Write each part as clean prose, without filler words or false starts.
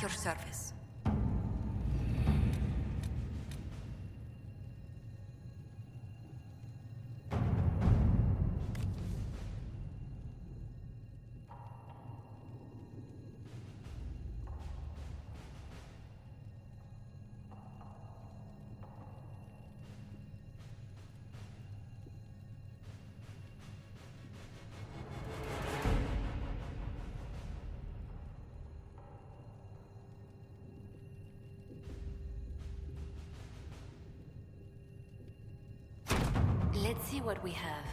your service. Let's see what we have.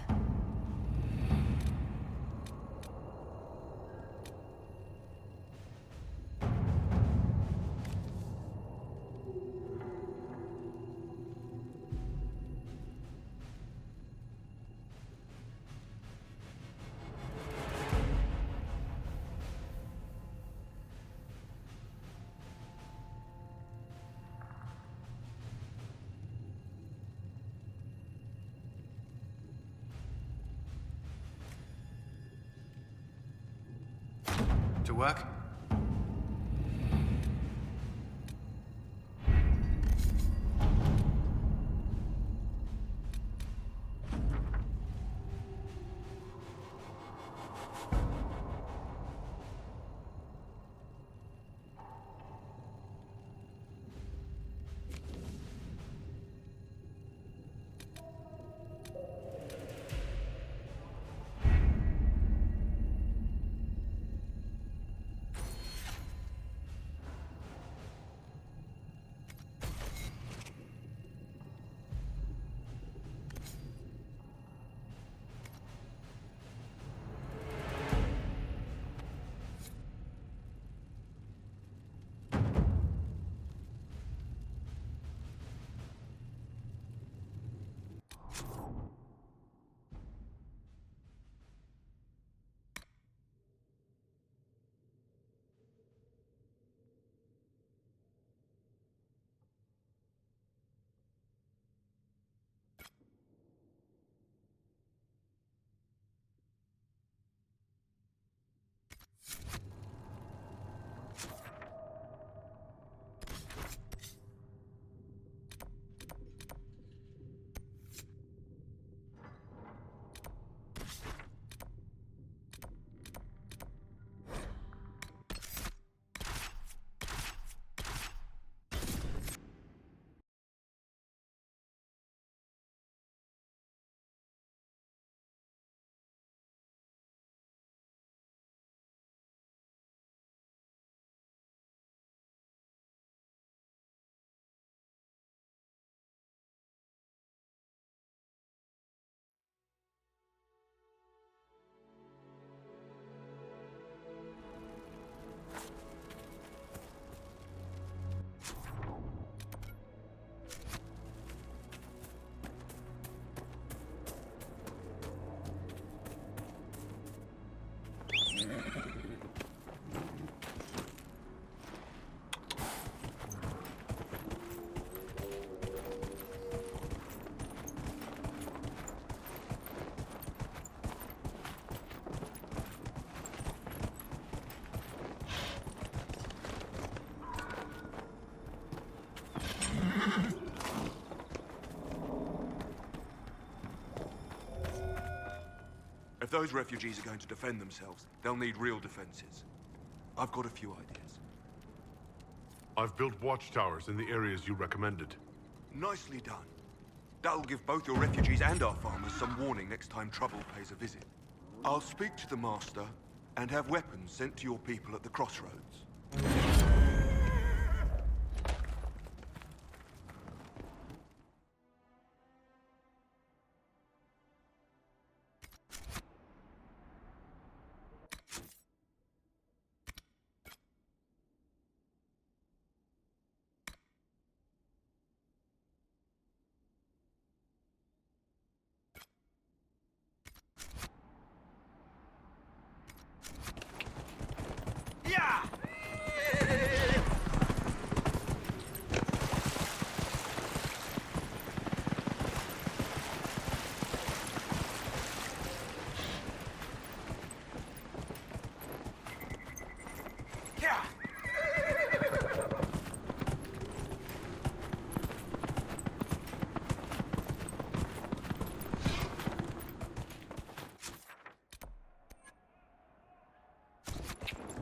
To work? If those refugees are going to defend themselves, they'll need real defenses. I've got a few ideas. I've built watchtowers in the areas you recommended. Nicely done. That'll give both your refugees and our farmers some warning next time trouble pays a visit. I'll speak to the Master and have weapons sent to your people at the crossroads.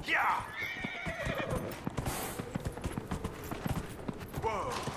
Yeah! Whoa!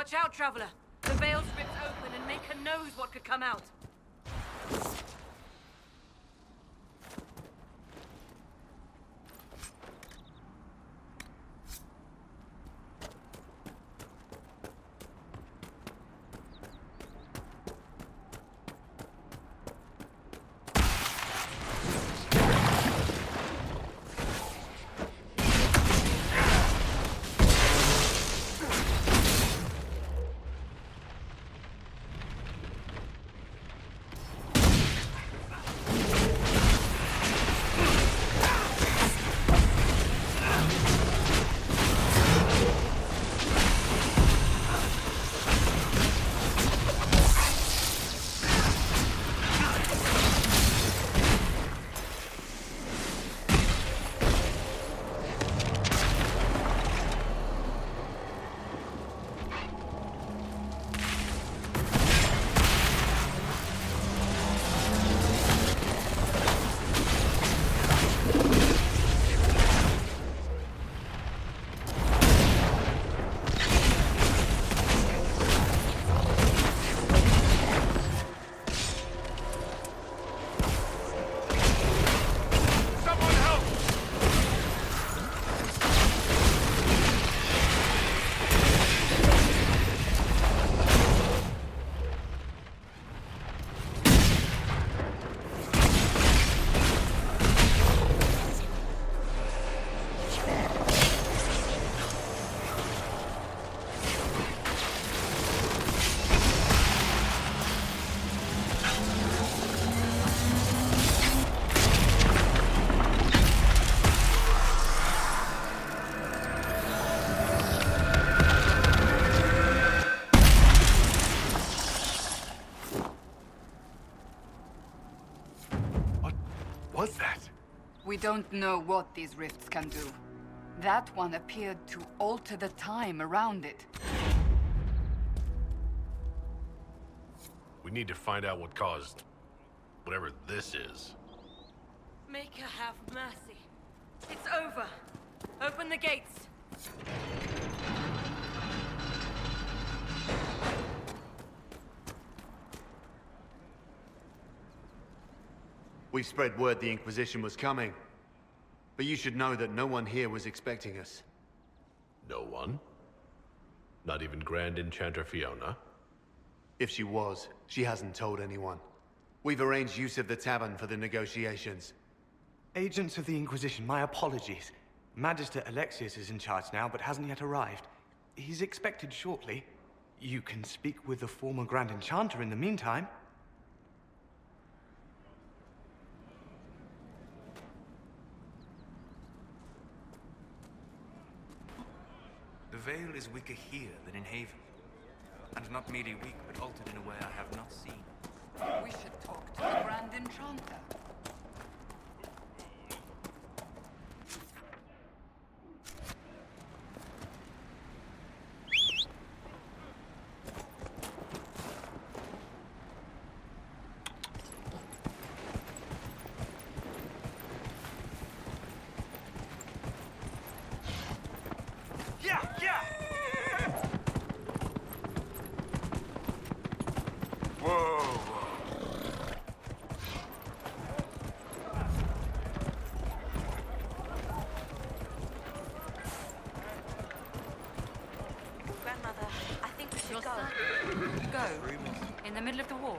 Watch out, traveler. The veil strips open and Maker knows what could come out. Was that? We don't know what these rifts can do. That one appeared to alter the time around it. We need to find out what caused whatever this is. Maker have mercy. It's over. Open the gates. We spread word the Inquisition was coming. But you should know that no one here was expecting us. No one? Not even Grand Enchanter Fiona? If she was, she hasn't told anyone. We've arranged use of the tavern for the negotiations. Agents of the Inquisition, my apologies. Magister Alexius is in charge now, but hasn't yet arrived. He's expected shortly. You can speak with the former Grand Enchanter in the meantime. Veil is weaker here than in Haven. And not merely weak, but altered in a way I have not seen. We should talk to the Grand Enchanter. Grandmother, I think we should go. Go. In the middle of the war.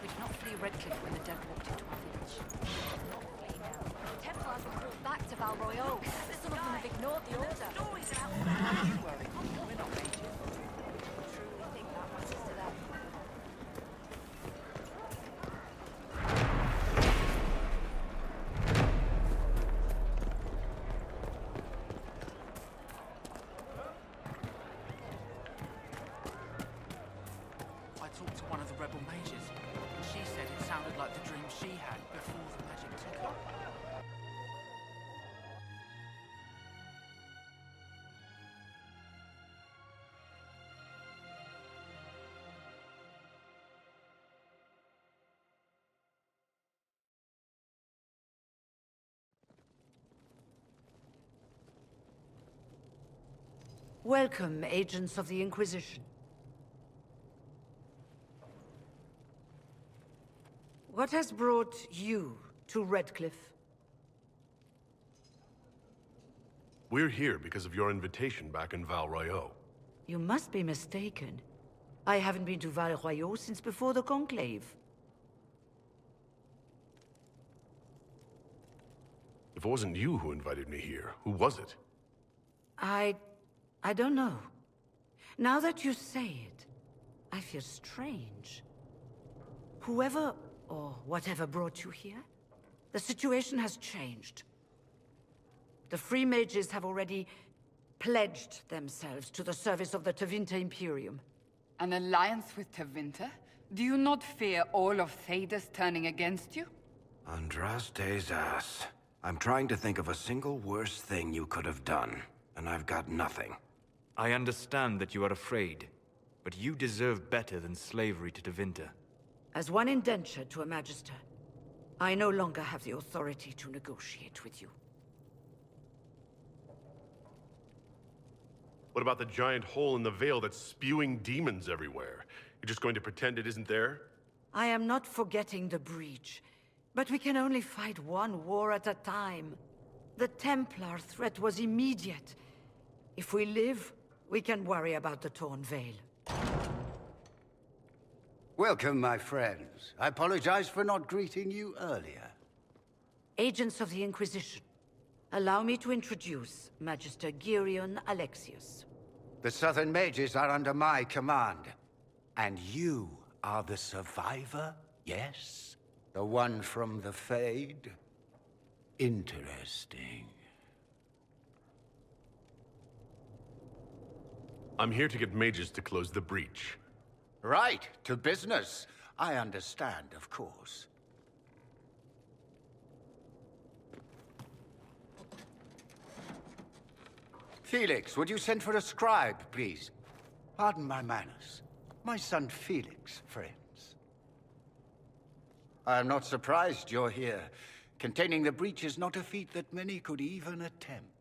We did not flee Redcliffe when the dead walked into our village. The Templars were called back to Val Royale. Some of them have ignored the order. Stories about Don't you worry. We're not mages. Truly think that matters to them. I talked to one of the rebel mages, and she said it sounded like the dream she had before the magic took her. Welcome, agents of the Inquisition. What has brought you to Redcliffe? We're here because of your invitation back in Val Royale. You must be mistaken. I haven't been to Val Royale since before the Conclave. If it wasn't you who invited me here, who was it? I don't know. Now that you say it, I feel strange. Whoever or whatever brought you here, the situation has changed. The Free Mages have already pledged themselves to the service of the Tevinter Imperium. An alliance with Tevinter? Do you not fear all of Thedas turning against you? Andraste's. I'm trying to think of a single worse thing you could have done, and I've got nothing. I understand that you are afraid, but you deserve better than slavery to Tevinter. As one indentured to a Magister, I no longer have the authority to negotiate with you. What about the giant hole in the veil that's spewing demons everywhere? You're just going to pretend it isn't there? I am not forgetting the breach, but we can only fight one war at a time. The Templar threat was immediate. If we live, we can worry about the torn veil. Welcome, my friends. I apologize for not greeting you earlier. Agents of the Inquisition, allow me to introduce Magister Girion Alexius. The Southern Mages are under my command. And you are the survivor, yes? The one from the Fade? Interesting. I'm here to get mages to close the breach. Right, to business. I understand, of course. Felix, would you send for a scribe, please? Pardon my manners. My son Felix, friends. I am not surprised you're here. Containing the breach is not a feat that many could even attempt.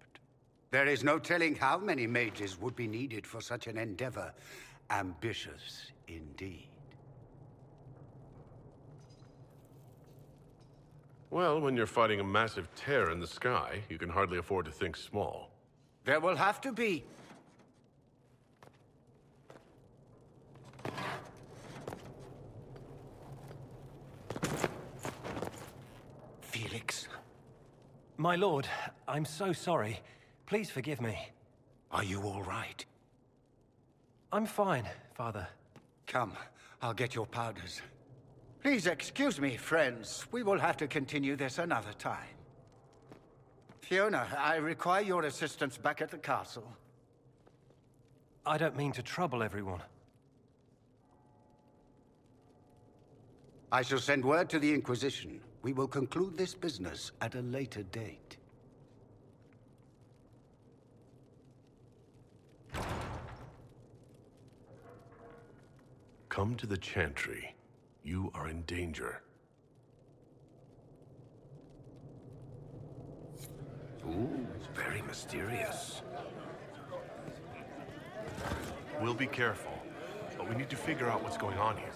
There is no telling how many mages would be needed for such an endeavor. Ambitious, indeed. Well, when you're fighting a massive tear in the sky, you can hardly afford to think small. There will have to be. Felix. My lord, I'm so sorry. Please forgive me. Are you all right? I'm fine, Father. Come, I'll get your powders. Please excuse me, friends. We will have to continue this another time. Fiona, I require your assistance back at the castle. I don't mean to trouble everyone. I shall send word to the Inquisition. We will conclude this business at a later date. Come to the Chantry. You are in danger. Ooh, very mysterious. We'll be careful, but we need to figure out what's going on here.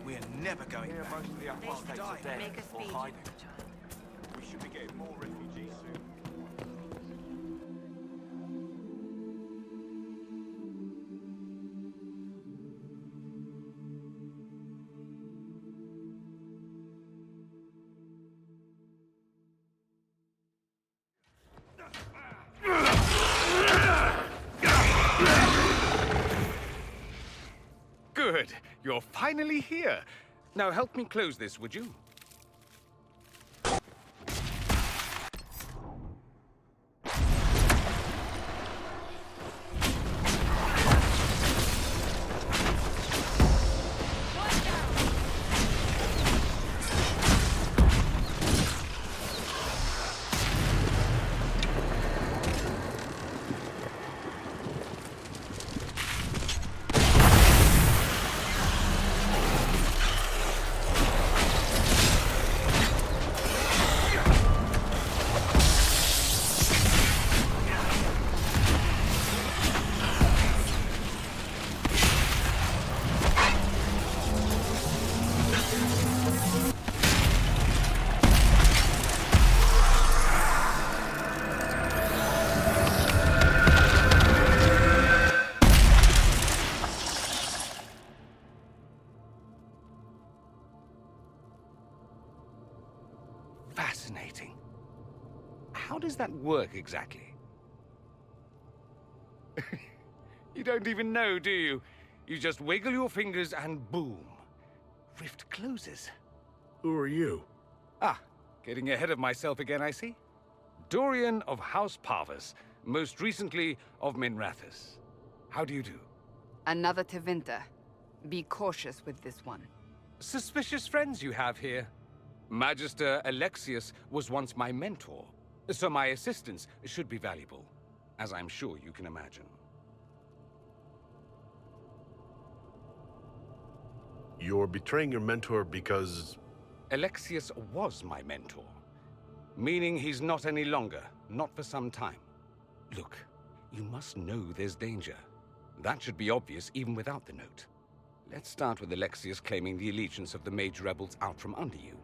We're never going back. Most of the apostates are dead Make a or speed. hiding. We should be getting more refugees soon. Good. You're finally here. Now help me close this, would you? Fascinating. How does that work exactly? You don't even know, do you? You just wiggle your fingers and boom. Rift closes. Who are you? Ah, getting ahead of myself again, I see. Dorian of House Parvus, most recently of Minrathous. How do you do? Another Tevinter. Be cautious with this one. Suspicious friends you have here. Magister Alexius was once my mentor, so my assistance should be valuable, as I'm sure you can imagine. You're betraying your mentor because... Alexius was my mentor, meaning he's not any longer, not for some time. Look, you must know there's danger. That should be obvious even without the note. Let's start with Alexius claiming the allegiance of the mage rebels out from under you.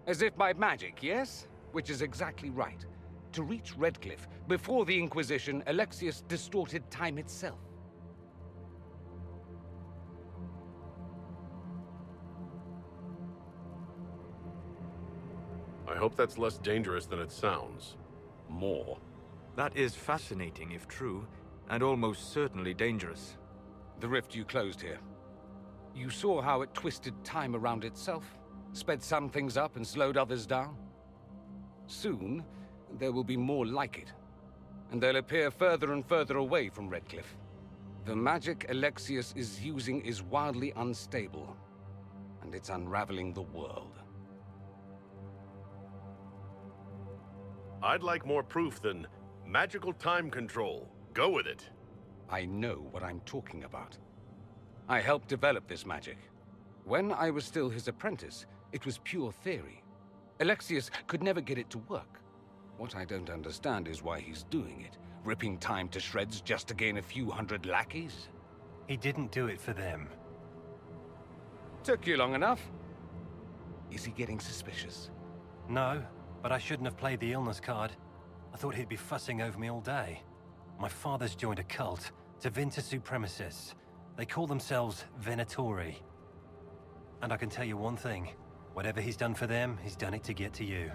As if by magic, yes? Which is exactly right. To reach Redcliffe, before the Inquisition, Alexius distorted time itself. I hope that's less dangerous than it sounds. More. That is fascinating if true, and almost certainly dangerous. The rift you closed here. You saw how it twisted time around itself? Sped some things up and slowed others down? Soon, there will be more like it. And they'll appear further and further away from Redcliffe. The magic Alexius is using is wildly unstable. And it's unraveling the world. I'd like more proof than magical time control. Go with it. I know what I'm talking about. I helped develop this magic. When I was still his apprentice, it was pure theory. Alexius could never get it to work. What I don't understand is why he's doing it. Ripping time to shreds just to gain a few hundred lackeys? He didn't do it for them. Took you long enough. Is he getting suspicious? No, but I shouldn't have played the illness card. I thought he'd be fussing over me all day. My father's joined a cult, Tevinter Supremacists. They call themselves Venatori. And I can tell you one thing. Whatever he's done for them, he's done it to get to you.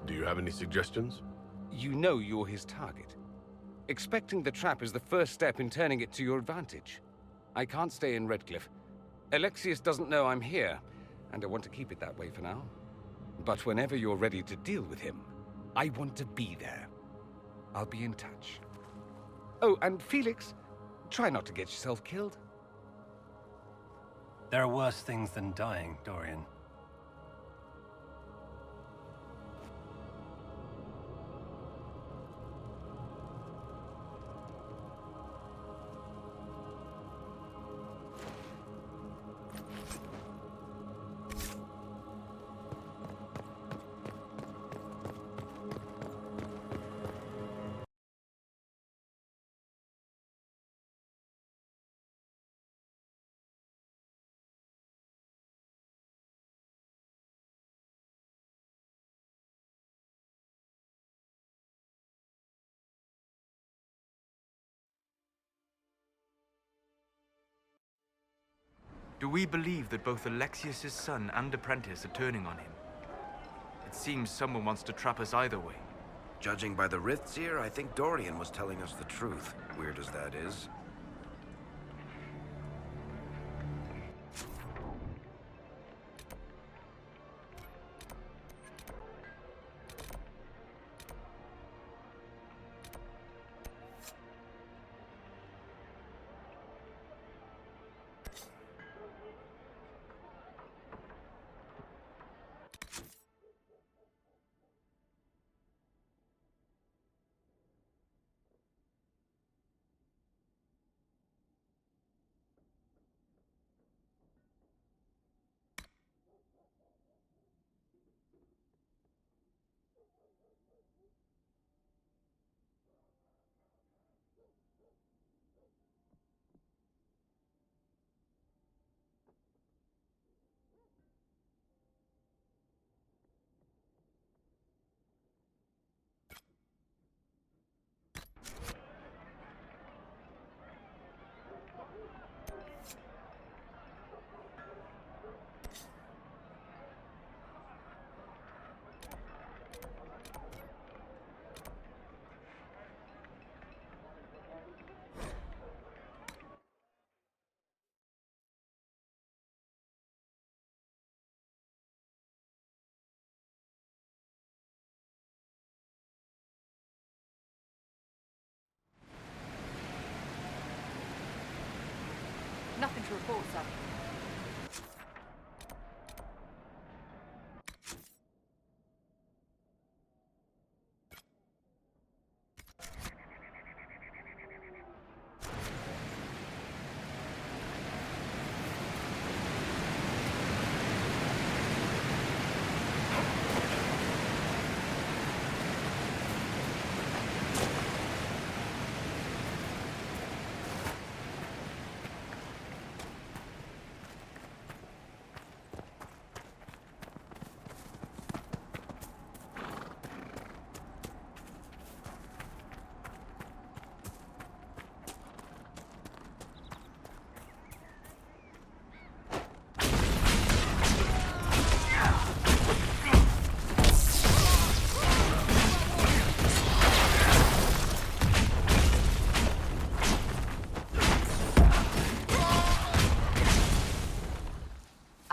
Do you have any suggestions? You know you're his target. Expecting the trap is the first step in turning it to your advantage. I can't stay in Redcliffe. Alexius doesn't know I'm here, and I want to keep it that way for now. But whenever you're ready to deal with him, I want to be there. I'll be in touch. Oh, and Felix, try not to get yourself killed. There are worse things than dying, Dorian. Do we believe that both Alexius's son and apprentice are turning on him? It seems someone wants to trap us either way. Judging by the rifts here, I think Dorian was telling us the truth, weird as that is. Nothing to report, sir.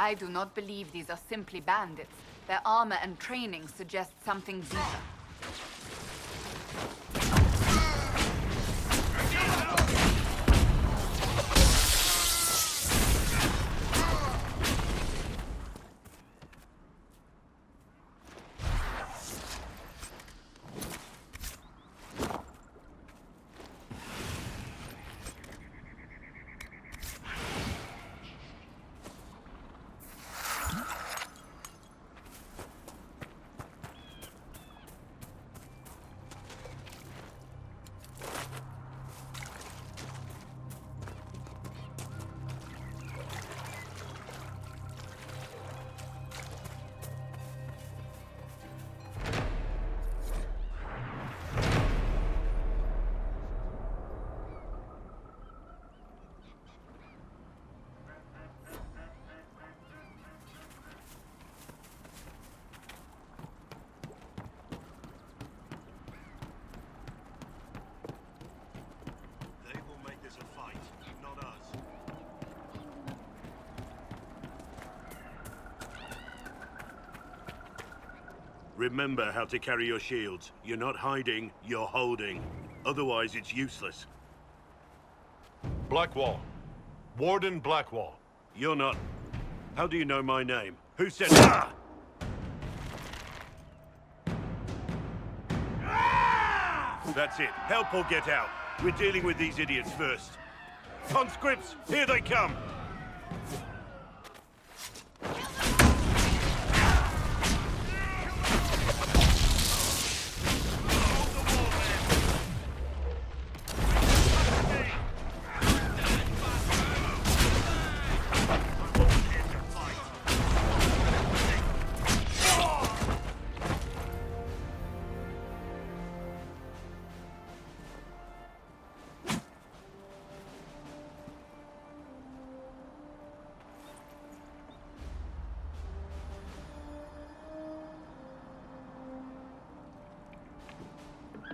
I do not believe these are simply bandits. Their armor and training suggest something deeper. Remember how to carry your shields. You're not hiding, you're holding. Otherwise, it's useless. Blackwall. Warden Blackwall. You're not... How do you know my name? Who said... Ah! That's it. Help or get out. We're dealing with these idiots first. Conscripts, here they come!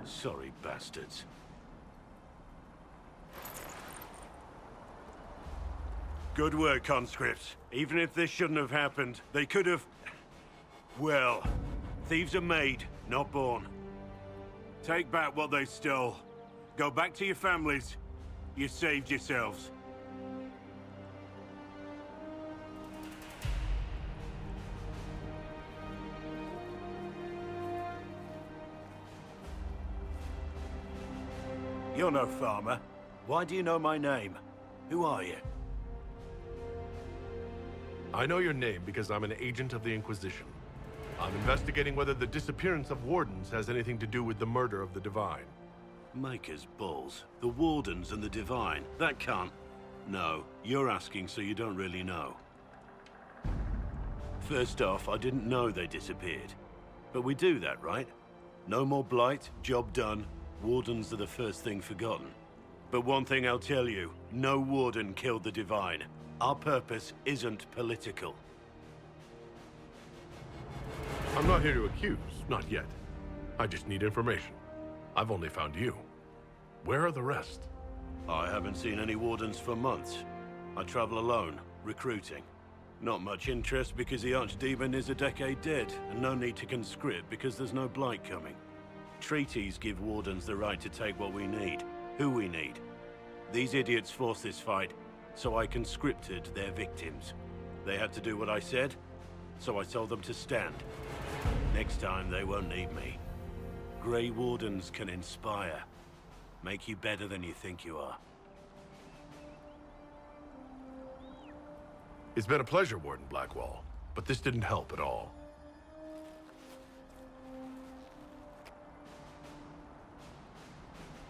Sorry, bastards. Good work, conscripts. Even if this shouldn't have happened, they could have... Well, thieves are made, not born. Take back what they stole. Go back to your families. You saved yourselves. You're no farmer. Why do you know my name? Who are you? I know your name because I'm an agent of the Inquisition. I'm investigating whether the disappearance of wardens has anything to do with the murder of the Divine. Maker's balls. The Wardens and the Divine. That can't... No, you're asking so you don't really know. First off, I didn't know they disappeared. But we do that, right? No more blight, job done. Wardens are the first thing forgotten. But one thing I'll tell you, no warden killed the Divine. Our purpose isn't political. I'm not here to accuse, not yet. I just need information. I've only found you. Where are the rest? I haven't seen any wardens for months. I travel alone, recruiting. Not much interest because the Archdemon is a decade dead, and no need to conscript because there's no blight coming. Treaties give wardens the right to take what we need, who we need. These idiots forced this fight, so I conscripted their victims. They had to do what I said, so I told them to stand. Next time, they won't need me. Grey Wardens can inspire. Make you better than you think you are. It's been a pleasure, Warden Blackwall, but this didn't help at all.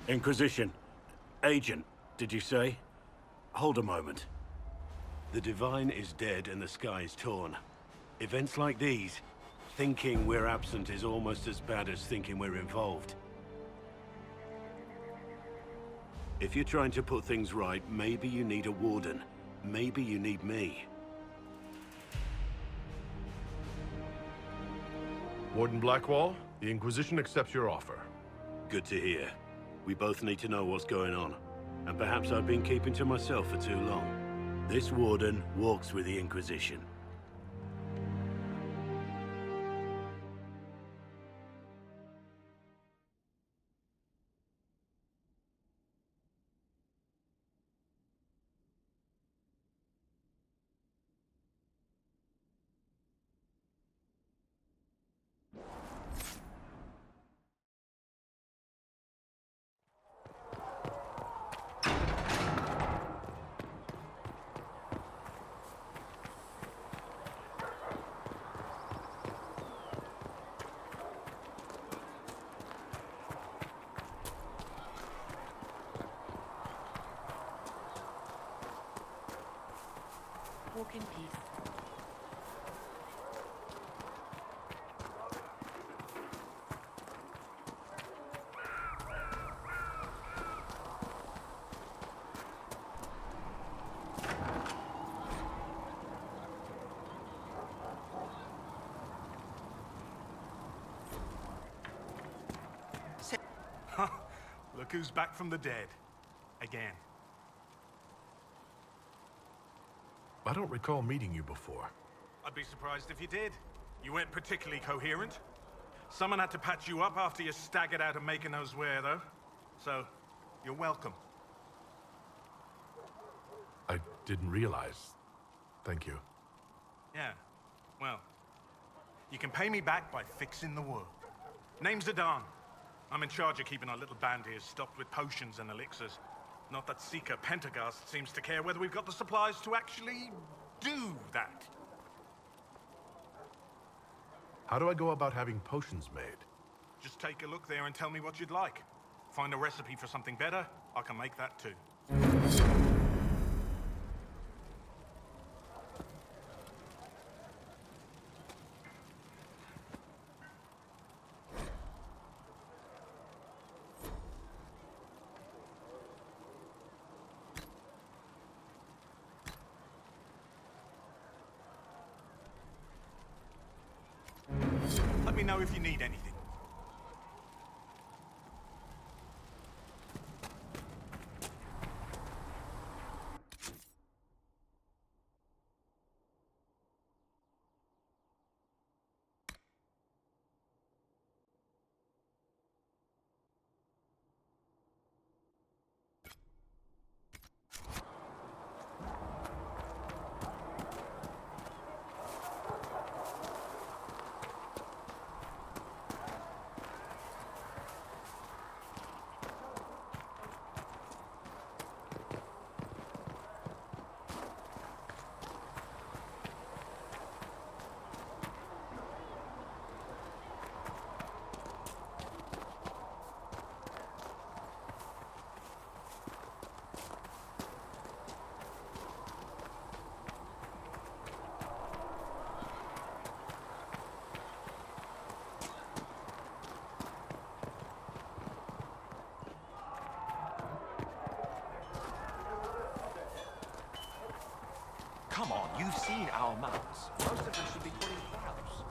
Inquisition. Agent, did you say? Hold a moment. The Divine is dead and the sky is torn. Events like these, thinking we're absent is almost as bad as thinking we're involved. If you're trying to put things right, maybe you need a warden. Maybe you need me. Warden Blackwall, the Inquisition accepts your offer. Good to hear. We both need to know what's going on. And perhaps I've been keeping to myself for too long. This warden walks with the Inquisition. Walk in peace. Look who's back from the dead. Again. I don't recall meeting you before. I'd be surprised if you did. You weren't particularly coherent. Someone had to patch you up after you staggered out of making those wear, though. So, you're welcome. I didn't realize. Thank you. Yeah, well, you can pay me back by fixing the world. Name's Adan. I'm in charge of keeping our little band here stocked with potions and elixirs. Not that Seeker Pentagast seems to care whether we've got the supplies to actually do that. How do I go about having potions made? Just take a look there and tell me what you'd like. Find a recipe for something better, I can make that too. Let me know if you need anything. Come on, you've seen our maps. Most of them should be pulling plows.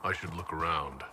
I should look around.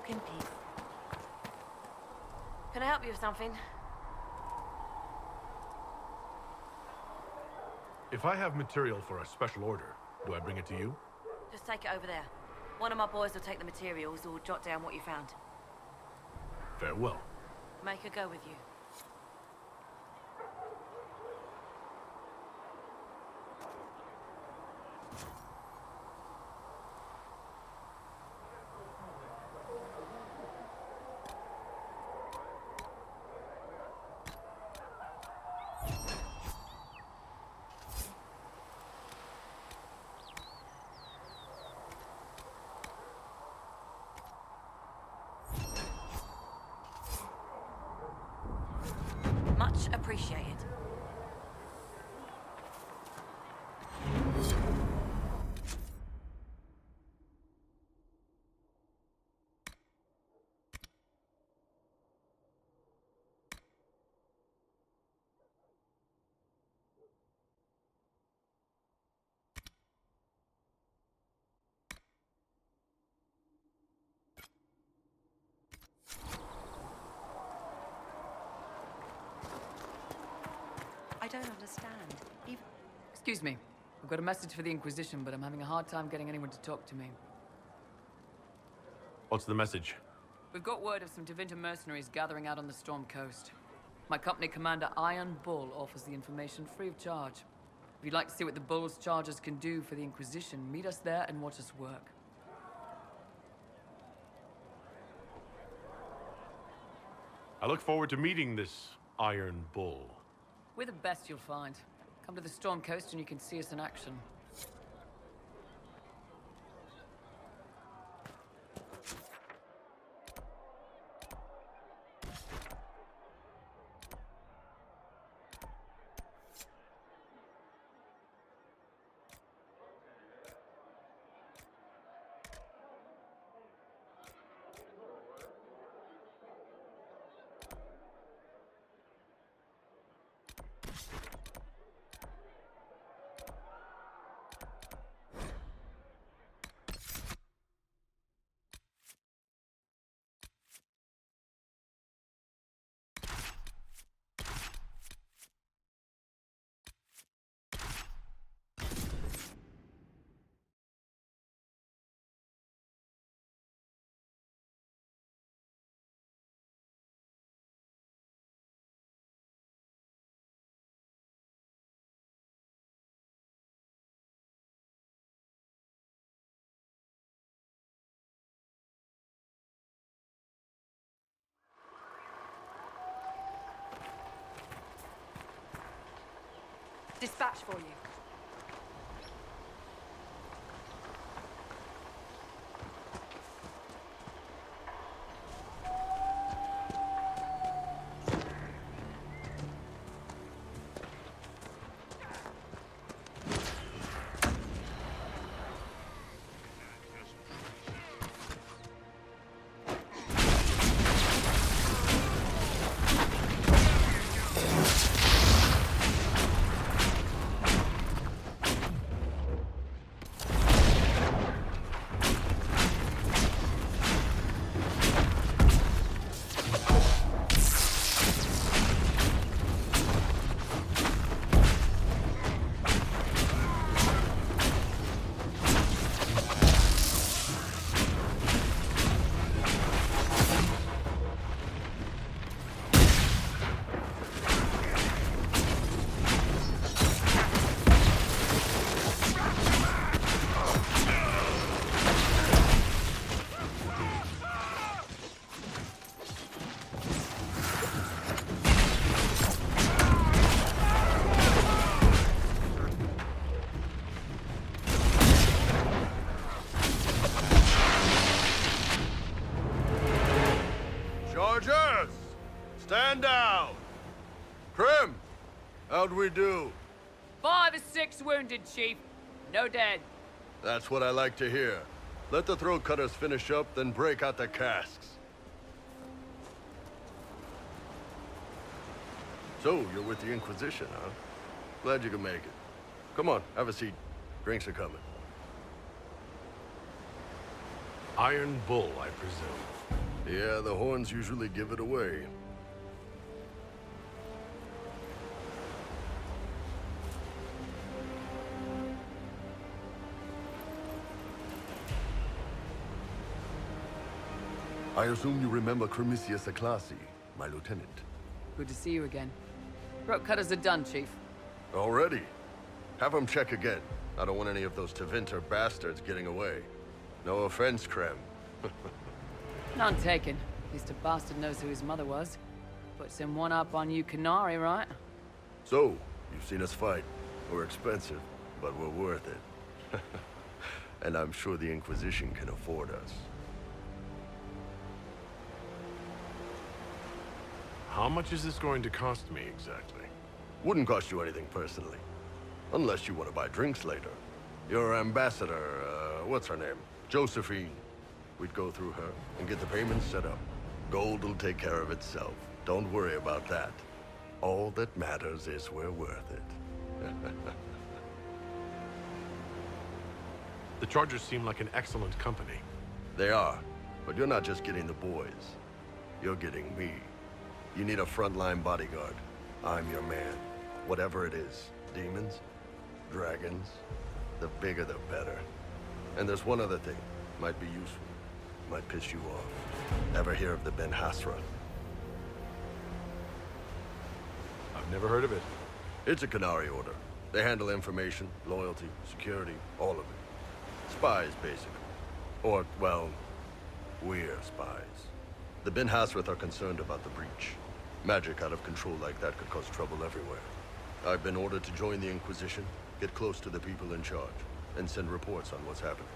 walk in peace. Can I help you with something? If I have material for a special order, do I bring it to you? Just take it over there. One of my boys will take the materials or jot down what you found. Farewell. Make her go with you. Much appreciated. I don't understand. Even... Excuse me. I've got a message for the Inquisition, but I'm having a hard time getting anyone to talk to me. What's the message? We've got word of some Tevinter mercenaries gathering out on the Storm Coast. My company commander, Iron Bull, offers the information free of charge. If you'd like to see what the Bull's charges can do for the Inquisition, meet us there and watch us work. I look forward to meeting this Iron Bull. We're the best you'll find. Come to the Storm Coast and you can see us in action. Dispatch for you. Chargers! Stand down! Prim! How'd we do? 5 or 6 wounded, Chief. No dead. That's what I like to hear. Let the throat cutters finish up, then break out the casks. So, you're with the Inquisition, huh? Glad you could make it. Come on, have a seat. Drinks are coming. Iron Bull, I presume. Yeah, the horns usually give it away. I assume you remember Cremisius Aclassi, my lieutenant. Good to see you again. Throat cutters are done, Chief. Already? Have him check again. I don't want any of those Tevinter bastards getting away. No offense, Krem. None taken. At least a bastard knows who his mother was. Puts him one up on you Canary, right? So, you've seen us fight. We're expensive, but we're worth it. And I'm sure the Inquisition can afford us. How much is this going to cost me, exactly? Wouldn't cost you anything personally. Unless you want to buy drinks later. Your ambassador, what's her name? Josephine. We'd go through her and get the payments set up. Gold will take care of itself. Don't worry about that. All that matters is we're worth it. The Chargers seem like an excellent company. They are, but you're not just getting the boys. You're getting me. You need a frontline bodyguard. I'm your man. Whatever it is. Demons? Dragons? The bigger the better. And there's one other thing. Might be useful. Might piss you off. Ever hear of the Ben Hasra? I've never heard of it. It's a Canary order. They handle information, loyalty, security, all of it. Spies, basically. Or, well, we're spies. The Ben Hasrath are concerned about the breach. Magic out of control like that could cause trouble everywhere. I've been ordered to join the Inquisition, get close to the people in charge, and send reports on what's happening.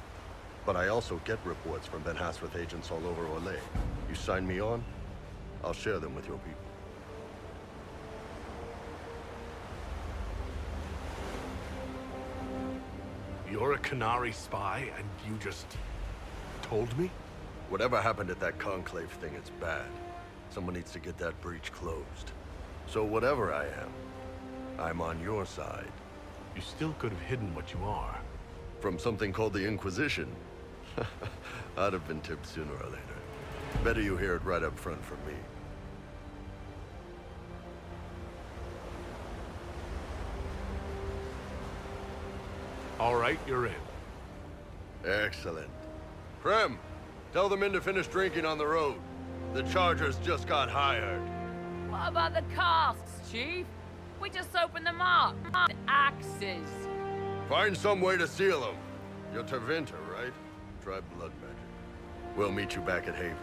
But I also get reports from Ben Hasrath agents all over Orlais. You sign me on, I'll share them with your people. You're a Canary spy, and you just told me? Whatever happened at that conclave thing, it's bad. Someone needs to get that breach closed. So whatever I am, I'm on your side. You still could have hidden what you are. From something called the Inquisition? I'd have been tipped sooner or later. Better you hear it right up front from me. All right, you're in. Excellent. Krem, tell the men to finish drinking on the road. The Chargers just got hired. What about the casks, Chief? We just opened them up. Axes. Find some way to seal them. You're Tevinter, right? Try blood magic. We'll meet you back at Haven.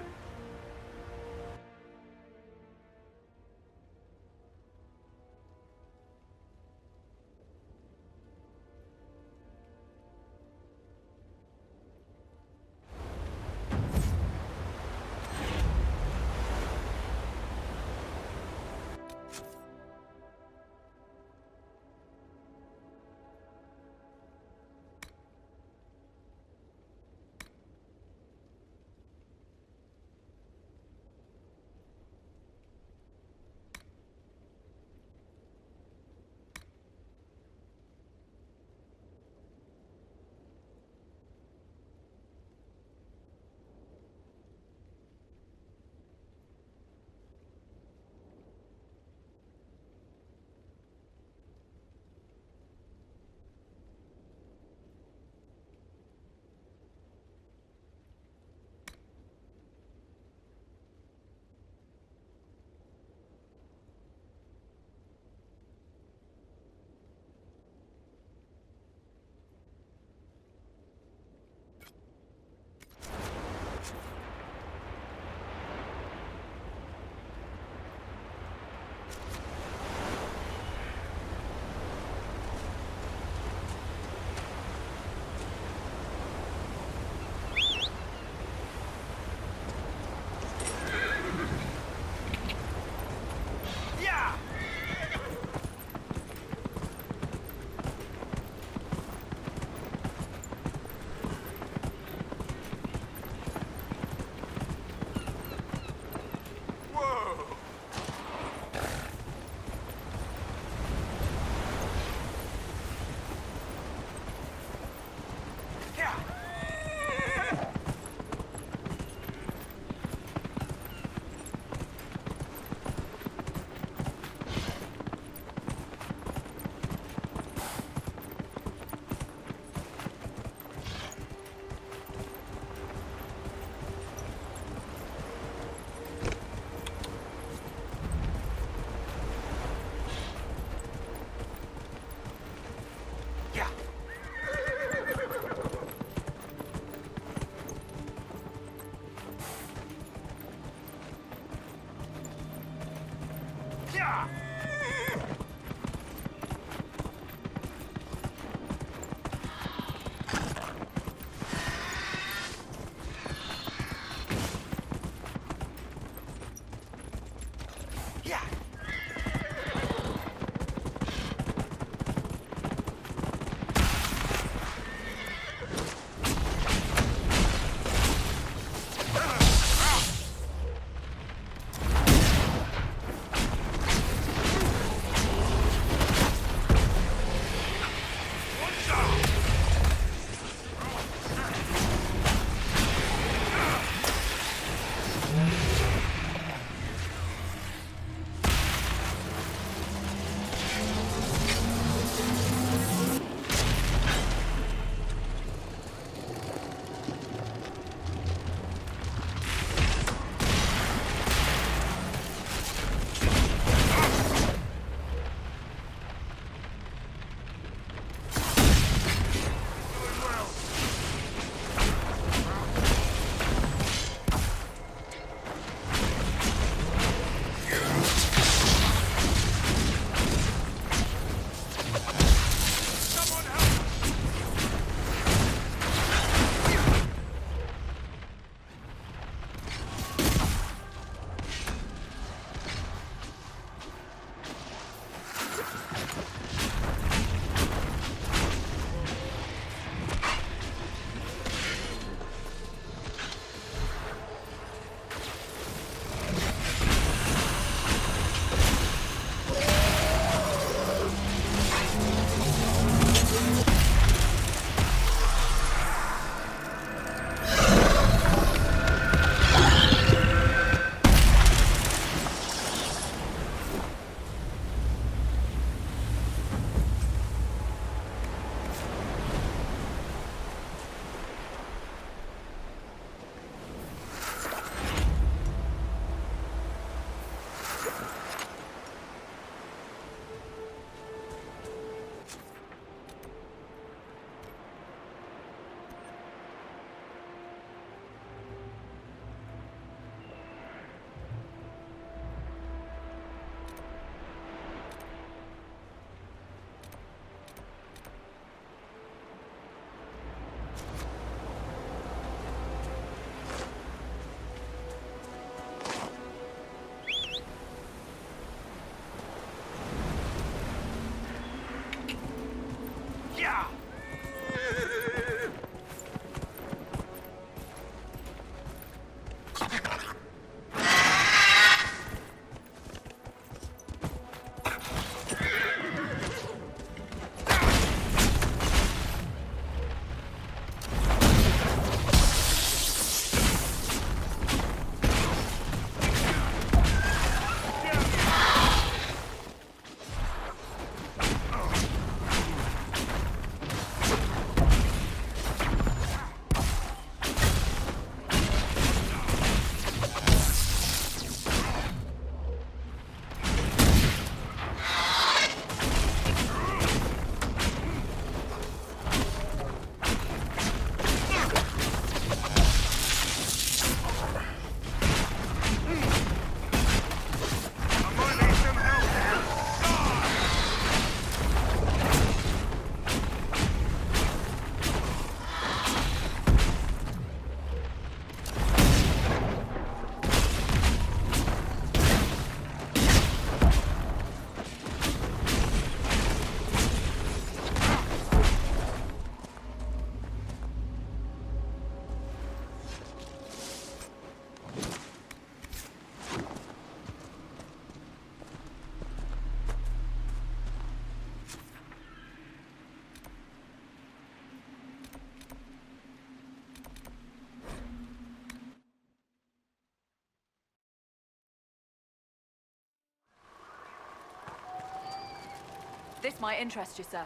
This might interest you, sir.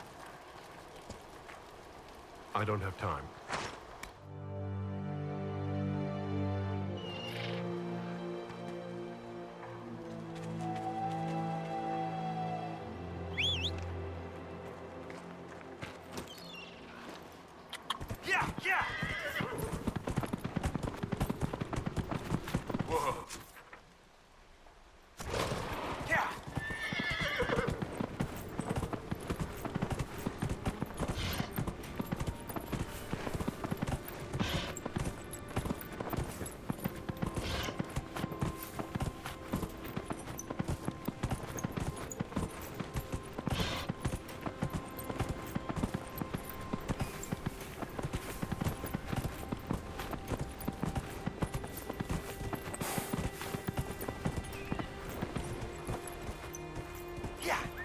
I don't have time. Yeah, yeah! Whoa. Yeah!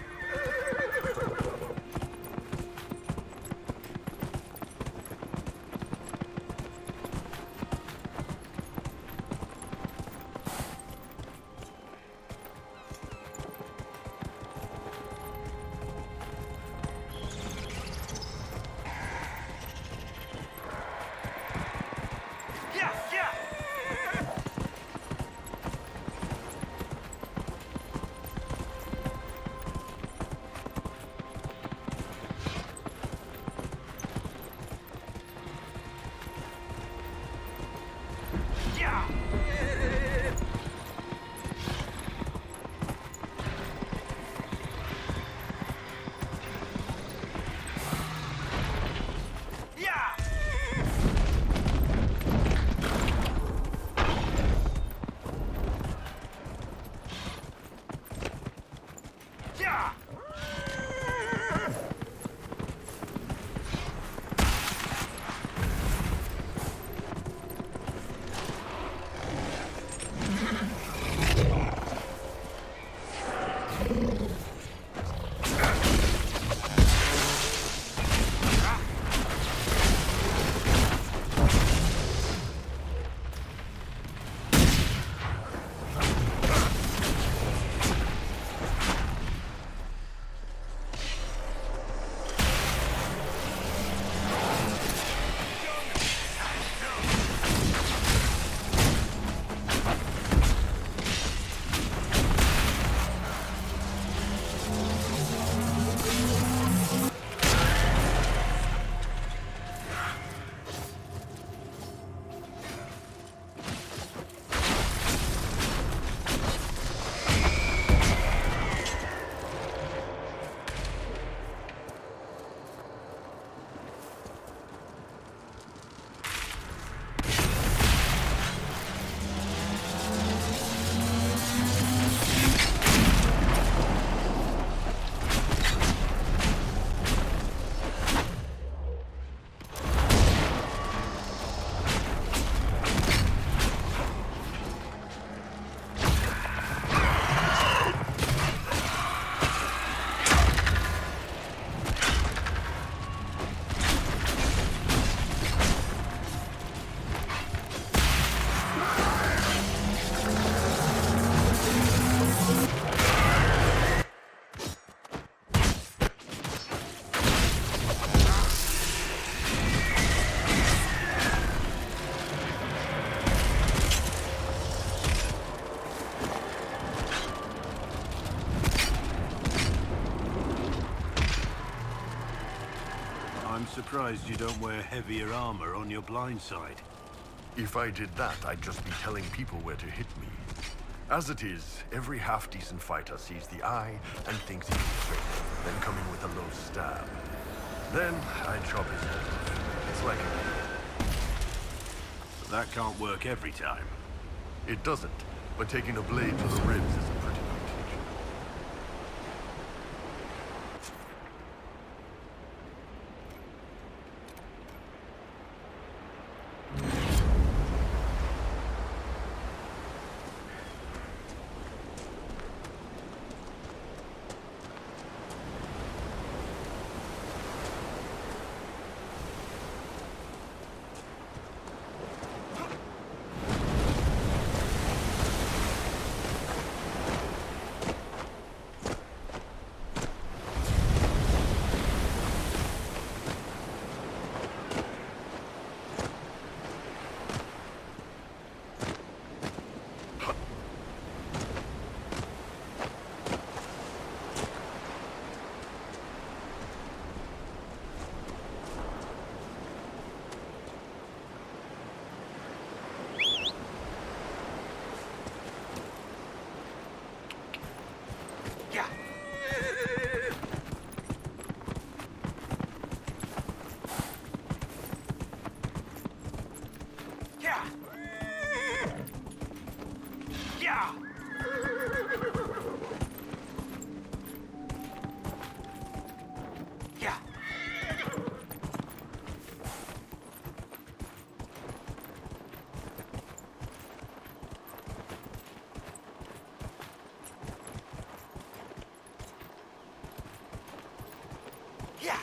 I'm surprised you don't wear heavier armor on your blind side. If I did that, I'd just be telling people where to hit me. As it is, every half-decent fighter sees the eye and thinks he's straight, then come in with a low stab. Then I chop his head off. It's like a... But that can't work every time. It doesn't, but taking a blade to the ribs is a pretty good teacher. Yeah. Yeah. Yeah. Yeah.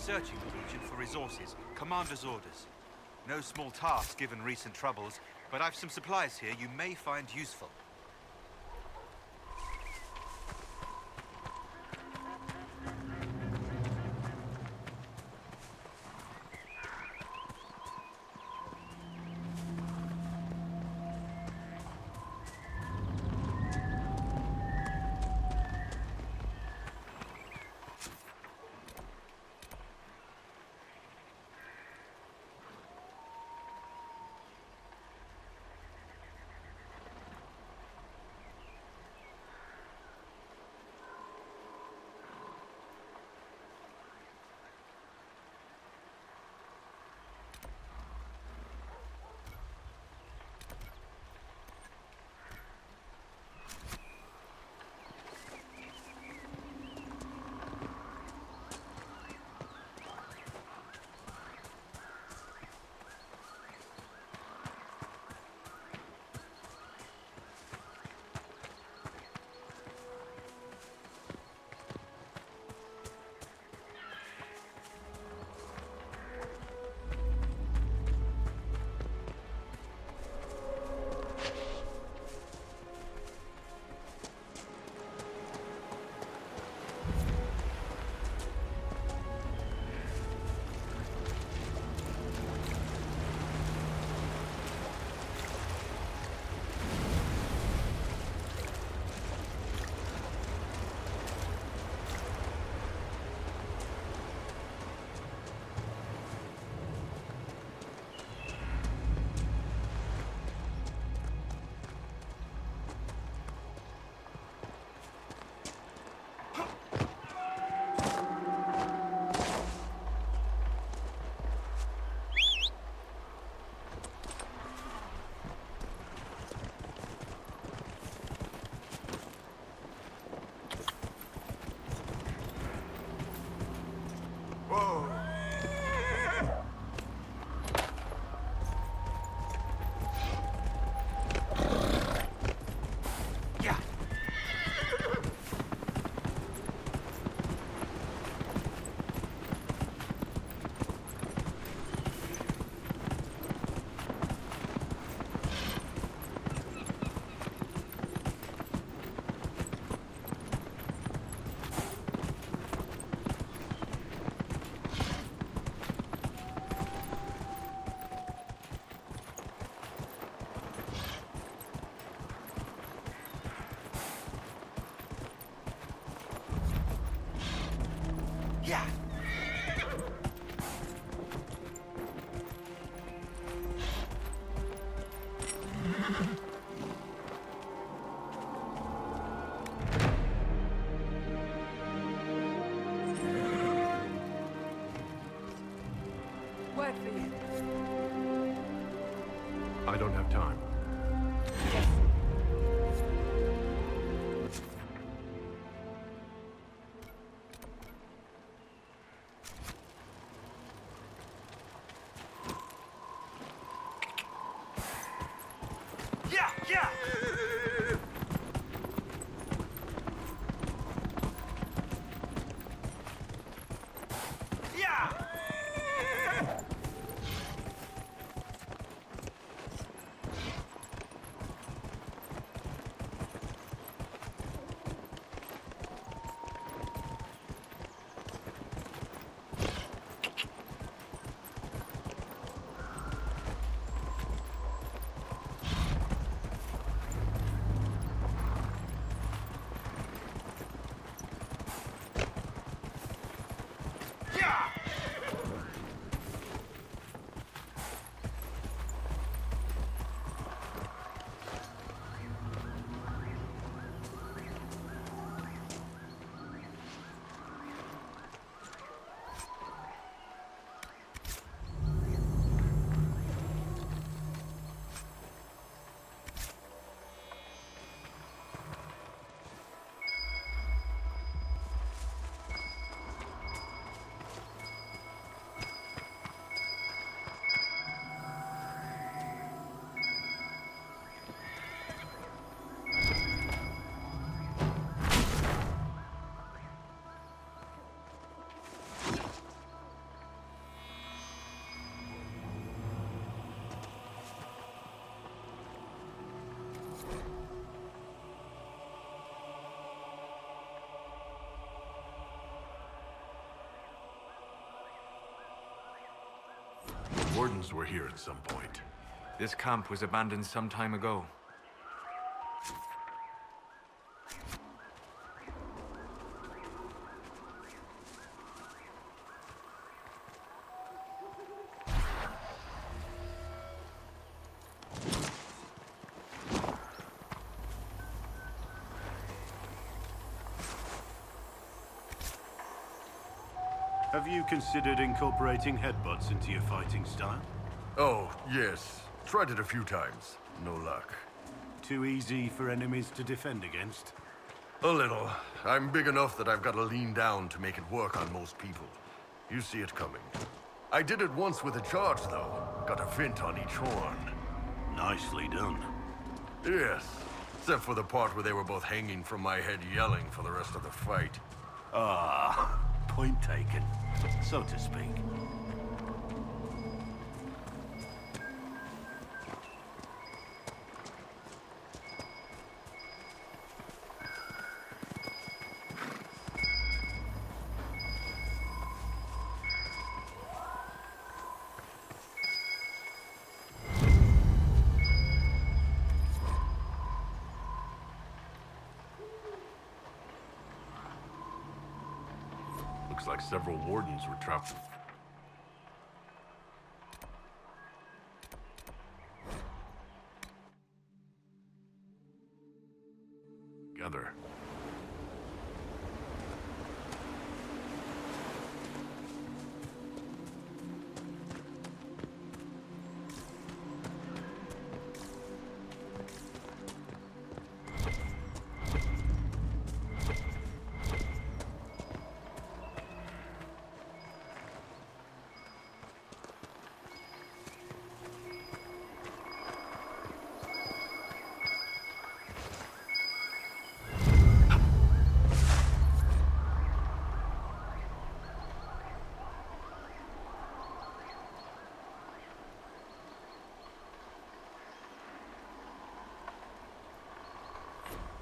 searching the region for resources. Commander's orders. No small task given recent troubles, but I've some supplies here you may find useful. Yeah. Word for you. I don't have time. Yeah, yeah! Yeah! wardens were here at some point. This camp was abandoned some time ago. Have you considered incorporating headbutts into your fighting style? Oh, yes. Tried it a few times. No luck. Too easy for enemies to defend against? A little. I'm big enough that I've got to lean down to make it work on most people. You see it coming. I did it once with a charge, though. Got a vent on each horn. Nicely done. Yes. Except for the part where they were both hanging from my head yelling for the rest of the fight. Ah, point taken, so to speak. Looks like several wardens were trapped. Together.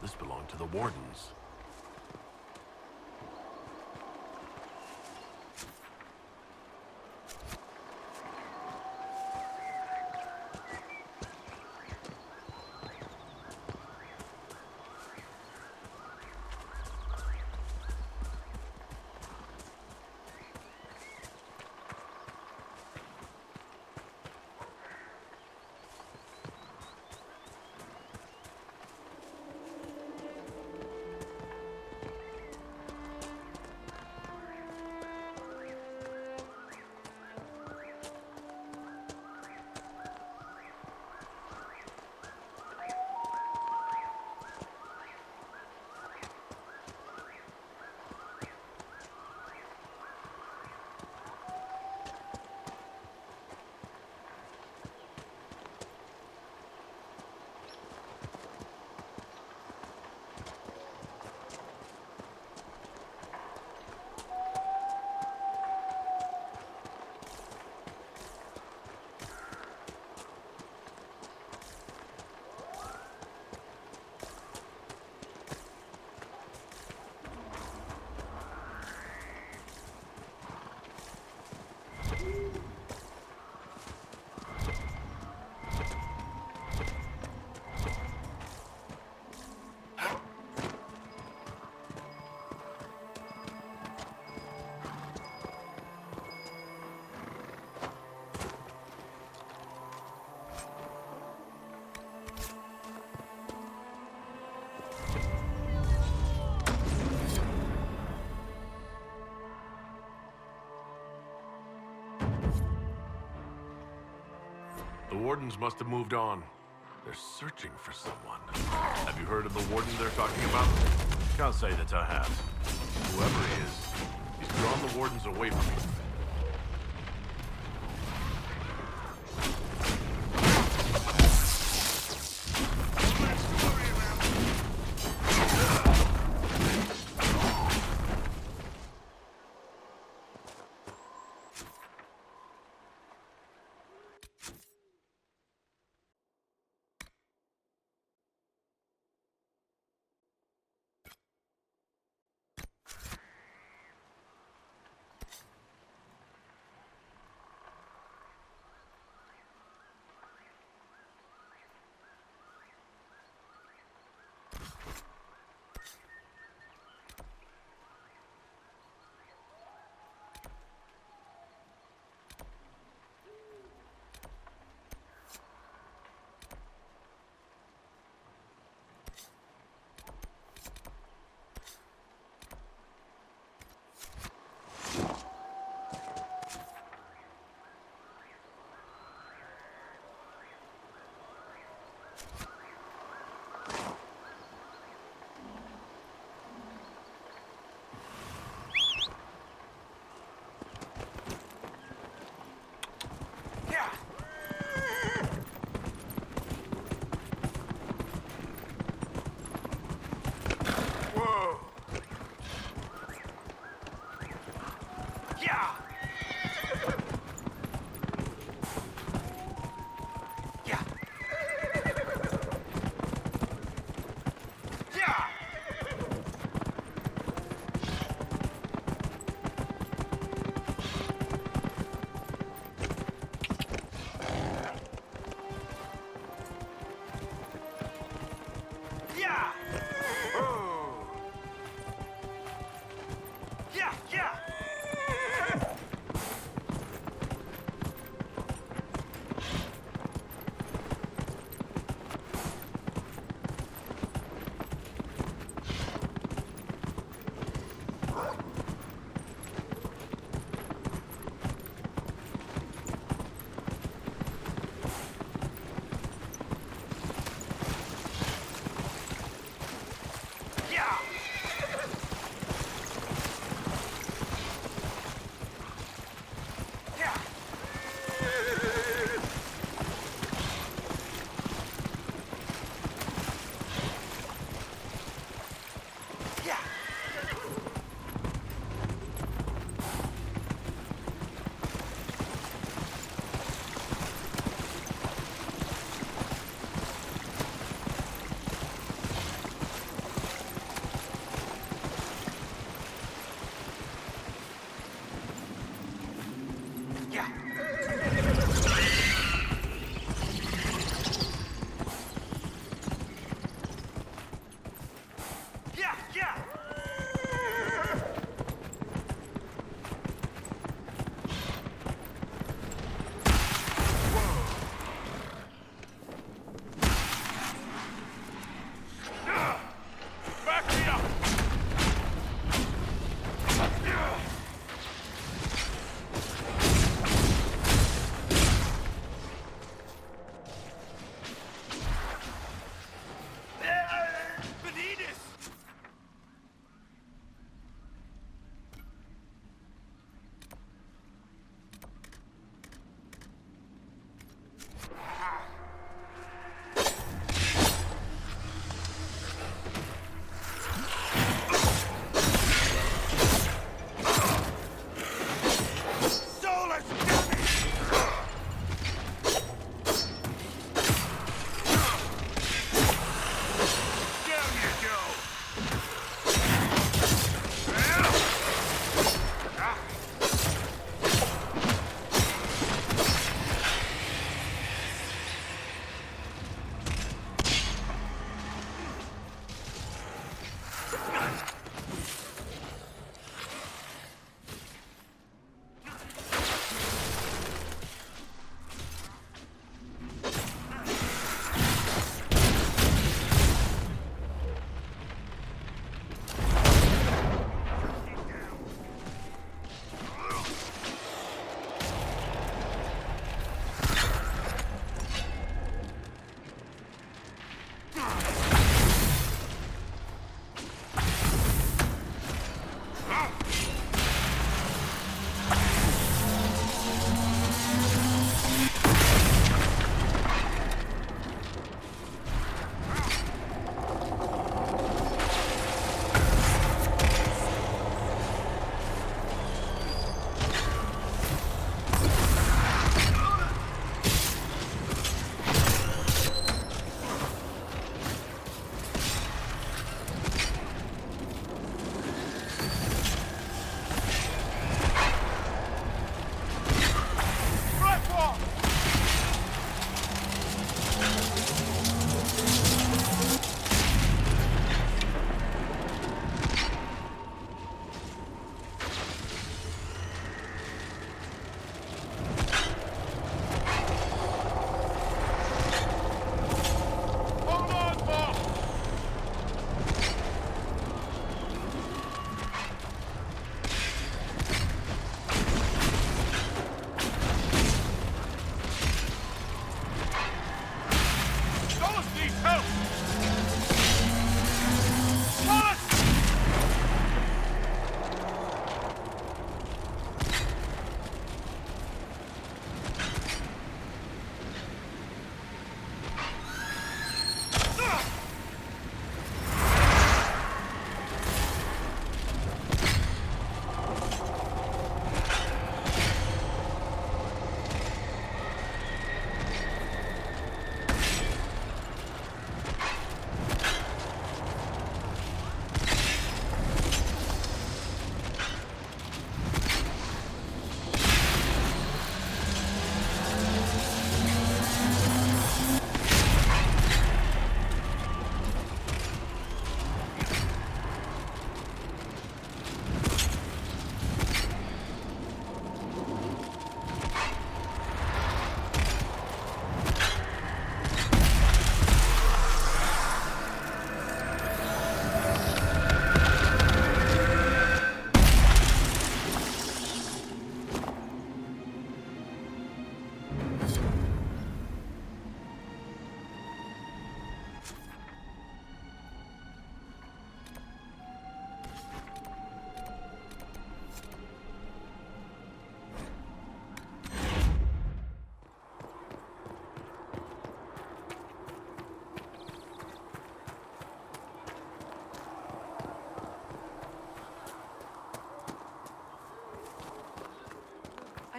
This belonged to the wardens. The wardens must have moved on. They're searching for someone. Have you heard of the warden they're talking about? Can't say that I have. Whoever he is, he's drawn the wardens away from me.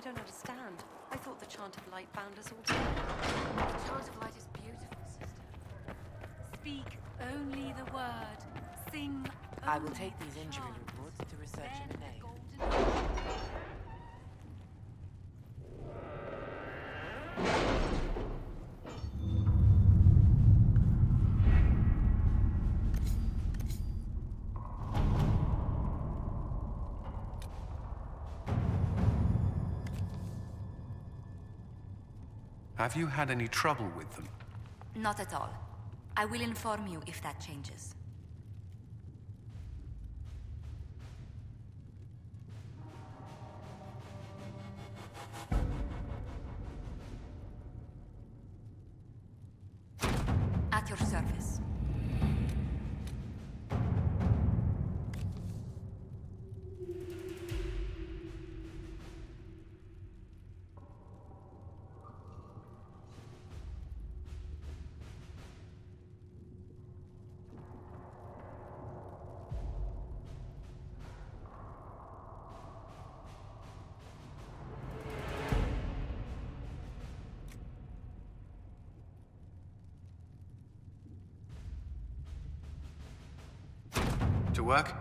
don't understand. I thought the chant of light bound us all together. The chant of light is beautiful, sister. Speak only the word. Sing only I will take these injury reports to research in the name. Have you had any trouble with them? Not at all. I will inform you if that changes. At your service. To work?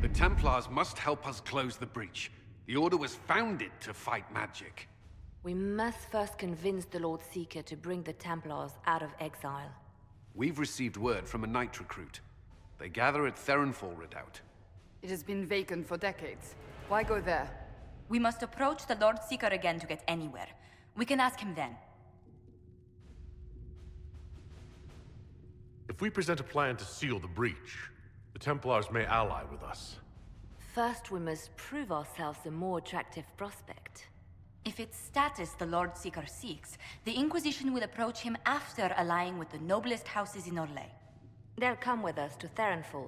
The Templars must help us close the breach. The Order was founded to fight magic. We must first convince the Lord Seeker to bring the Templars out of exile. We've received word from a knight recruit. They gather at Therenfall Redoubt. It has been vacant for decades. Why go there? We must approach the Lord Seeker again to get anywhere. We can ask him then. If we present a plan to seal the breach, the Templars may ally with us. First, we must prove ourselves a more attractive prospect. If it's status the Lord Seeker seeks, the Inquisition will approach him after allying with the noblest houses in Orlais. They'll come with us to Therenfall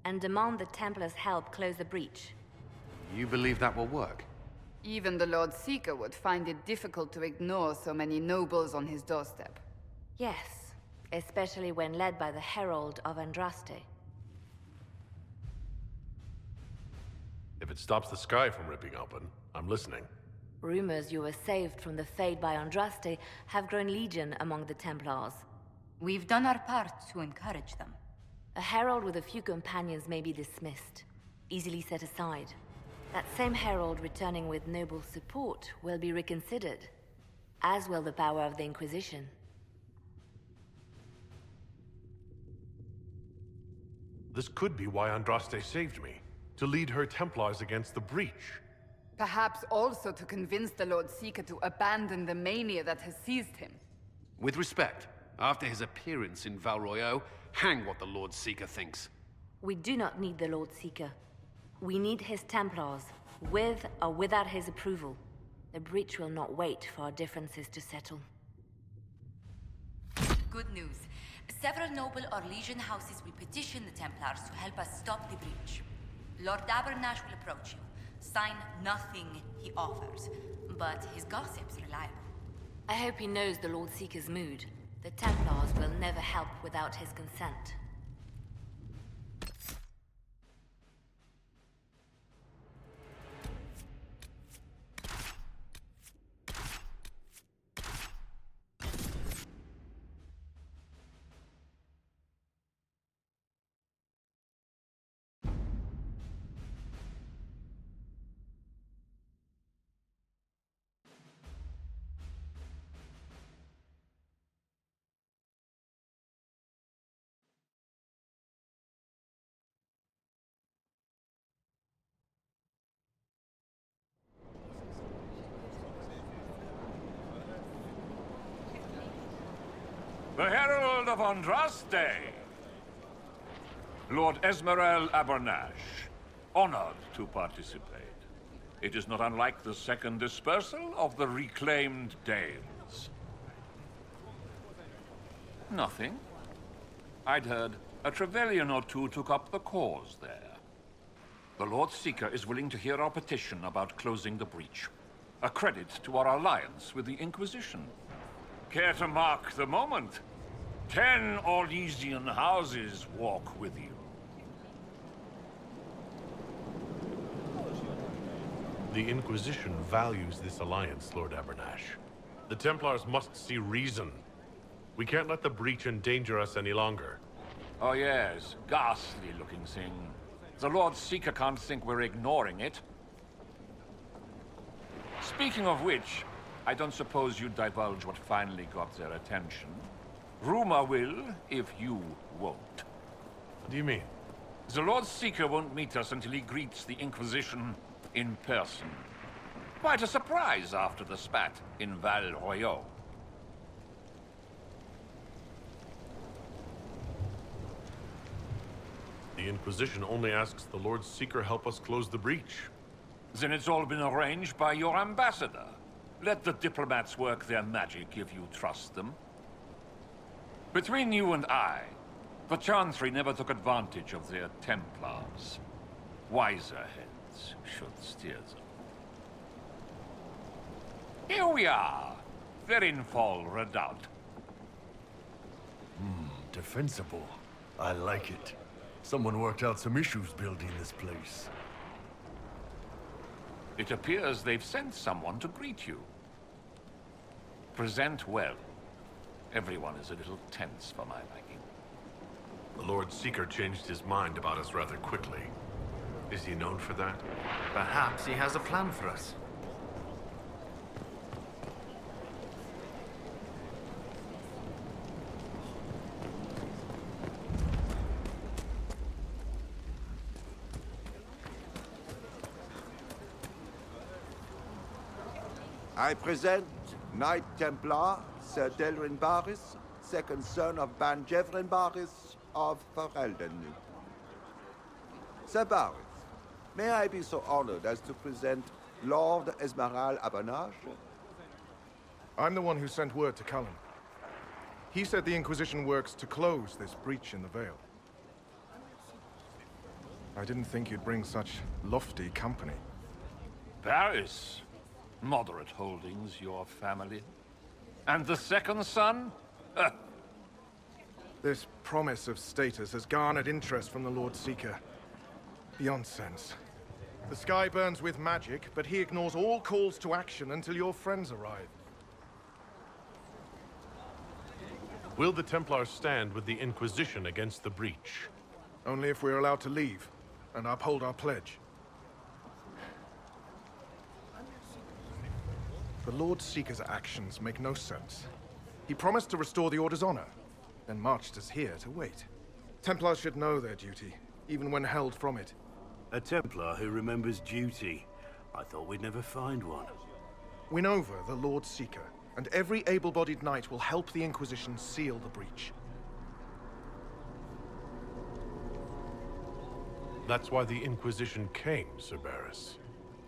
and demand the Templars' help close the breach. You believe that will work? Even the Lord Seeker would find it difficult to ignore so many nobles on his doorstep. Yes, especially when led by the Herald of Andraste. If it stops the sky from ripping open, I'm listening. Rumors you were saved from the fate by Andraste have grown legion among the Templars. We've done our part to encourage them. A herald with a few companions may be dismissed, easily set aside. That same herald returning with noble support will be reconsidered, as will the power of the Inquisition. This could be why Andraste saved me, to lead her Templars against the breach. Perhaps also to convince the Lord Seeker to abandon the mania that has seized him. With respect, after his appearance in Val Royeaux, hang what the Lord Seeker thinks. We do not need the Lord Seeker. We need his Templars, with or without his approval. The breach will not wait for our differences to settle. Good news. Several noble or legion houses will petition the Templars to help us stop the breach. Lord Abernash will approach you. Sign nothing he offers, but his gossip's reliable. I hope he knows the Lord Seeker's mood. The Templars will never help without his consent. The Herald of Andraste! Lord Esmerel Abernash, honored to participate. It is not unlike the second dispersal of the reclaimed Danes. Nothing. I'd heard a Trevelyan or two took up the cause there. The Lord Seeker is willing to hear our petition about closing the breach. A credit to our alliance with the Inquisition. Care to mark the moment? 10 Orlesian houses walk with you. The Inquisition values this alliance, Lord Abernash. The Templars must see reason. We can't let the breach endanger us any longer. Oh yes, ghastly-looking thing. The Lord Seeker can't think we're ignoring it. Speaking of which, I don't suppose you'd divulge what finally got their attention. Rumor will, if you won't. What do you mean? The Lord Seeker won't meet us until he greets the Inquisition in person. Quite a surprise after the spat in Val Royeaux. The Inquisition only asks the Lord Seeker help us close the breach. Then it's all been arranged by your ambassador. Let the diplomats work their magic if you trust them. Between you and I, the Chantry never took advantage of their Templars. Wiser heads should steer them. Here we are, Verinfol Redoubt. Defensible. I like it. Someone worked out some issues building this place. It appears they've sent someone to greet you. Present well. Everyone is a little tense for my liking. The Lord Seeker changed his mind about us rather quickly. Is he known for that? Perhaps he has a plan for us. I present Knight Templar, Sir Delrin Barris, second son of Ban Jevrin Barris of Ferelden. Sir Barris, may I be so honored as to present Lord Esmerel Abernash? I'm the one who sent word to Cullen. He said the Inquisition works to close this breach in the Vale. I didn't think you'd bring such lofty company. Barris. Moderate holdings, your family. And the second son? This promise of status has garnered interest from the Lord Seeker. Beyond sense. The sky burns with magic, but he ignores all calls to action until your friends arrive. Will the Templars stand with the Inquisition against the breach? Only if we're allowed to leave and uphold our pledge. The Lord Seeker's actions make no sense. He promised to restore the Order's honor, then marched us here to wait. Templars should know their duty, even when held from it. A Templar who remembers duty. I thought we'd never find one. Win over the Lord Seeker, and every able-bodied knight will help the Inquisition seal the breach. That's why the Inquisition came, Sir Barris.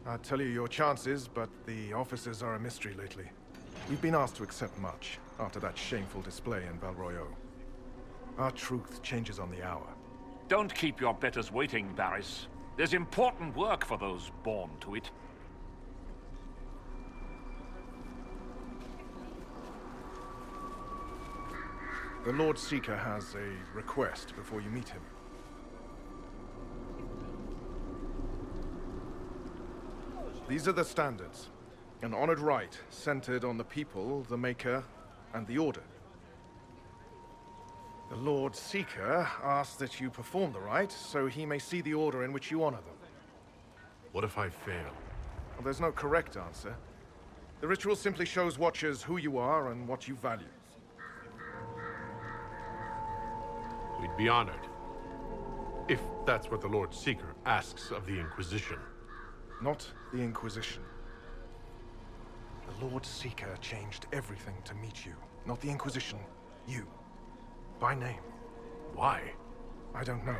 I'd tell you your chances, but the officers are a mystery lately. We've been asked to accept much after that shameful display in Val Royeaux. Our truth changes on the hour. Don't keep your betters waiting, Barris. There's important work for those born to it. The Lord Seeker has a request before you meet him. These are the standards. An honored right, centered on the people, the Maker, and the Order. The Lord Seeker asks that you perform the rite, so he may see the order in which you honor them. What if I fail? Well, there's no correct answer. The ritual simply shows watchers who you are and what you value. We'd be honored. If that's what the Lord Seeker asks of the Inquisition. Not the Inquisition. The Lord Seeker changed everything to meet you, not the Inquisition. You. By name. Why? I don't know.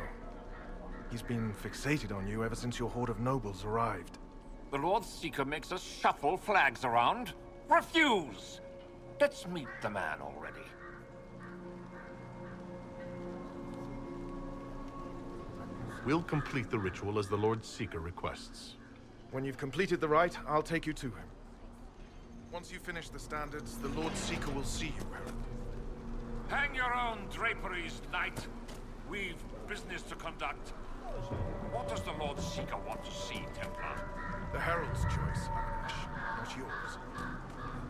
He's been fixated on you ever since your horde of nobles arrived. The Lord Seeker makes us shuffle flags around. Refuse! Let's meet the man already. We'll complete the ritual as the Lord Seeker requests. When you've completed the rite, I'll take you to him. Once you finish the standards, the Lord Seeker will see you, Herald. Hang your own draperies, knight. We've business to conduct. What does the Lord Seeker want to see, Templar? The Herald's choice, Abbonati, not yours.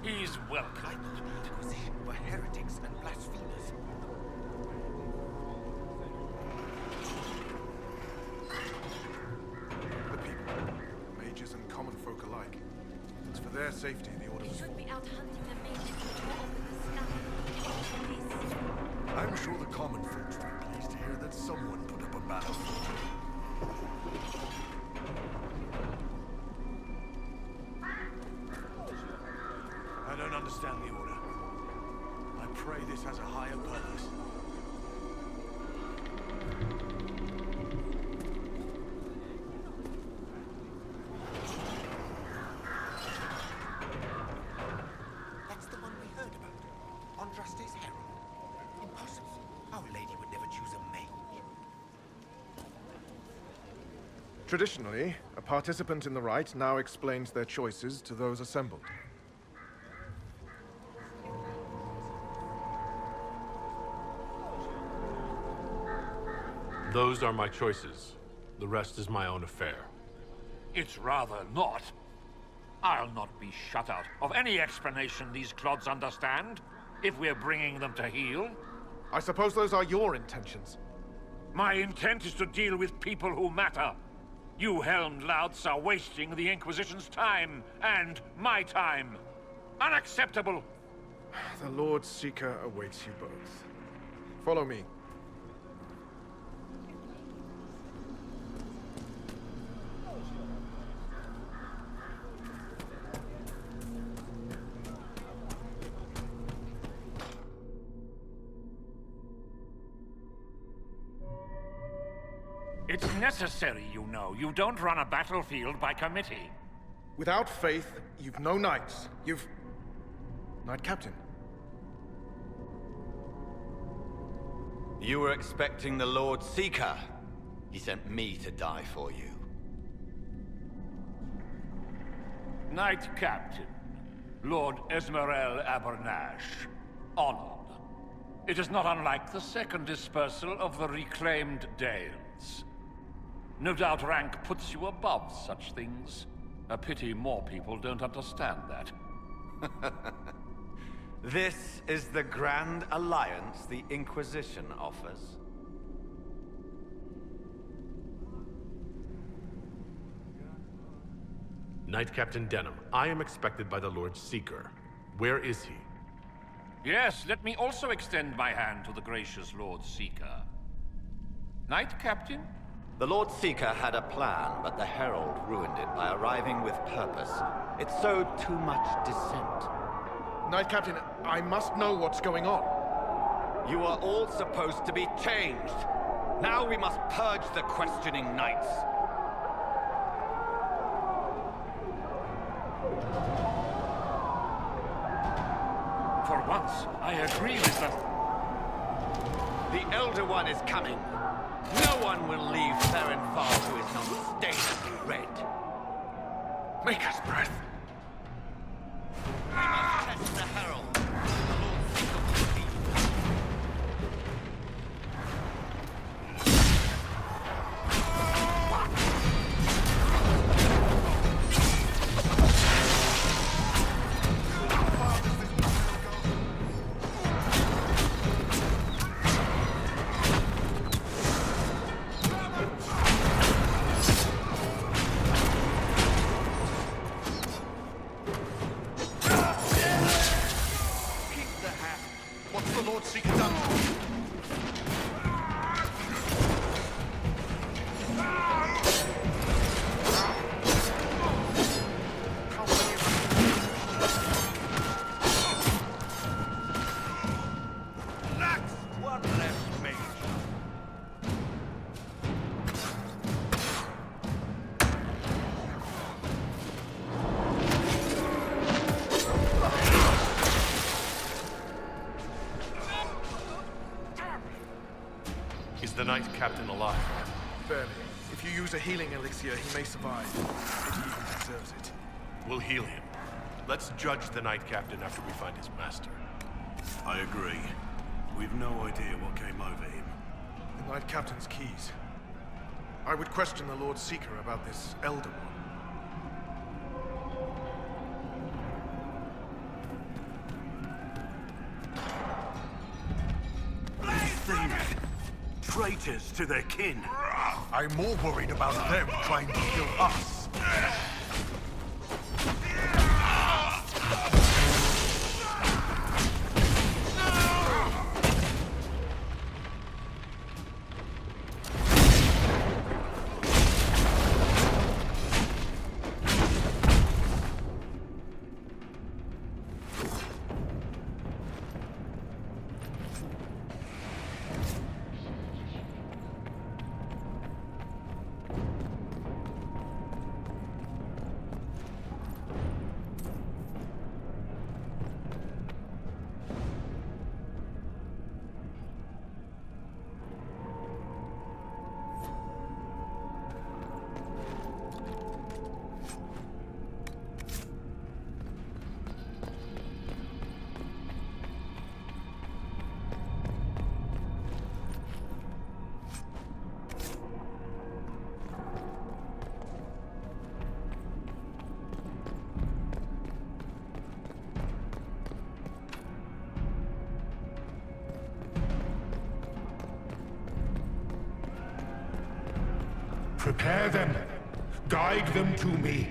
He's welcome. The Inquisition were heretics and blasphemers. The people, mages and common folk alike. It's for their safety the Order was Should formed. be out hunting the mages which were up in the sky. I'm sure the common folks will be pleased to hear that someone put up a battlefield. I don't understand the Order. I pray this has a higher purpose. That's the one we heard about. Andraste's herald. Impossible. Our Lady would never choose a mage. Traditionally, a participant in the rite now explains their choices to those assembled. Those are my choices. The rest is my own affair. It's rather not. I'll not be shut out of any explanation these clods understand, if we're bringing them to heel. I suppose those are your intentions. My intent is to deal with people who matter. You helmed louts are wasting the Inquisition's time, and my time. Unacceptable! The Lord Seeker awaits you both. Follow me. It's necessary, you know. You don't run a battlefield by committee. Without faith, you've no knights. You've... Knight Captain. You were expecting the Lord Seeker. He sent me to die for you. Knight Captain, Lord Esmerel Abernash. Honored. It is not unlike the second dispersal of the reclaimed Dales. No doubt rank puts you above such things. A pity more people don't understand that. This is the grand alliance the Inquisition offers. Knight Captain Denham, I am expected by the Lord Seeker. Where is he? Yes, let me also extend my hand to the gracious Lord Seeker. Knight Captain? The Lord Seeker had a plan, but the Herald ruined it by arriving with purpose. It sowed too much dissent. Knight Captain, I must know what's going on. You are all supposed to be changed. Now we must purge the questioning knights. For once, I agree with them. The Elder One is coming. No one will leave Therenfal who is not stained red. Maker's breath. We must test the Herald. The Lord Seeker will lead. captain alive? Barely. If you use a healing elixir, he may survive. If he even deserves it. We'll heal him. Let's judge the Knight Captain after we find his master. I agree. We've no idea what came over him. The Knight Captain's keys. I would question the Lord Seeker about this Elder One. Traitors to their kin. I'm more worried about them trying to kill us. Prepare them. Guide them to me.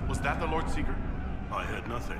Was that the Lord Seeker? I heard nothing.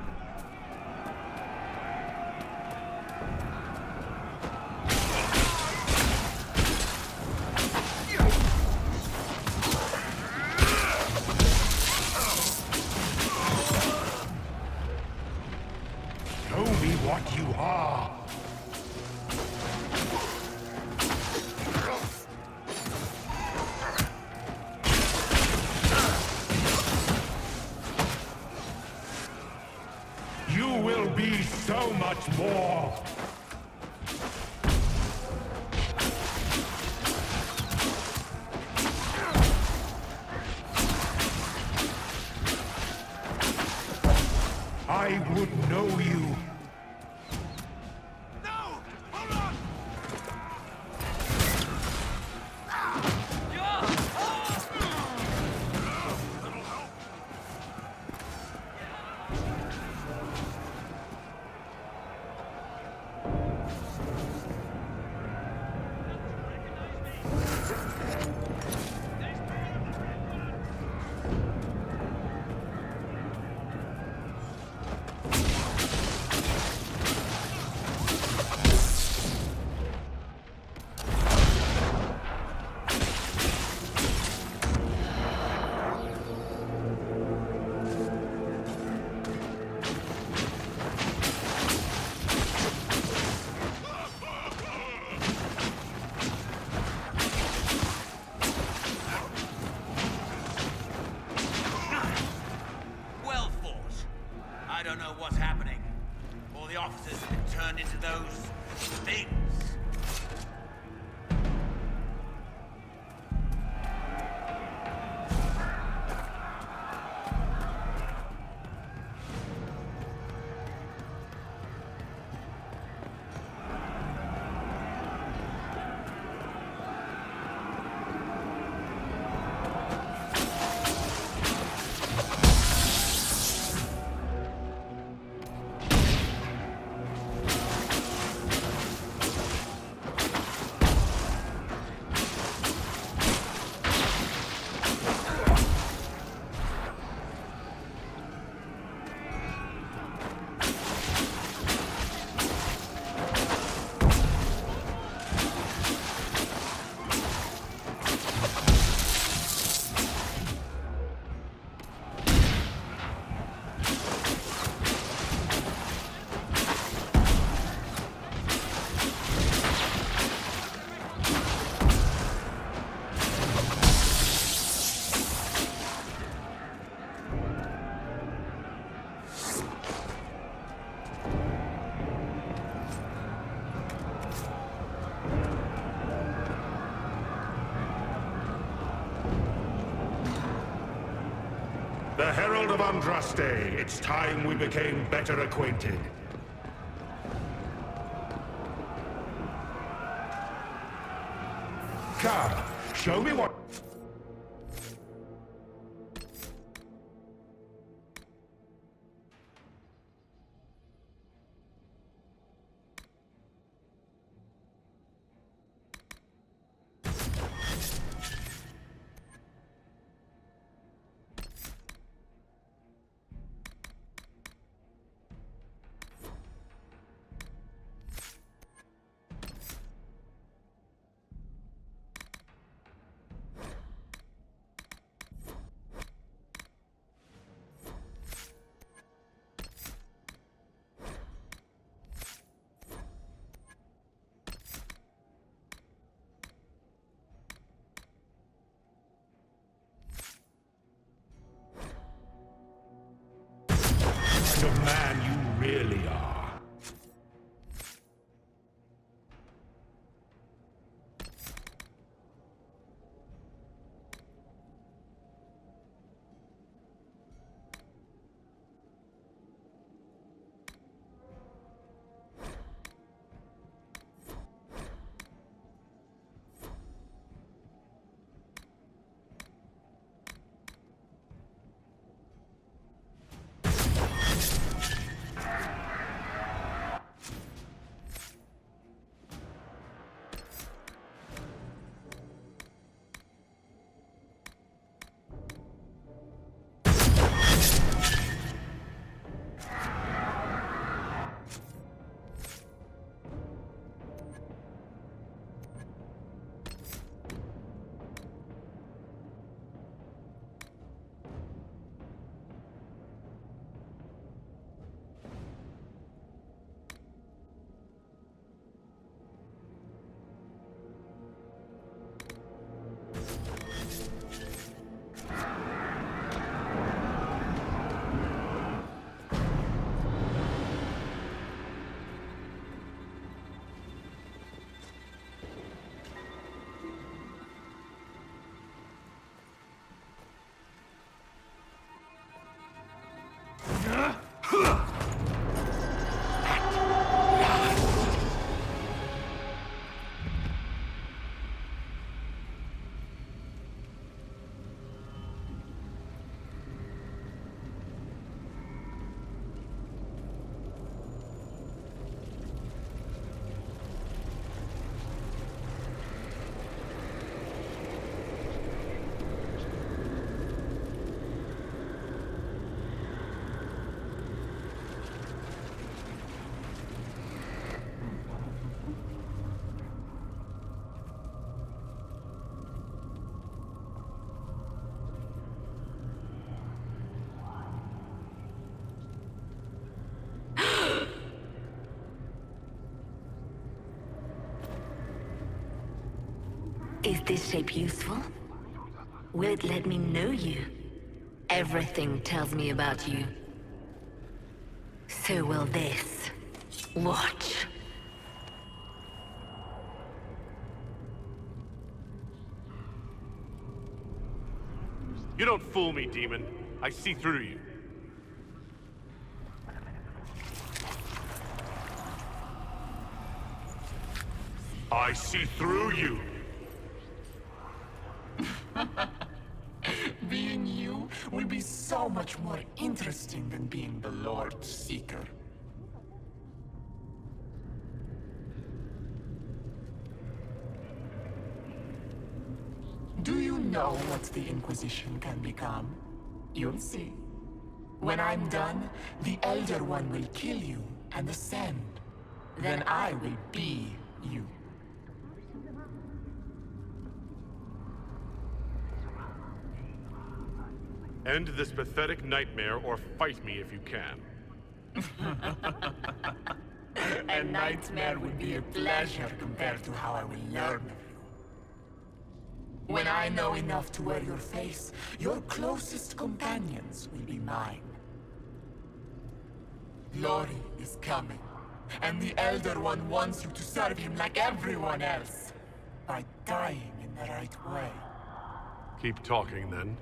things. The Herald of Andraste, it's time we became better acquainted. Come, show me what... Kind of man you really are. Is this shape useful? Will it let me know you? Everything tells me about you. So will this. Watch. You don't fool me, demon. I see through you. I see through you. Being you will be so much more interesting than being the Lord Seeker. Do you know what the Inquisition can become? You'll see. When I'm done, the Elder One will kill you and ascend. Then I will be you. End this pathetic nightmare or fight me if you can. A nightmare would be a pleasure compared to how I will learn of you. When I know enough to wear your face, your closest companions will be mine. Glory is coming, and the Elder One wants you to serve him like everyone else, by dying in the right way. Keep talking, then.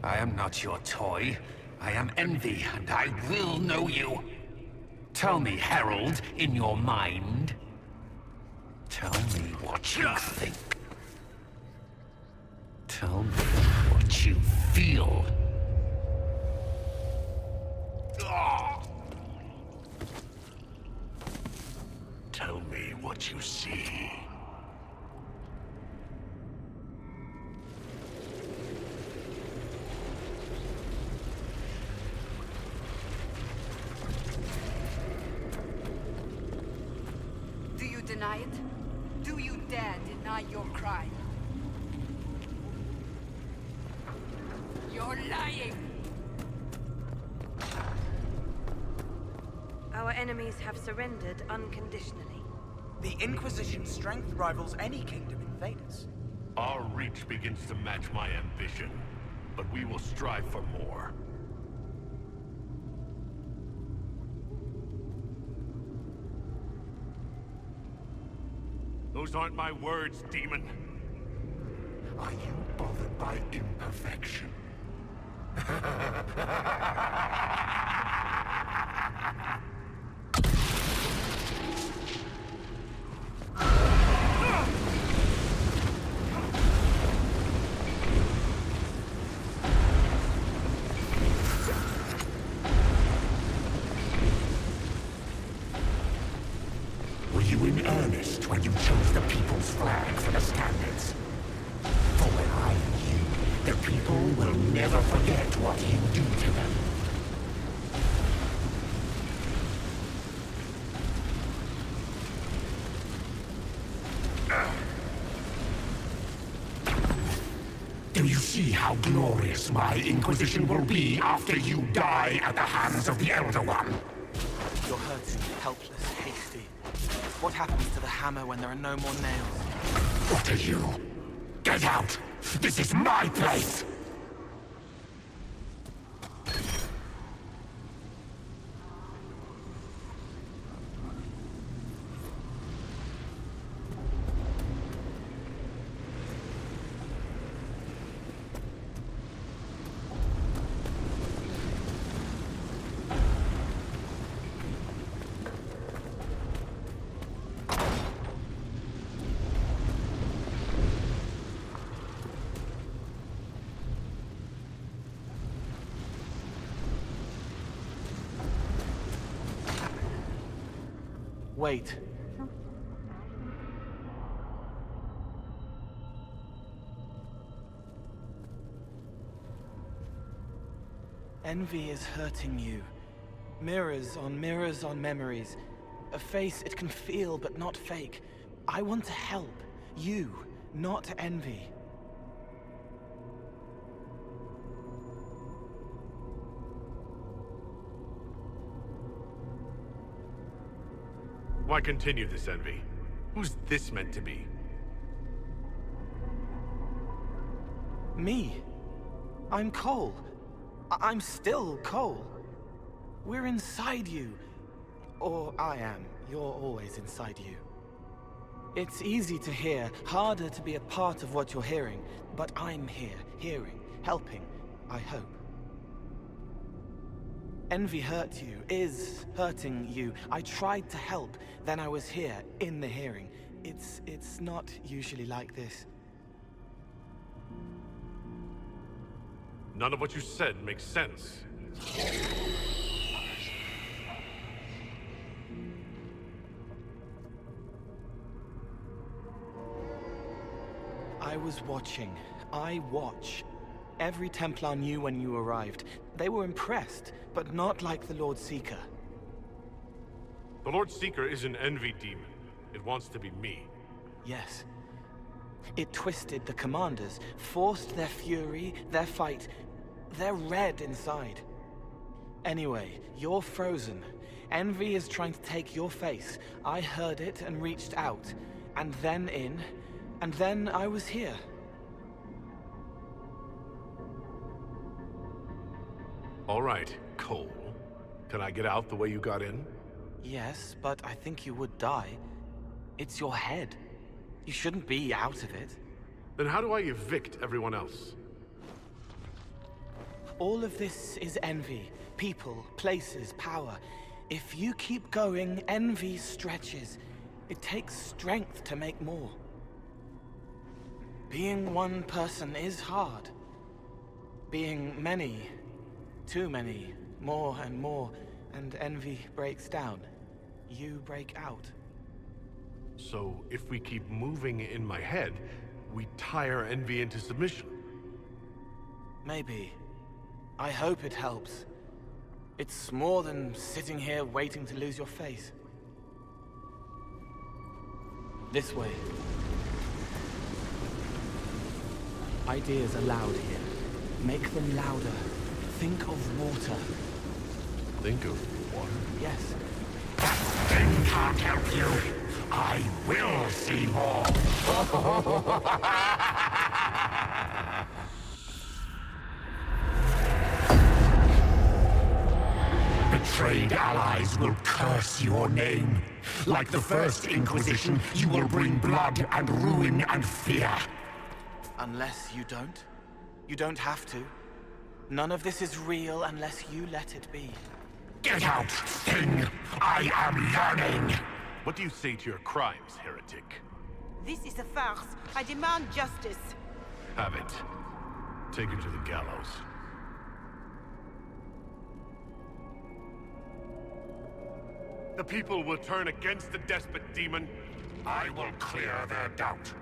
I am not your toy. I am Envy, and I will know you. Tell me, Herald, in your mind. Tell me what you think. Tell me what you feel. Tell me what you see. Deny it? Do you dare deny your crime? You're lying! Our enemies have surrendered unconditionally. The Inquisition's strength rivals any kingdom in Thedas. Our reach begins to match my ambition, but we will strive for more. Those aren't my words, demon. Are you bothered by imperfection? Were you in earnest when you chose the people's flag for the standards? For when I am you, the people will never forget what you do to them. Do you see how glorious my Inquisition will be after you die at the hands of the Elder One? You're hurting, helpless, hasty. What happens to the hammer when there are no more nails? What are you? Get out! This is my place! Wait. Envy is hurting you. Mirrors on memories. A face it can feel but not fake. I want to help. You, not envy. Why continue this envy? Who's this meant to be? Me? I'm Cole. I'm still Cole. We're inside you. Or I am. You're always inside you. It's easy to hear, harder to be a part of what you're hearing. But I'm here, hearing, helping, I hope. Envy hurt you, is hurting you. I tried to help, then I was here, in the hearing. It's not usually like this. None of what you said makes sense. I was watching. I watch. Every Templar knew when you arrived. They were impressed, but not like the Lord Seeker. The Lord Seeker is an envy demon. It wants to be me. Yes. It twisted the commanders, forced their fury, their fight. They're red inside. Anyway, you're frozen. Envy is trying to take your face. I heard it and reached out. And then in. And then I was here. All right, Cole. Can I get out the way you got in? Yes, but I think you would die. It's your head. You shouldn't be out of it. Then how do I evict everyone else? All of this is envy. People, places, power. If you keep going, envy stretches. It takes strength to make more. Being one person is hard. Being many, too many, more and more, and envy breaks down. You break out. So, if we keep moving in my head, we tire envy into submission. Maybe. I hope it helps. It's more than sitting here waiting to lose your face. This way. Ideas are loud here. Make them louder. Think of water. Think of water? Yes. That thing can't help you. I will see more. Betrayed allies will curse your name. Like the first Inquisition, you will bring blood and ruin and fear. Unless you don't. You don't have to. None of this is real unless you let it be. Get out, thing! I am learning! What do you say to your crimes, heretic? This is a farce. I demand justice. Have it. Take her to the gallows. The people will turn against the despot demon. I will clear their doubt.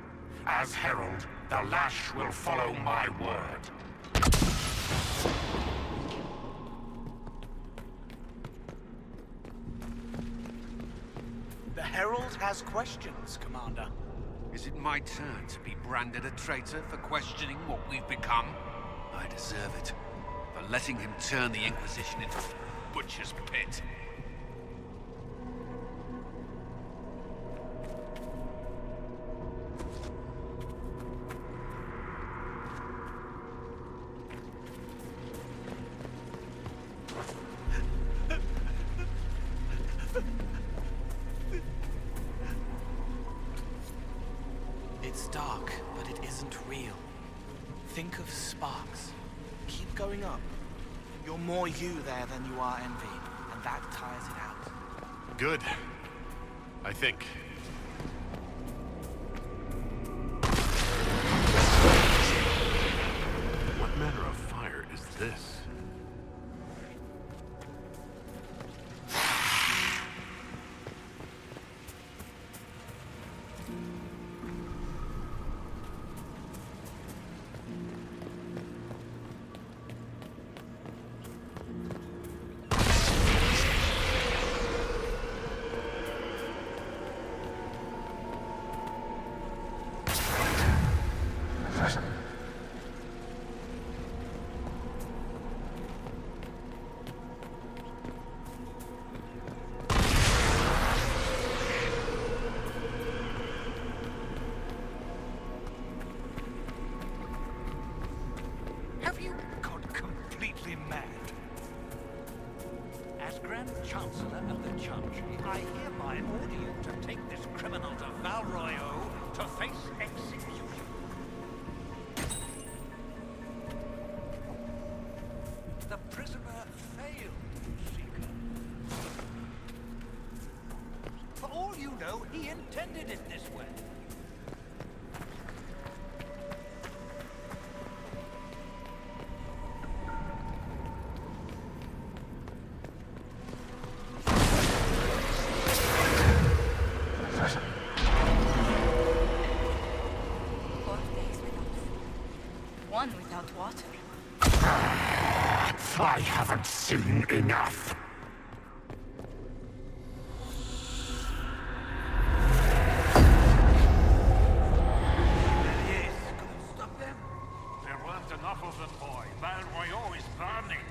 As herald, the lash will follow my word. The Herald has questions, Commander. Is it my turn to be branded a traitor for questioning what we've become? I deserve it. For letting him turn the Inquisition into a butcher's pit. It's dark, but it isn't real. Think of sparks. Keep going up. You're more you there than you are envy, and that tires it out. Good. I think. What manner of fire is this? Grand Chancellor of the Church, I hereby order you to take this criminal to Val Royaux to face execution. The prisoner failed, Seeker. For all you know, he intended it this way. I haven't seen enough. Stop them. There weren't enough of them, boy. Val Royaux is burning.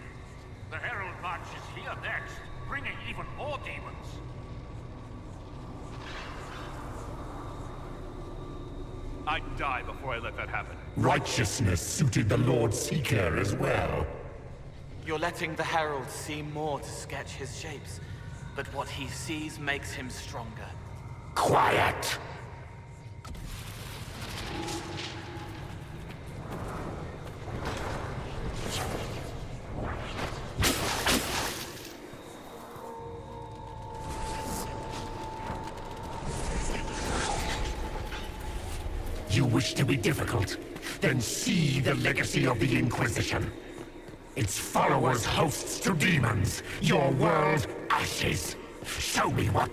The Herald March is here next, bringing even more demons. I'd die before I let that happen. Righteousness suited the Lord Seeker as well. You're letting the Herald see more to sketch his shapes, but what he sees makes him stronger. Quiet! You wish to be difficult? Then see the legacy of the Inquisition. Its followers hosts to demons, your world ashes. Show me what...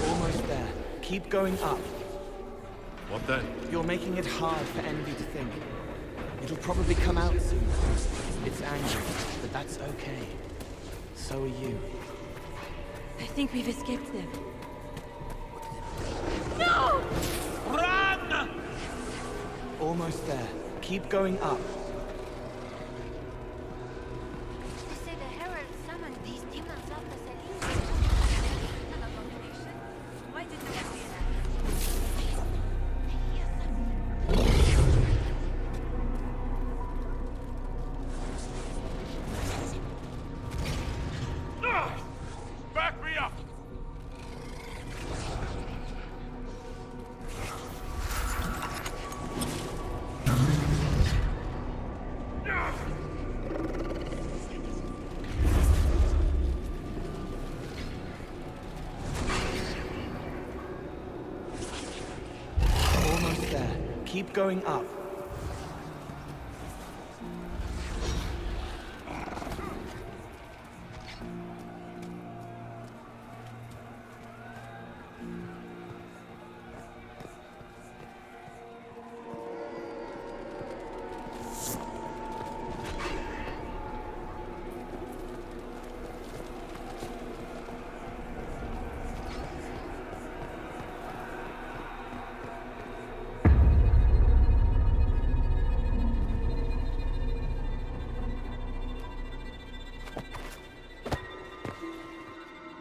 Almost there. Keep going up. What then? You're making it hard for Envy to think. It'll probably come out soon. It's angry, but that's okay. So are you. I think we've escaped them. No! Run! Almost there. Keep going up. They say the Herald summoned these demons up as a leader. An abomination. Why did no one realize? Back me up! Almost there. Keep going up.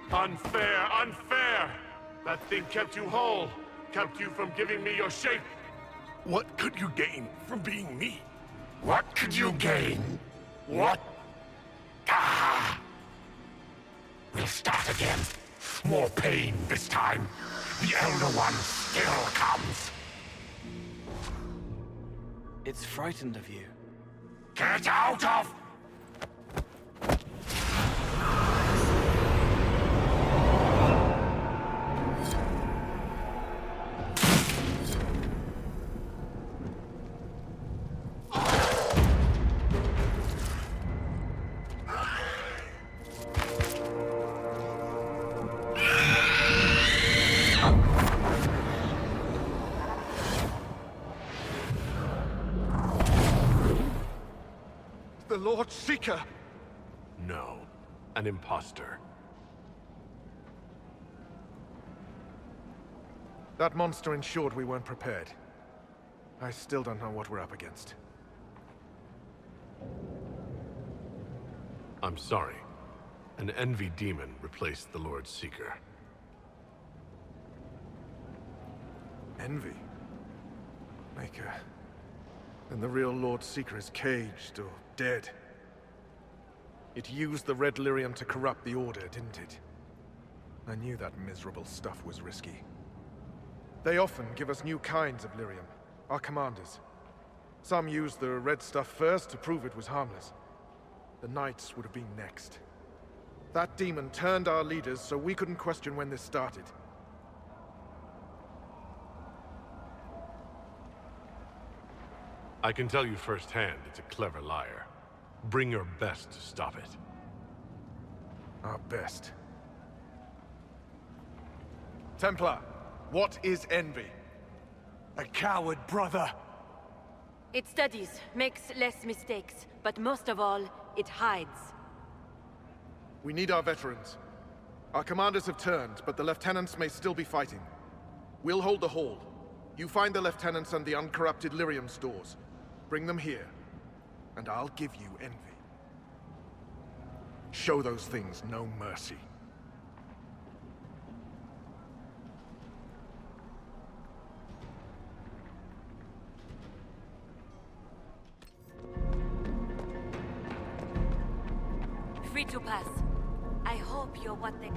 Unfair, unfair! That thing kept you whole, kept you from giving me your shape. What could you gain from being me? What could you gain? What? Ah! We'll start again. More pain this time. The Elder One still comes. It's frightened of you. Get out of... The Lord Seeker! No, an imposter. That monster ensured we weren't prepared. I still don't know what we're up against. I'm sorry. An envy demon replaced the Lord Seeker. Envy? Maker. Then the real Lord Seeker is caged or dead. It used the red lyrium to corrupt the Order, didn't it? I knew that miserable stuff was risky. They often give us new kinds of lyrium, our commanders. Some used the red stuff first to prove it was harmless. The Knights would have been next. That demon turned our leaders so we couldn't question when this started. I can tell you firsthand it's a clever liar. Bring your best to stop it. Our best. Templar, what is envy? A coward, brother. It studies, makes less mistakes, but most of all, it hides. We need our veterans. Our commanders have turned, but the lieutenants may still be fighting. We'll hold the hall. You find the lieutenants and the uncorrupted lyrium stores. Bring them here, and I'll give you envy. Show those things no mercy. Free to pass. I hope you're what they...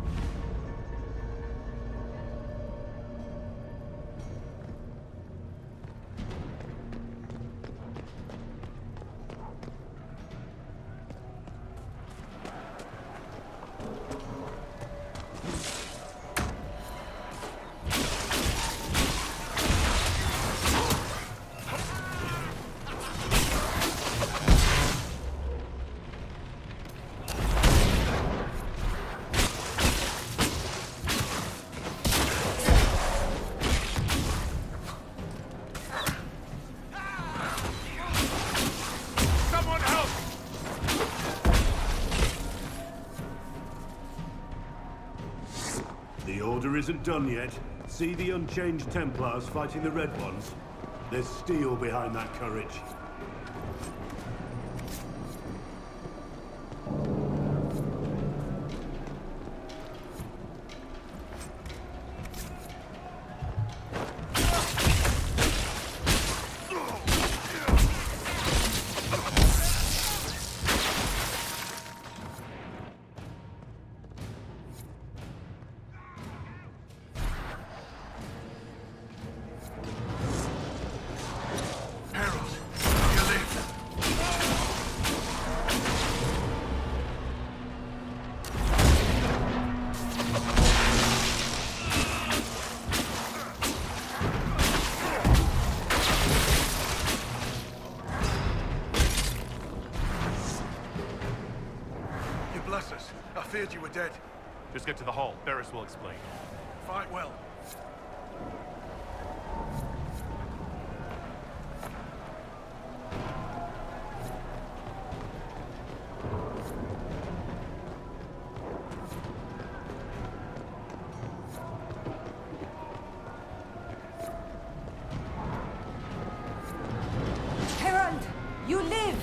The Order isn't done yet. See the unchanged Templars fighting the Red Ones? There's steel behind that courage. I feared you were dead. Just get to the hall. Barris will explain. Fight well. Herald, you live!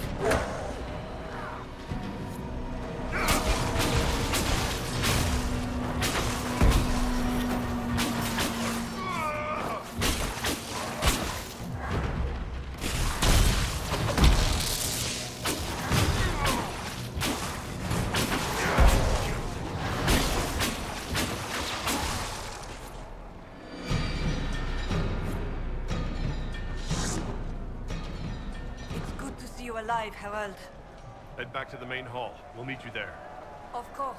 Alive, Herald. Head back to the main hall. We'll meet you there. Of course.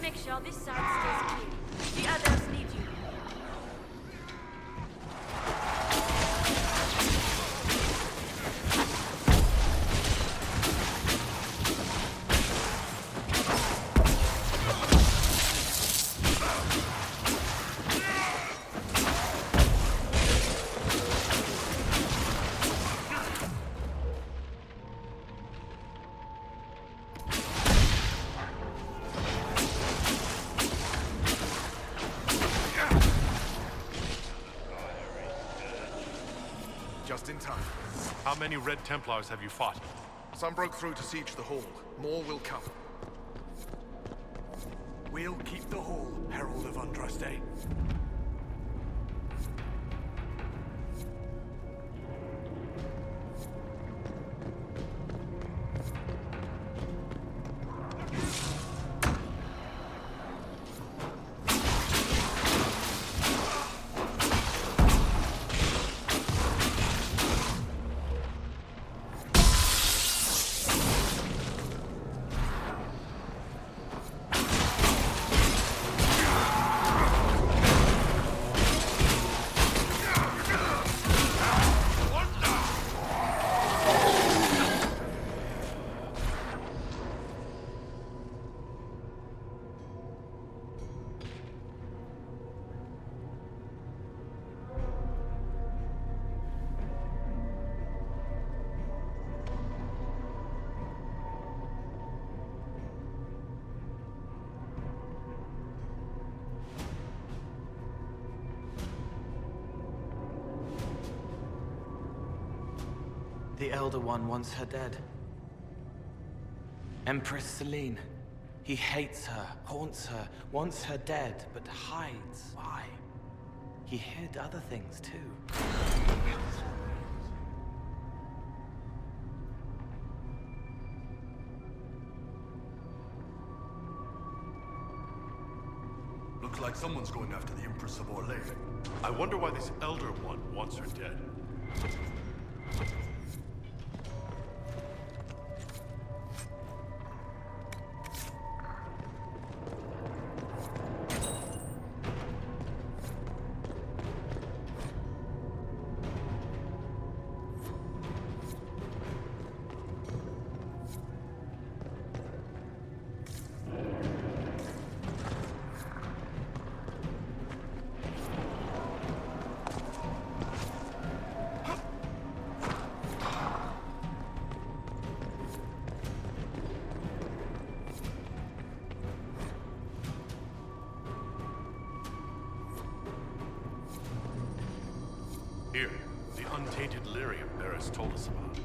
make sure this side stays clear. The others need you. Just in time. How many Red Templars have you fought? Some broke through to siege the hall. More will come. We'll keep the hall, Herald of Andraste. The Elder One wants her dead. Empress Celine. He hates her, haunts her, wants her dead, but hides. Why? He hid other things too. Looks like someone's going after the Empress of Orlais. I wonder why this Elder One wants her dead. Here, the untainted lyrium Barris told us about.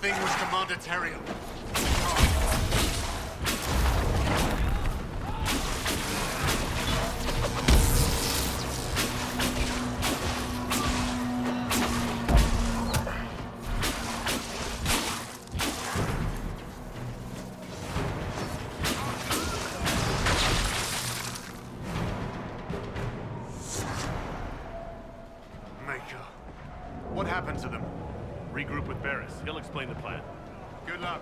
Thing was Commandatarian. Maker. What happened to them? Regroup with Barris. He'll explain the plan. Good luck.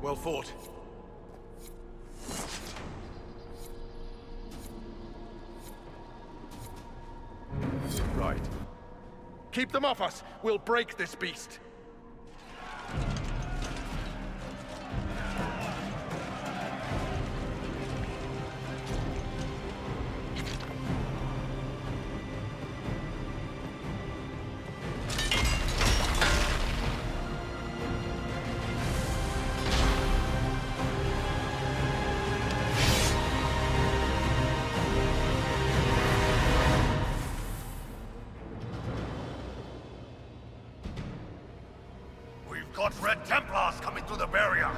Well fought. Right. Keep them off us! We'll break this beast! Got Red Templars coming through the barrier!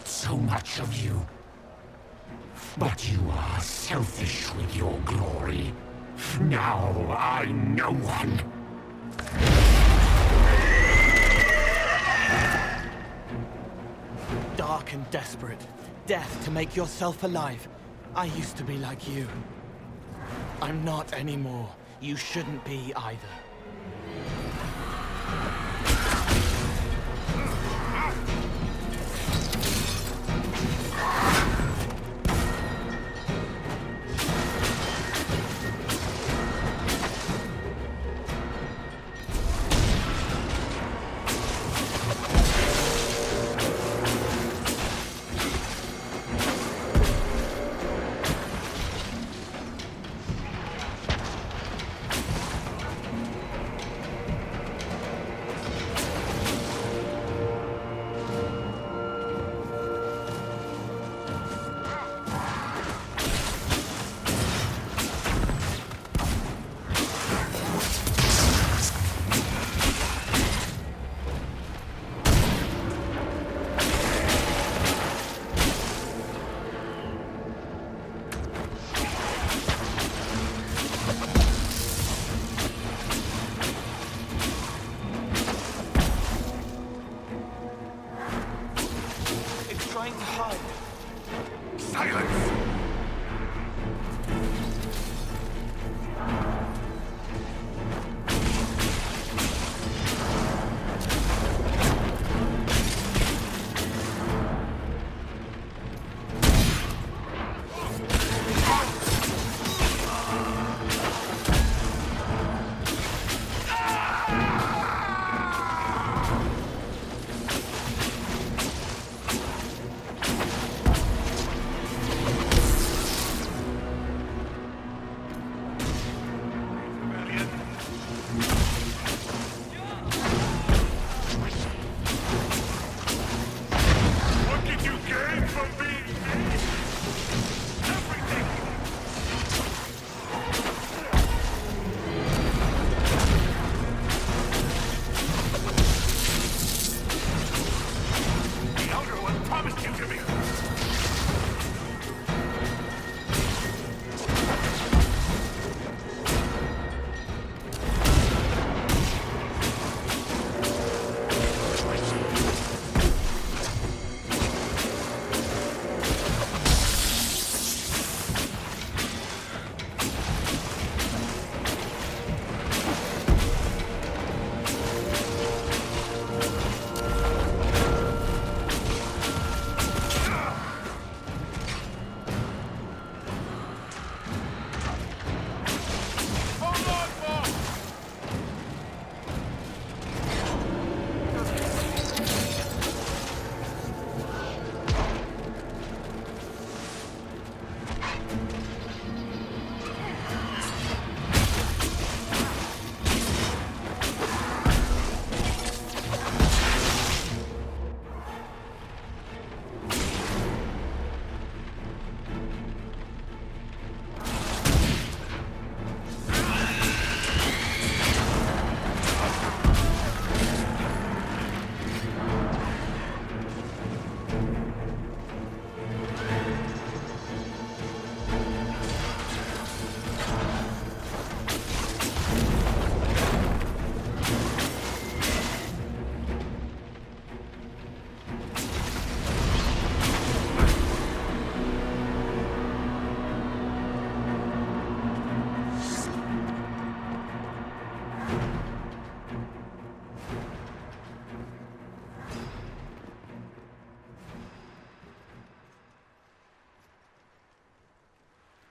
So much of you. But you are selfish with your glory. Now I'm no one. Dark and desperate. Death to make yourself alive. I used to be like you. I'm not anymore. You shouldn't be either.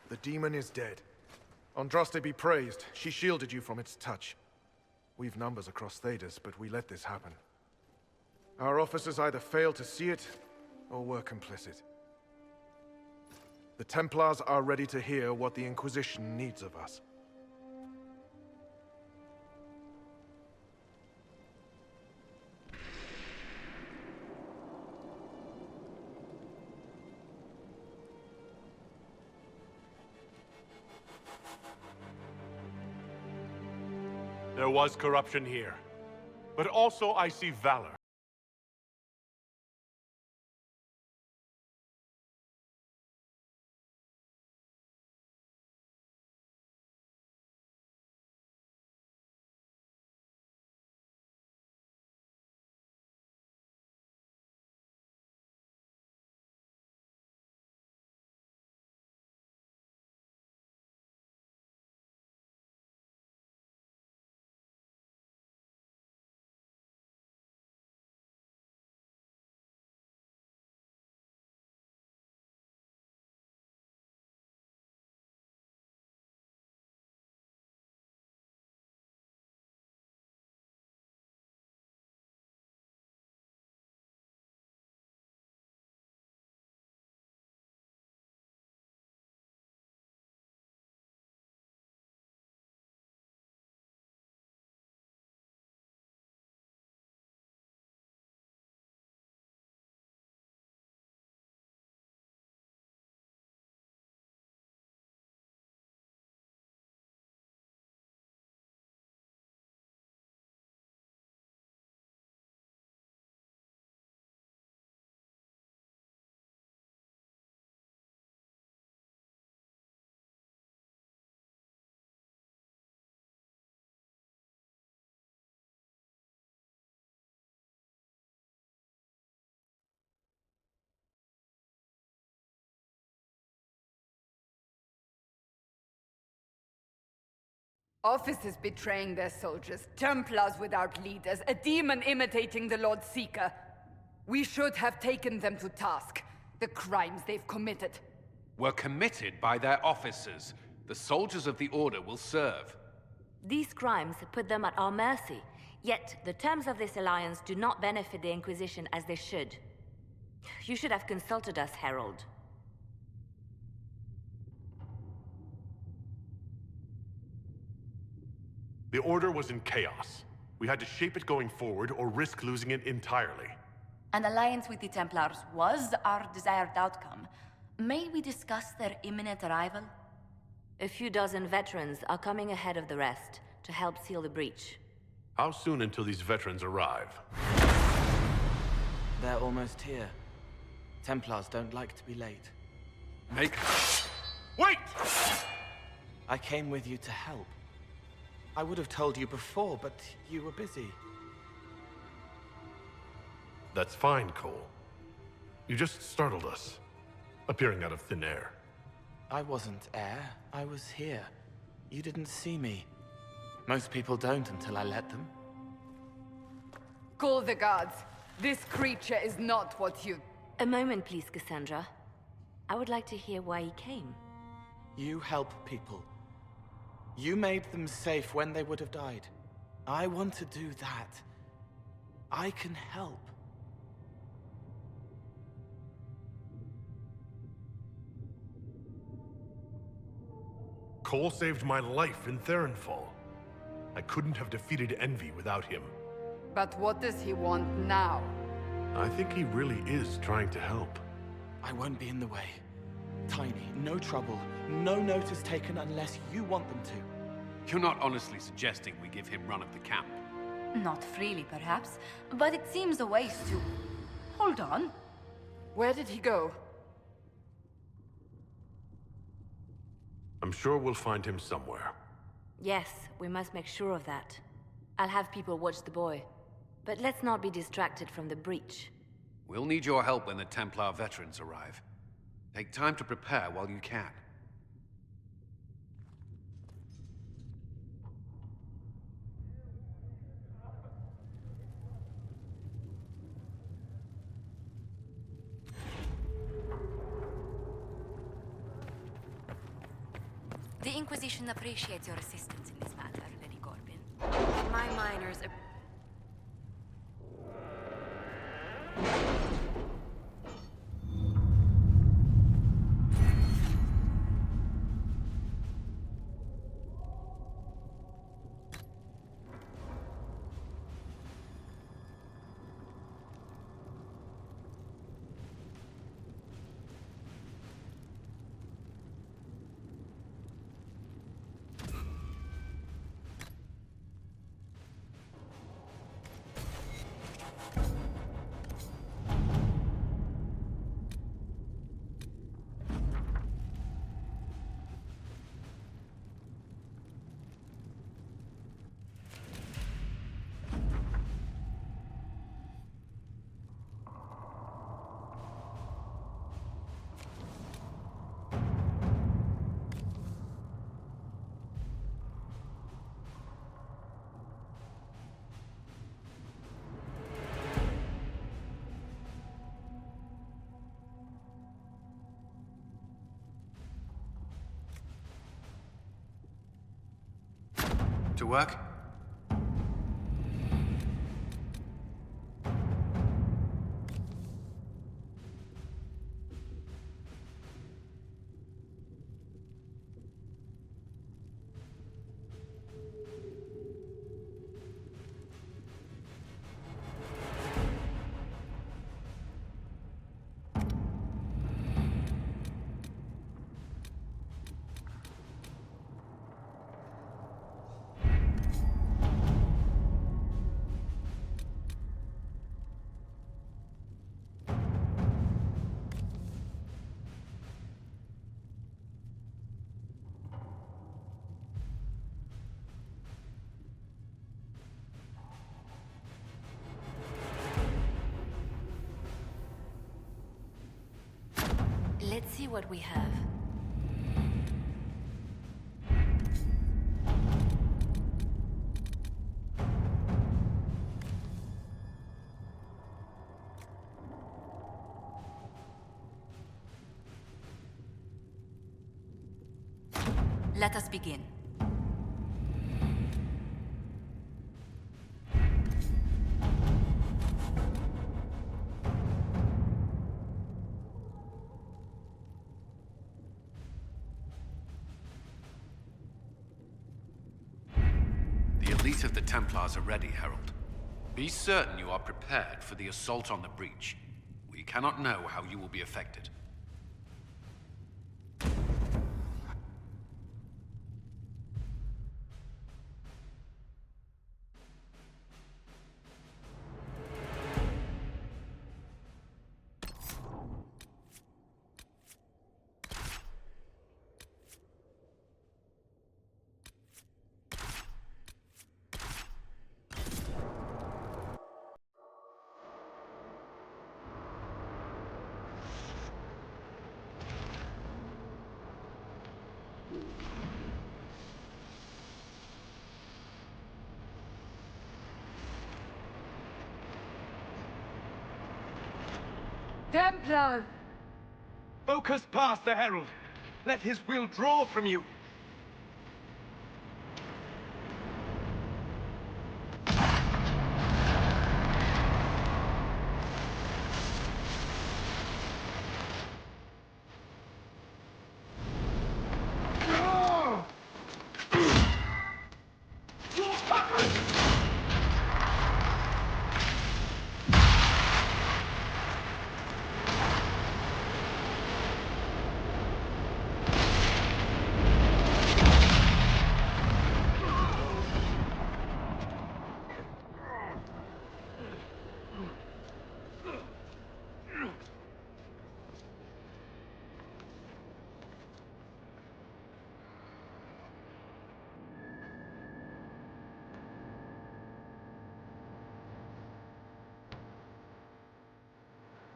The demon is dead. Andraste be praised. She shielded you from its touch. We've numbers across Thedas, but we let this happen. Our officers either failed to see it, or were complicit. The Templars are ready to hear what the Inquisition needs of us. There was corruption here, but also I see valor. Officers betraying their soldiers, Templars without leaders, a demon imitating the Lord Seeker. We should have taken them to task. The crimes they've committed. Were committed by their officers. The soldiers of the Order will serve. These crimes put them at our mercy, yet the terms of this alliance do not benefit the Inquisition as they should. You should have consulted us, Herald. The Order was in chaos. We had to shape it going forward or risk losing it entirely. An alliance with the Templars was our desired outcome. May we discuss their imminent arrival? A few dozen veterans are coming ahead of the rest to help seal the breach. How soon until these veterans arrive? They're almost here. Templars don't like to be late. Wait! I came with you to help. I would have told you before, but you were busy. That's fine, Cole. You just startled us, appearing out of thin air. I wasn't air. I was here. You didn't see me. Most people don't until I let them. Call the guards. This creature is not what you... A moment, please, Cassandra. I would like to hear why he came. You help people. You made them safe when they would have died. I want to do that. I can help. Cole saved my life in Therenfall. I couldn't have defeated Envy without him. But what does he want now? I think he really is trying to help. I won't be in the way. Tiny, no trouble, no notice taken unless you want them to. You're not honestly suggesting we give him run of the camp? Not freely, perhaps, but it seems a waste to... Hold on. Where did he go? I'm sure we'll find him somewhere. Yes, we must make sure of that. I'll have people watch the boy. But let's not be distracted from the breach. We'll need your help when the Templar veterans arrive. Take time to prepare while you can. The Inquisition appreciates your assistance in this matter, Lady Corbin. My miners are... To work? Let's see what we have. Let us begin. The elite of the Templars are ready, Herald. Be certain you are prepared for the assault on the breach. We cannot know how you will be affected. Templar! Focus past the Herald. Let his will draw from you.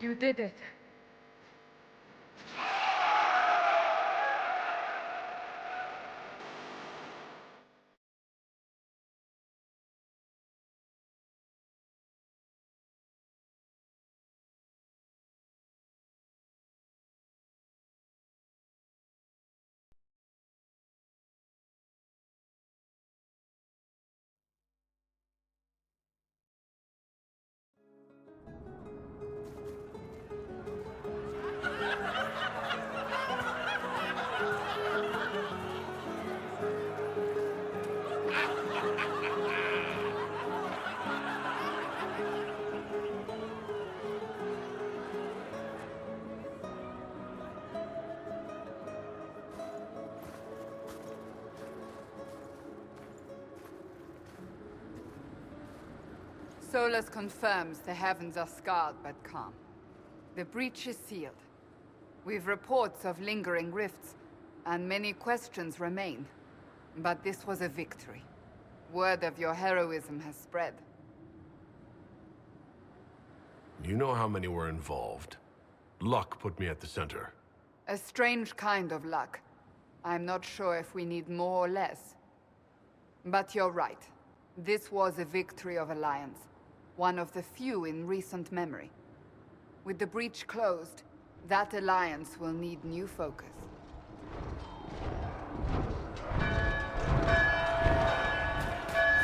You did it. Solus confirms the heavens are scarred but calm. The breach is sealed. We've reports of lingering rifts, and many questions remain. But this was a victory. Word of your heroism has spread. You know how many were involved. Luck put me at the center. A strange kind of luck. I'm not sure if we need more or less. But you're right. This was a victory of Alliance. One of the few in recent memory. With the breach closed, that alliance will need new focus.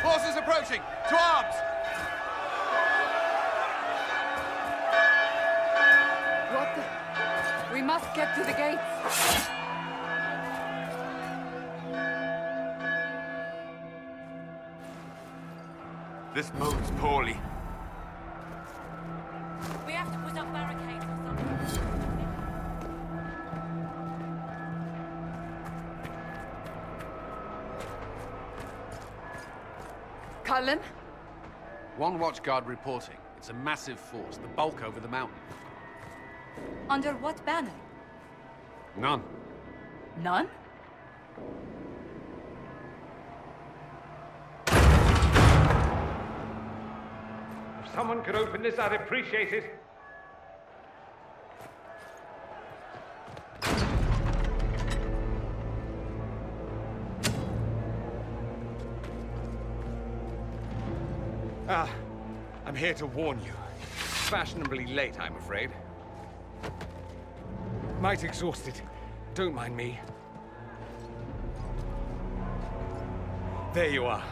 Forces approaching! To arms! What the... We must get to the gates! This moves poorly. We have to put up barricades or something. Cullen? One watchguard reporting. It's a massive force, the bulk over the mountain. Under what banner? None. None? If someone could open this, I'd appreciate it. I'm here to warn you. Fashionably late, I'm afraid. Might exhausted. Don't mind me. There you are.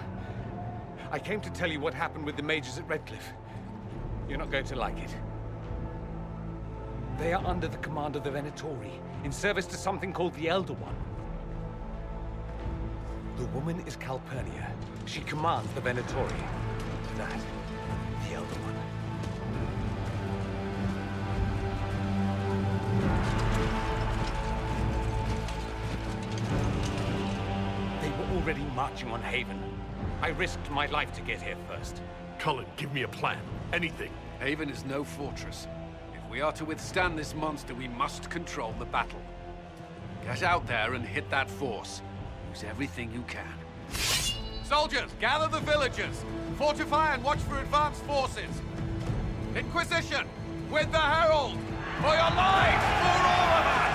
I came to tell you what happened with the mages at Redcliffe. You're not going to like it. They are under the command of the Venatori, in service to something called the Elder One. The woman is Calpurnia. She commands the Venatori. That, the Elder One. They were already marching on Haven. I risked my life to get here first. Cullen, give me a plan. Anything. Haven is no fortress. If we are to withstand this monster, we must control the battle. Get out there and hit that force. Use everything you can. Soldiers, gather the villagers. Fortify and watch for advanced forces. Inquisition, with the Herald! For your lives, for all of us!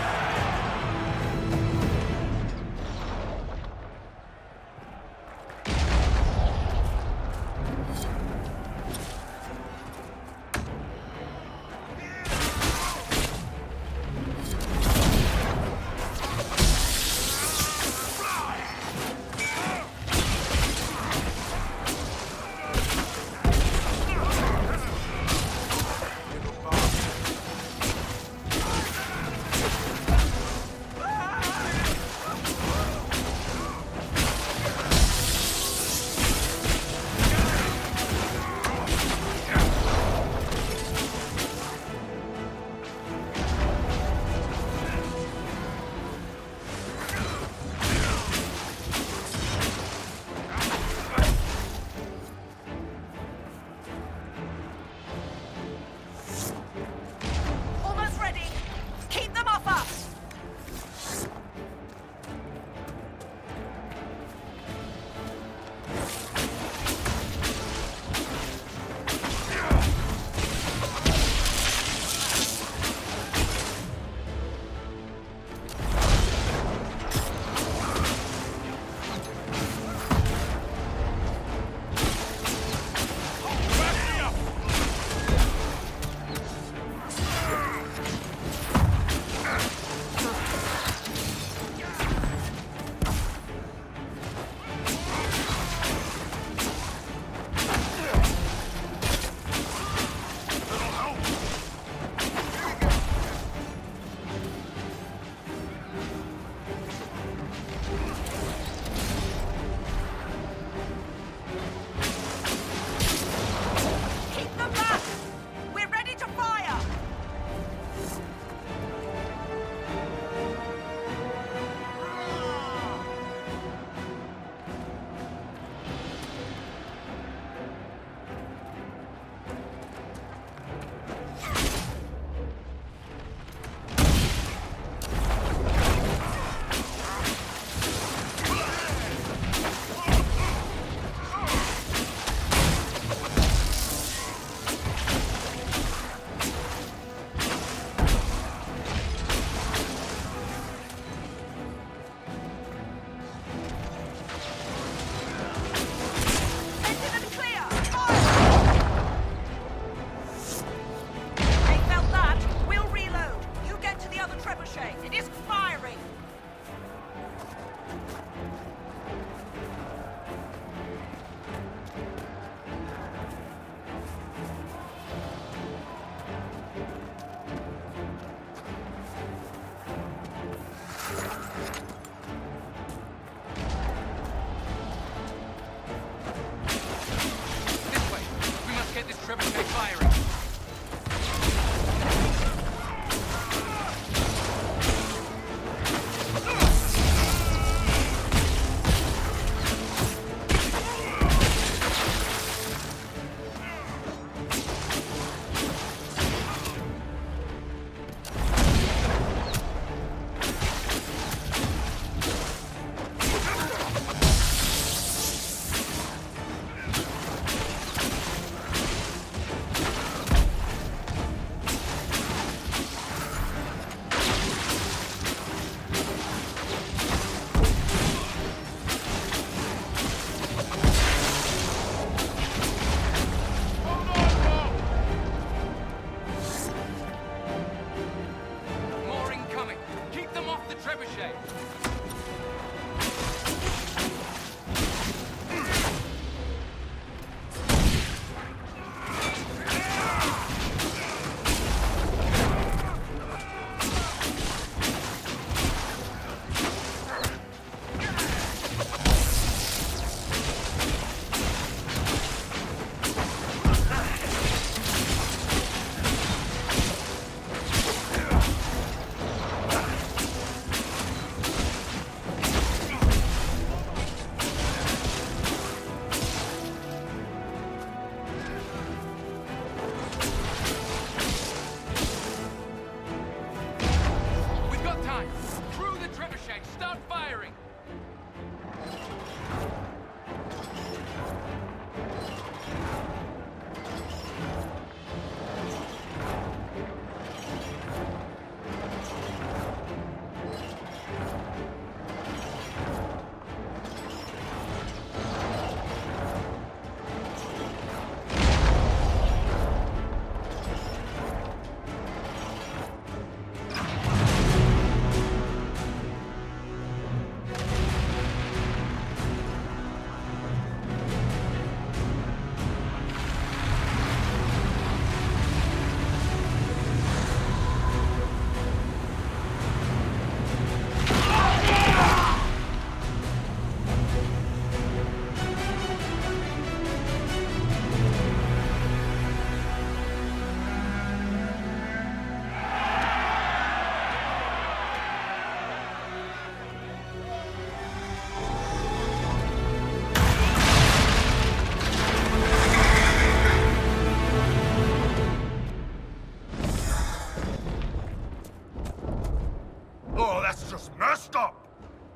Stop!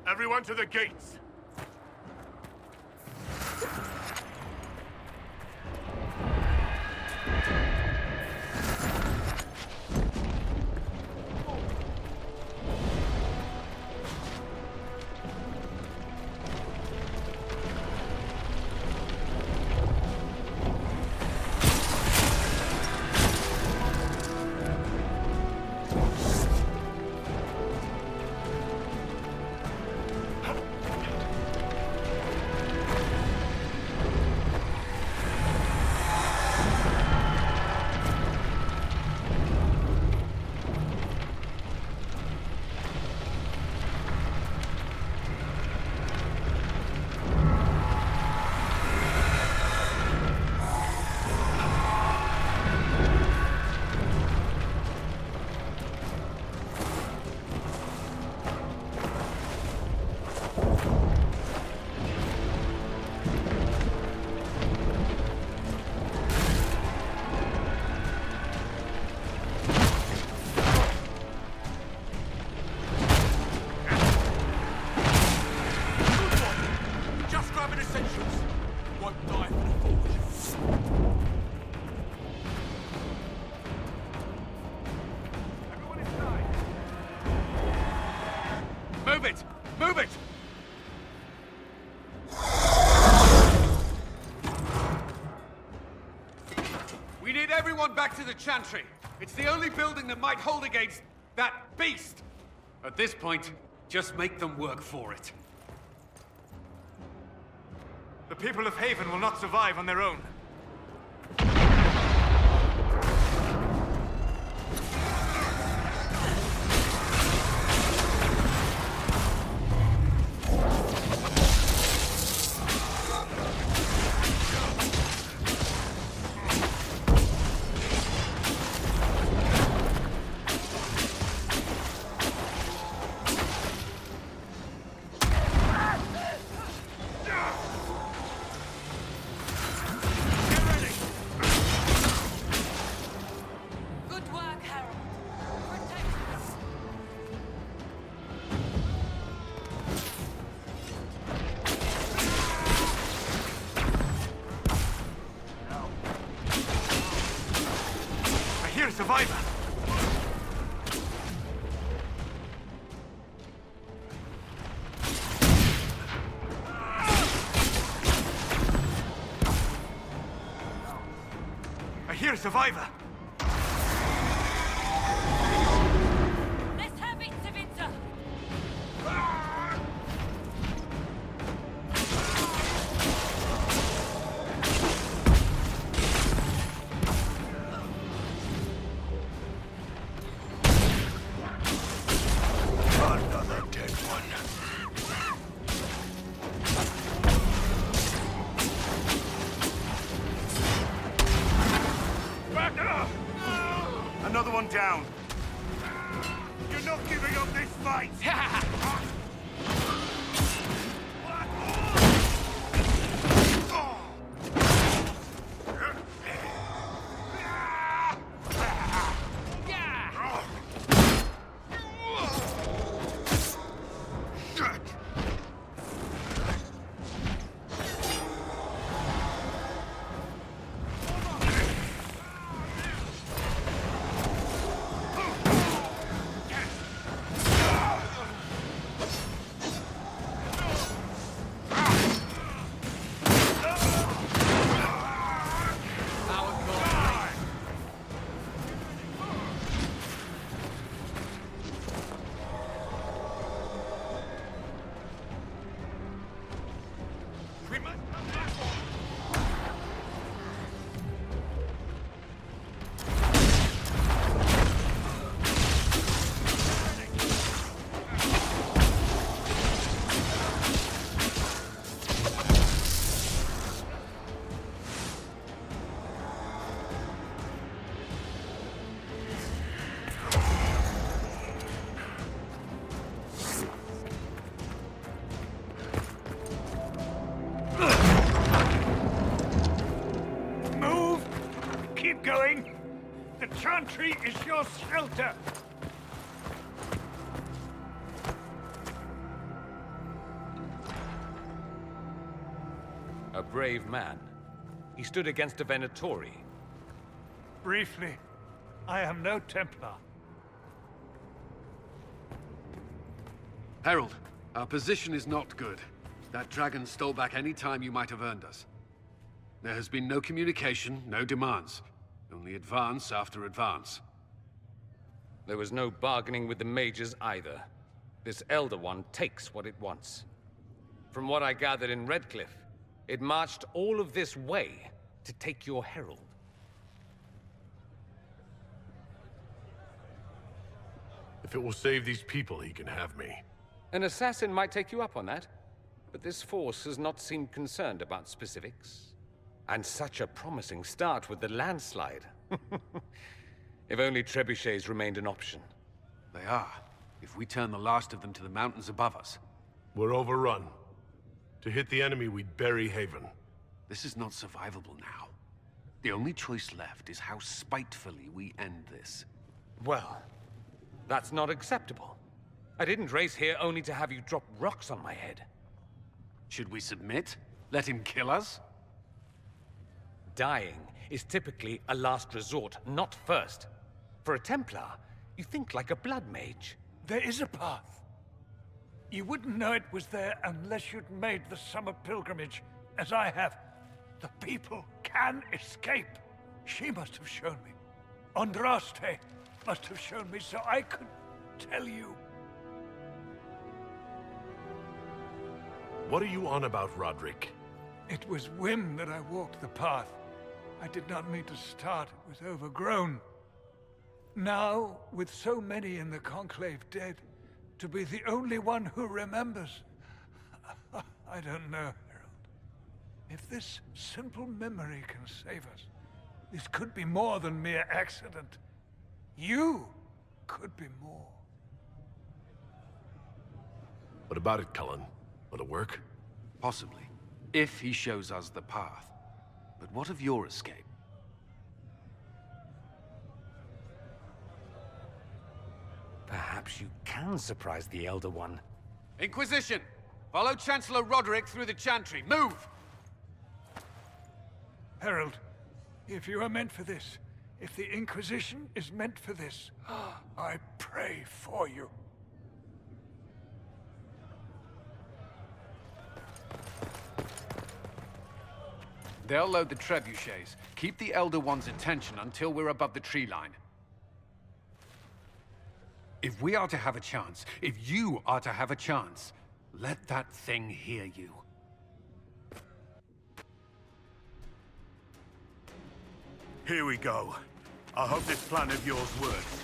Everyone to the gates! Move it! Move it! We need everyone back to the Chantry. It's the only building that might hold against that beast. At this point, just make them work for it. The people of Haven will not survive on their own. Survivor! I hear a survivor! Let's have it, Savinta! Another one down. You're not giving up this fight! Going. The Chantry is your shelter. brave man. He stood against a Venatori. Briefly, I am no Templar. Herald, our position is not good. That dragon stole back any time you might have earned us. There has been no communication, no demands. Only advance after advance. There was no bargaining with the mages either. This Elder One takes what it wants. From what I gathered in Redcliffe, it marched all of this way to take your herald. If it will save these people, he can have me. An assassin might take you up on that, but this force has not seemed concerned about specifics. And such a promising start with the landslide. If only trebuchets remained an option. They are, if we turn the last of them to the mountains above us. We're overrun. To hit the enemy, we'd bury Haven. This is not survivable now. The only choice left is how spitefully we end this. Well, that's not acceptable. I didn't race here only to have you drop rocks on my head. Should we submit? Let him kill us? Dying is typically a last resort, not first. For a Templar, you think like a blood mage. There is a path. You wouldn't know it was there unless you'd made the summer pilgrimage, as I have. The people can escape. She must have shown me. Andraste must have shown me so I could tell you. What are you on about, Roderick? It was whim that I walked the path. I did not mean to start. It was overgrown. Now, with so many in the Conclave dead, to be the only one who remembers. I don't know, Herald. If this simple memory can save us, this could be more than mere accident. You could be more. What about it, Cullen? Will it work? Possibly, if he shows us the path. But what of your escape? Perhaps you can surprise the Elder One. Inquisition! Follow Chancellor Roderick through the Chantry. Move! Herald, if you are meant for this, if the Inquisition is meant for this, I pray for you. They'll load the trebuchets. Keep the Elder One's attention until we're above the tree line. If we are to have a chance, if you are to have a chance, let that thing hear you. Here we go. I hope this plan of yours works.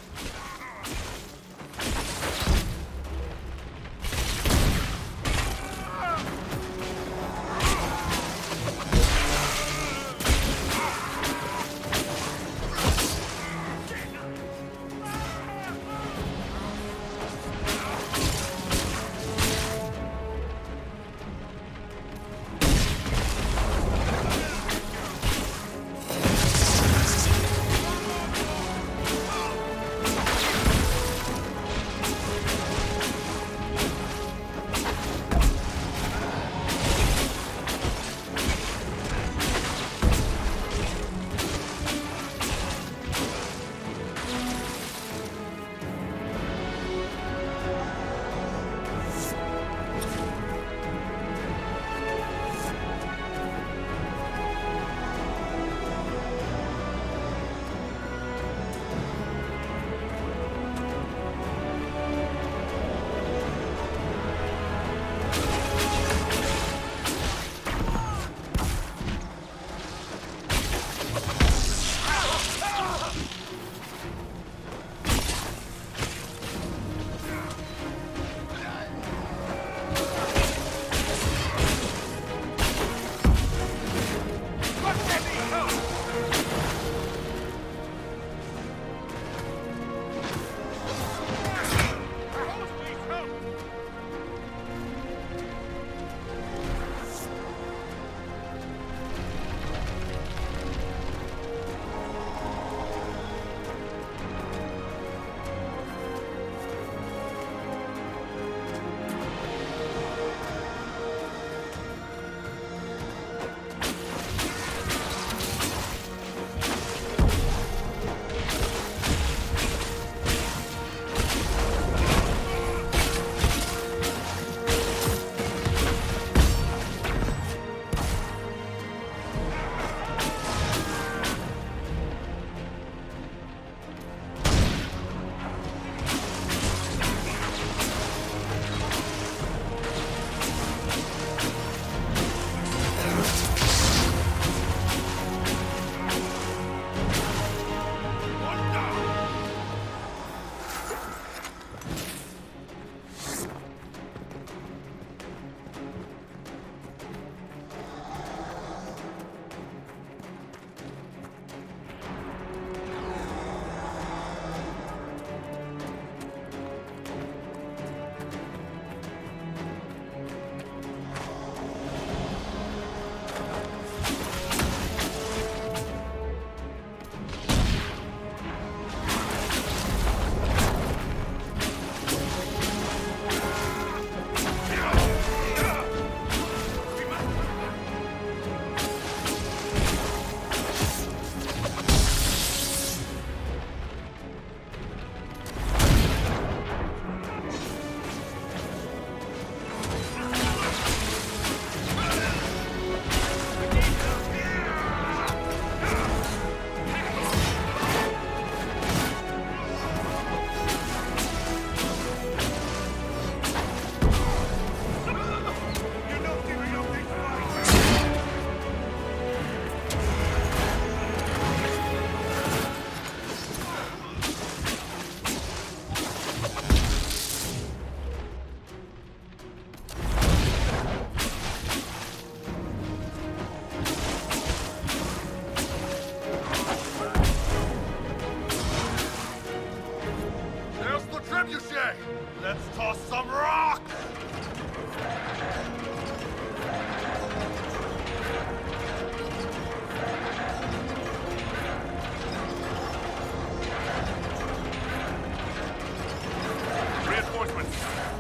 Okay, let's toss some rock! Reinforcements!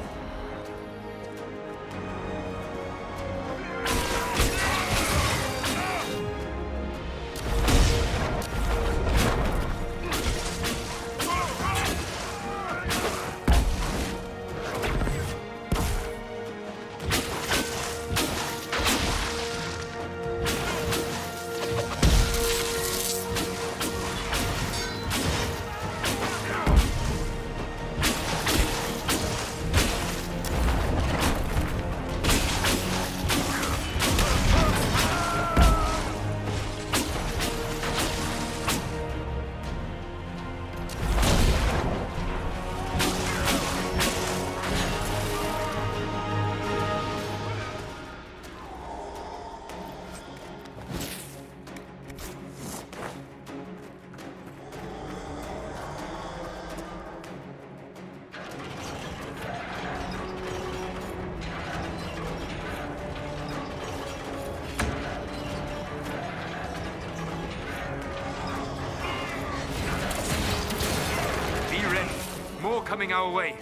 Coming our way.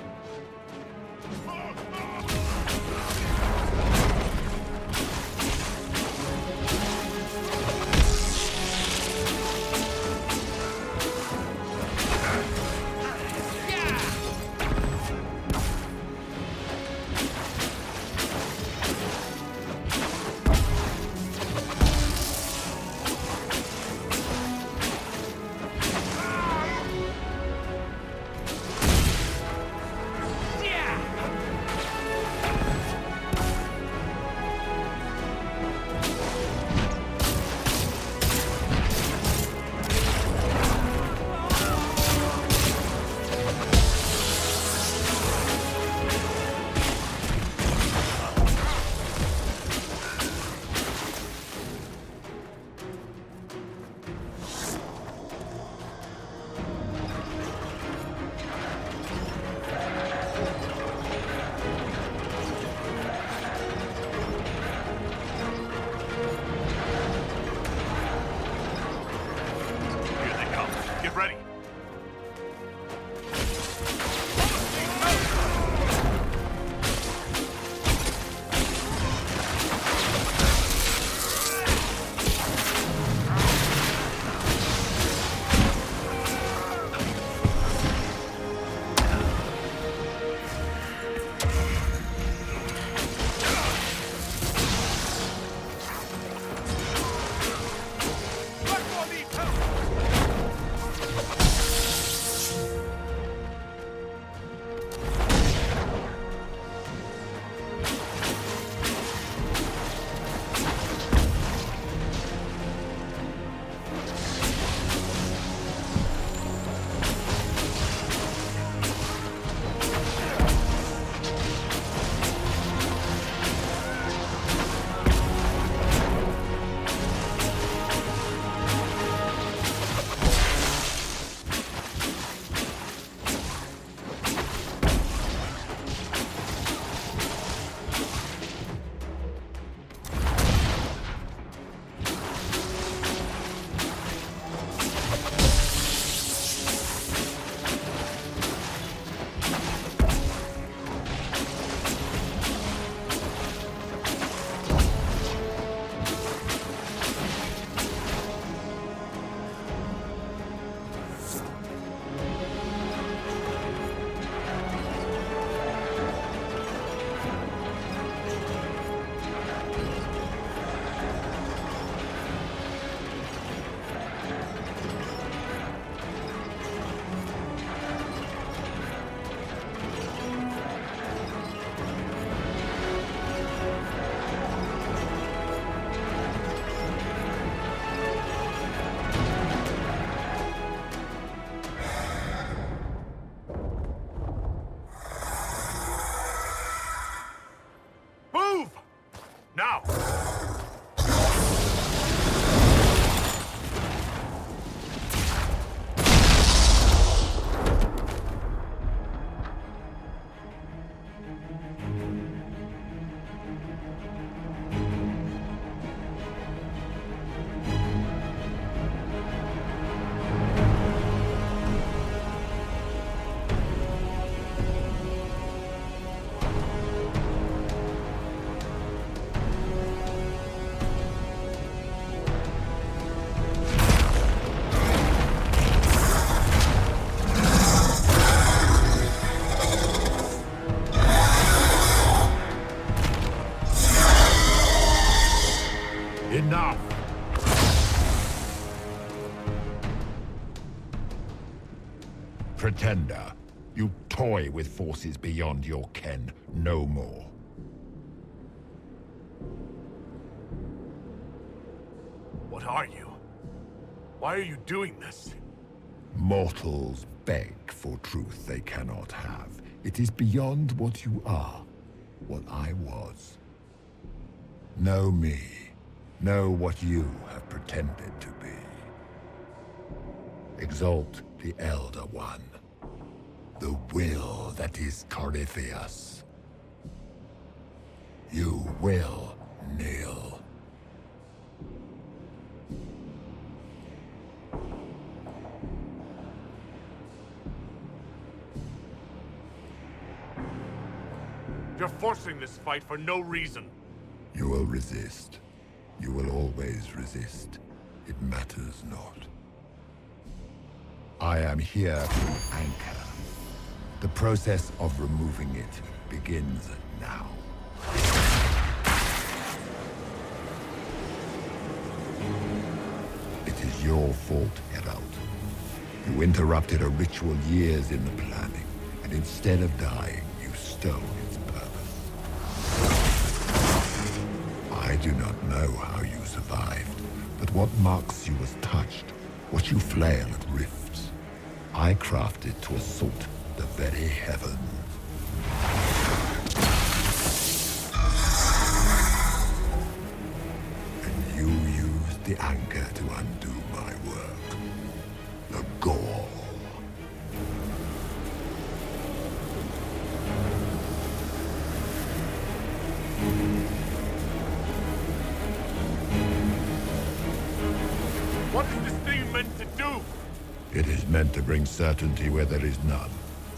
pretender. You toy with forces beyond your ken, no more. What are you? Why are you doing this? Mortals beg for truth they cannot have. It is beyond what you are, what I was. Know me. Know what you have pretended to be. Exalt the Elder One. The will that is Corypheus. You will kneel. You're forcing this fight for no reason. You will resist. You will always resist. It matters not. I am here to anchor. The process of removing it begins now. It is your fault, Herald. You interrupted a ritual years in the planning, and instead of dying, you stole its purpose. I do not know how you survived, but what marks you as touched, what you flail at rifts, I crafted to assault the very heavens. And you used the anchor to undo my work. The gall. What is this thing meant to do? It is meant to bring certainty where there is none.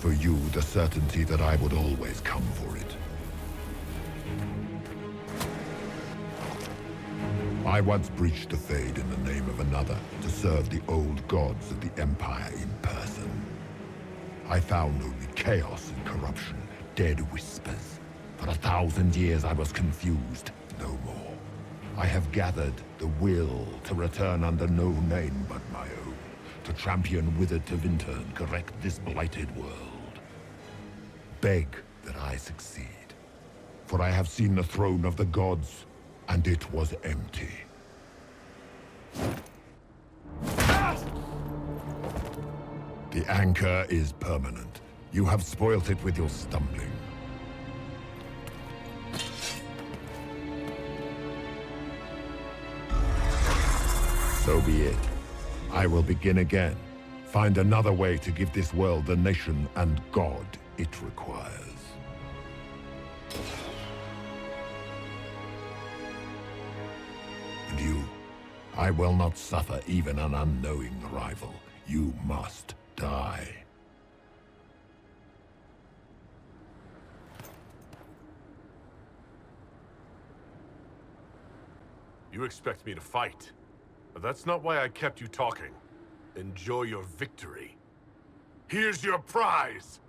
For you, the certainty that I would always come for it. I once breached the Fade in the name of another to serve the old gods of the Empire in person. I found only chaos and corruption, dead whispers. For 1,000 years I was confused, no more. I have gathered the will to return under no name but my own, to champion withered to winter and correct this blighted world. Beg that I succeed, for I have seen the throne of the gods, and it was empty. The anchor is permanent. You have spoilt it with your stumbling. So be it. I will begin again. Find another way to give this world the nation and God it requires. And you, I will not suffer even an unknowing rival. You must die. You expect me to fight, but that's not why I kept you talking. Enjoy your victory. Here's your prize!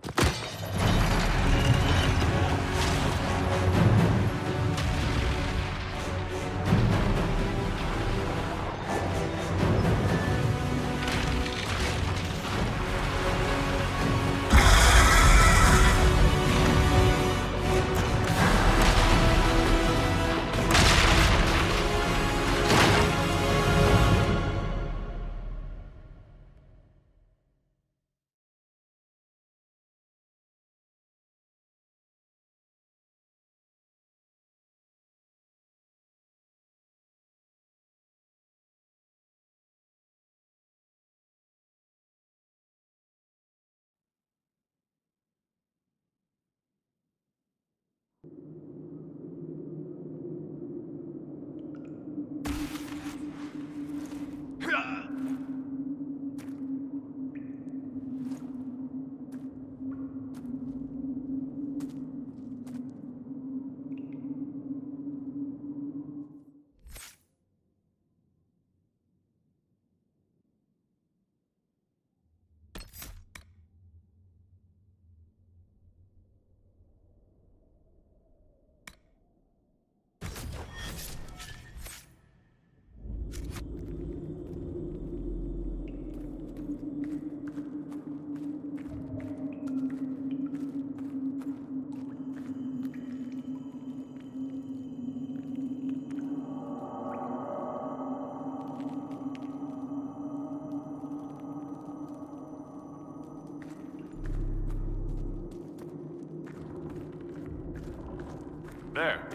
There.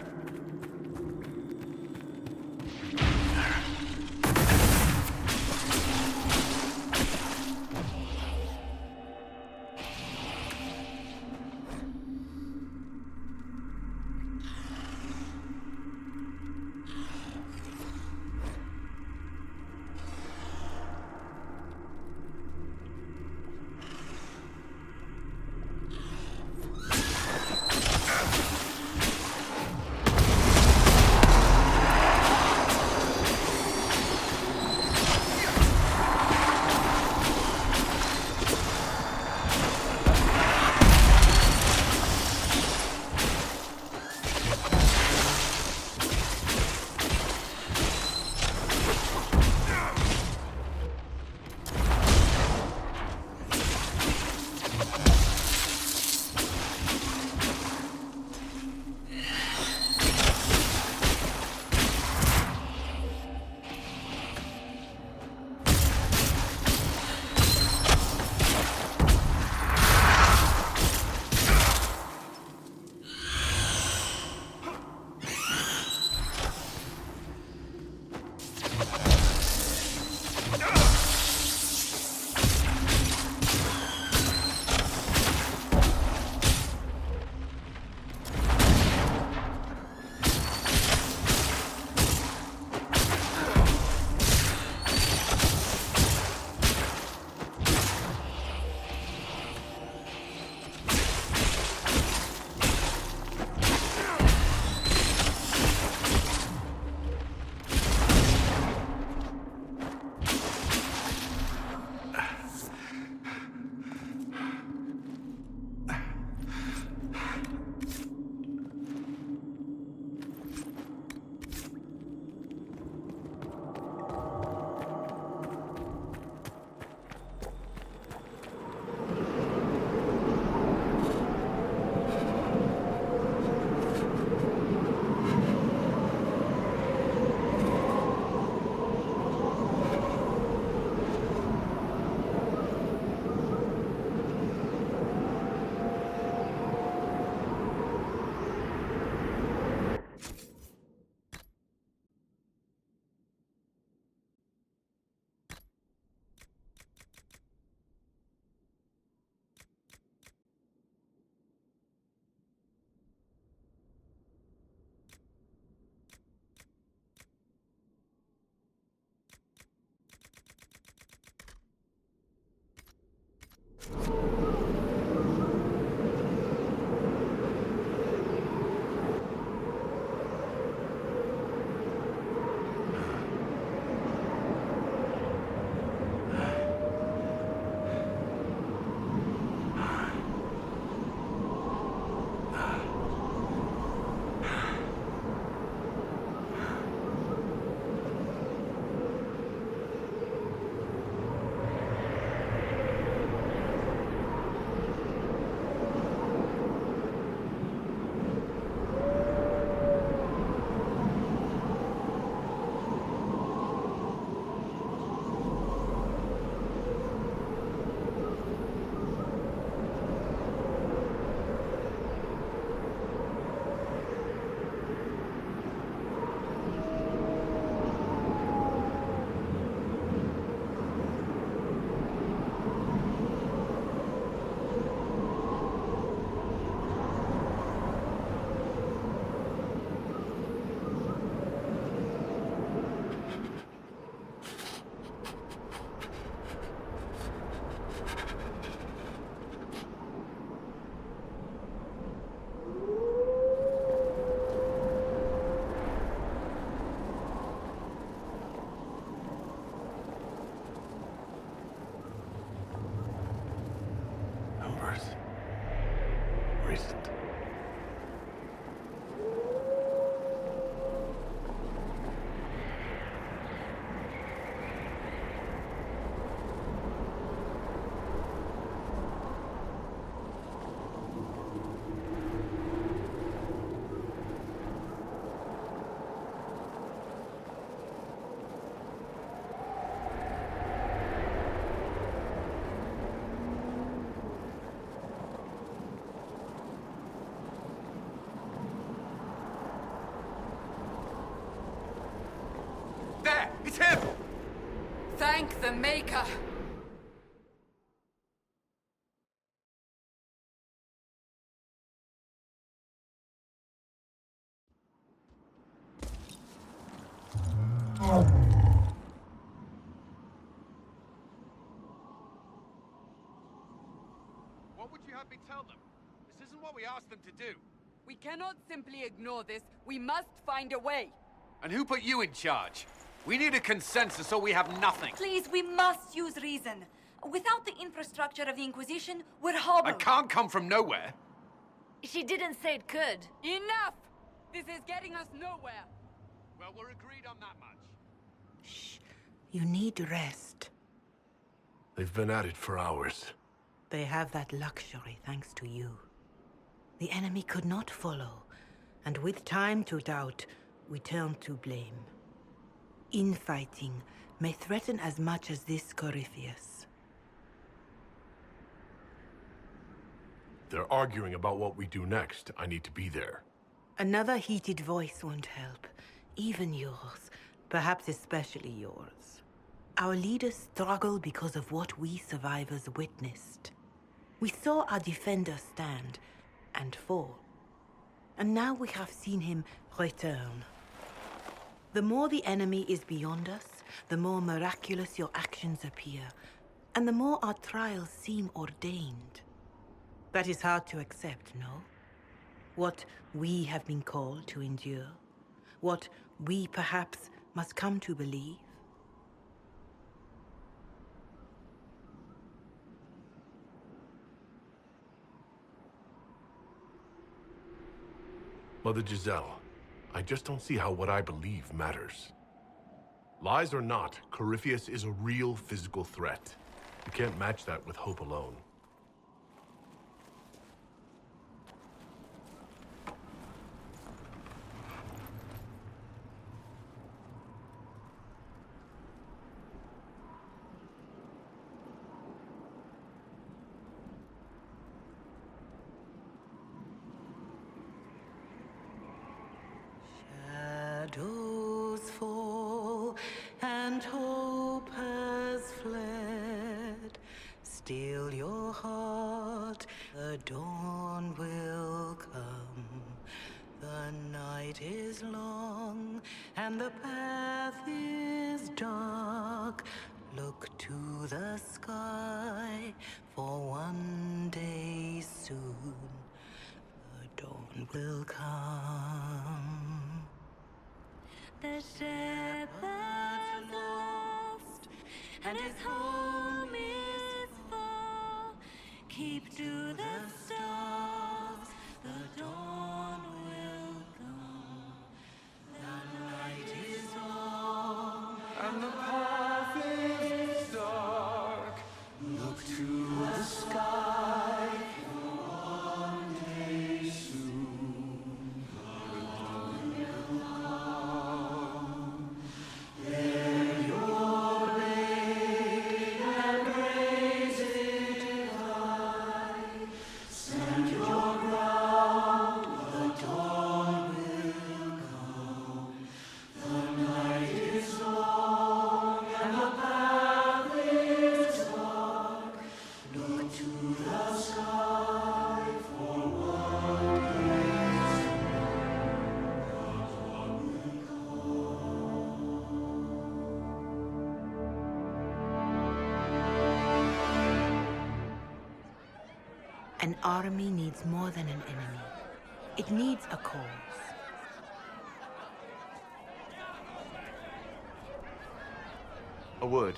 the Maker! What would you have me tell them? This isn't what we asked them to do. We cannot simply ignore this. We must find a way. And who put you in charge? We need a consensus or we have nothing. Please, we must use reason. Without the infrastructure of the Inquisition, we're hobbled. It can't come from nowhere. She didn't say it could. Enough! This is getting us nowhere. Well, we're agreed on that much. You need rest. They've been at it for hours. They have that luxury thanks to you. The enemy could not follow, and with time to doubt, we turn to blame. Infighting may threaten as much as this Corypheus. They're arguing about what we do next. I need to be there. Another heated voice won't help. Even yours. Perhaps especially yours. Our leaders struggle because of what we survivors witnessed. We saw our defender stand and fall. And now we have seen him return. The more the enemy is beyond us, the more miraculous your actions appear, and the more our trials seem ordained. That is hard to accept, no? What we have been called to endure, what we perhaps must come to believe. Mother Giselle, I just don't see how what I believe matters. Lies or not, Corypheus is a real physical threat. You can't match that with hope alone. Shadows fall and hope has fled. Still your heart, the dawn will come. The night is long and the path is dark. Look to the sky, for one day soon the dawn will come. The shepherd's lost, and his home is far. Keep to the stars, the dawn will come. The night is long, and the path is dark. Look to the sky, for one day soon the dawn will come. Bear your blade and raise it high. Stand your ground, the dawn will come. The night is long and the path is dark. Look to the sky, for one day An army needs more than an enemy. It needs a cause. A word.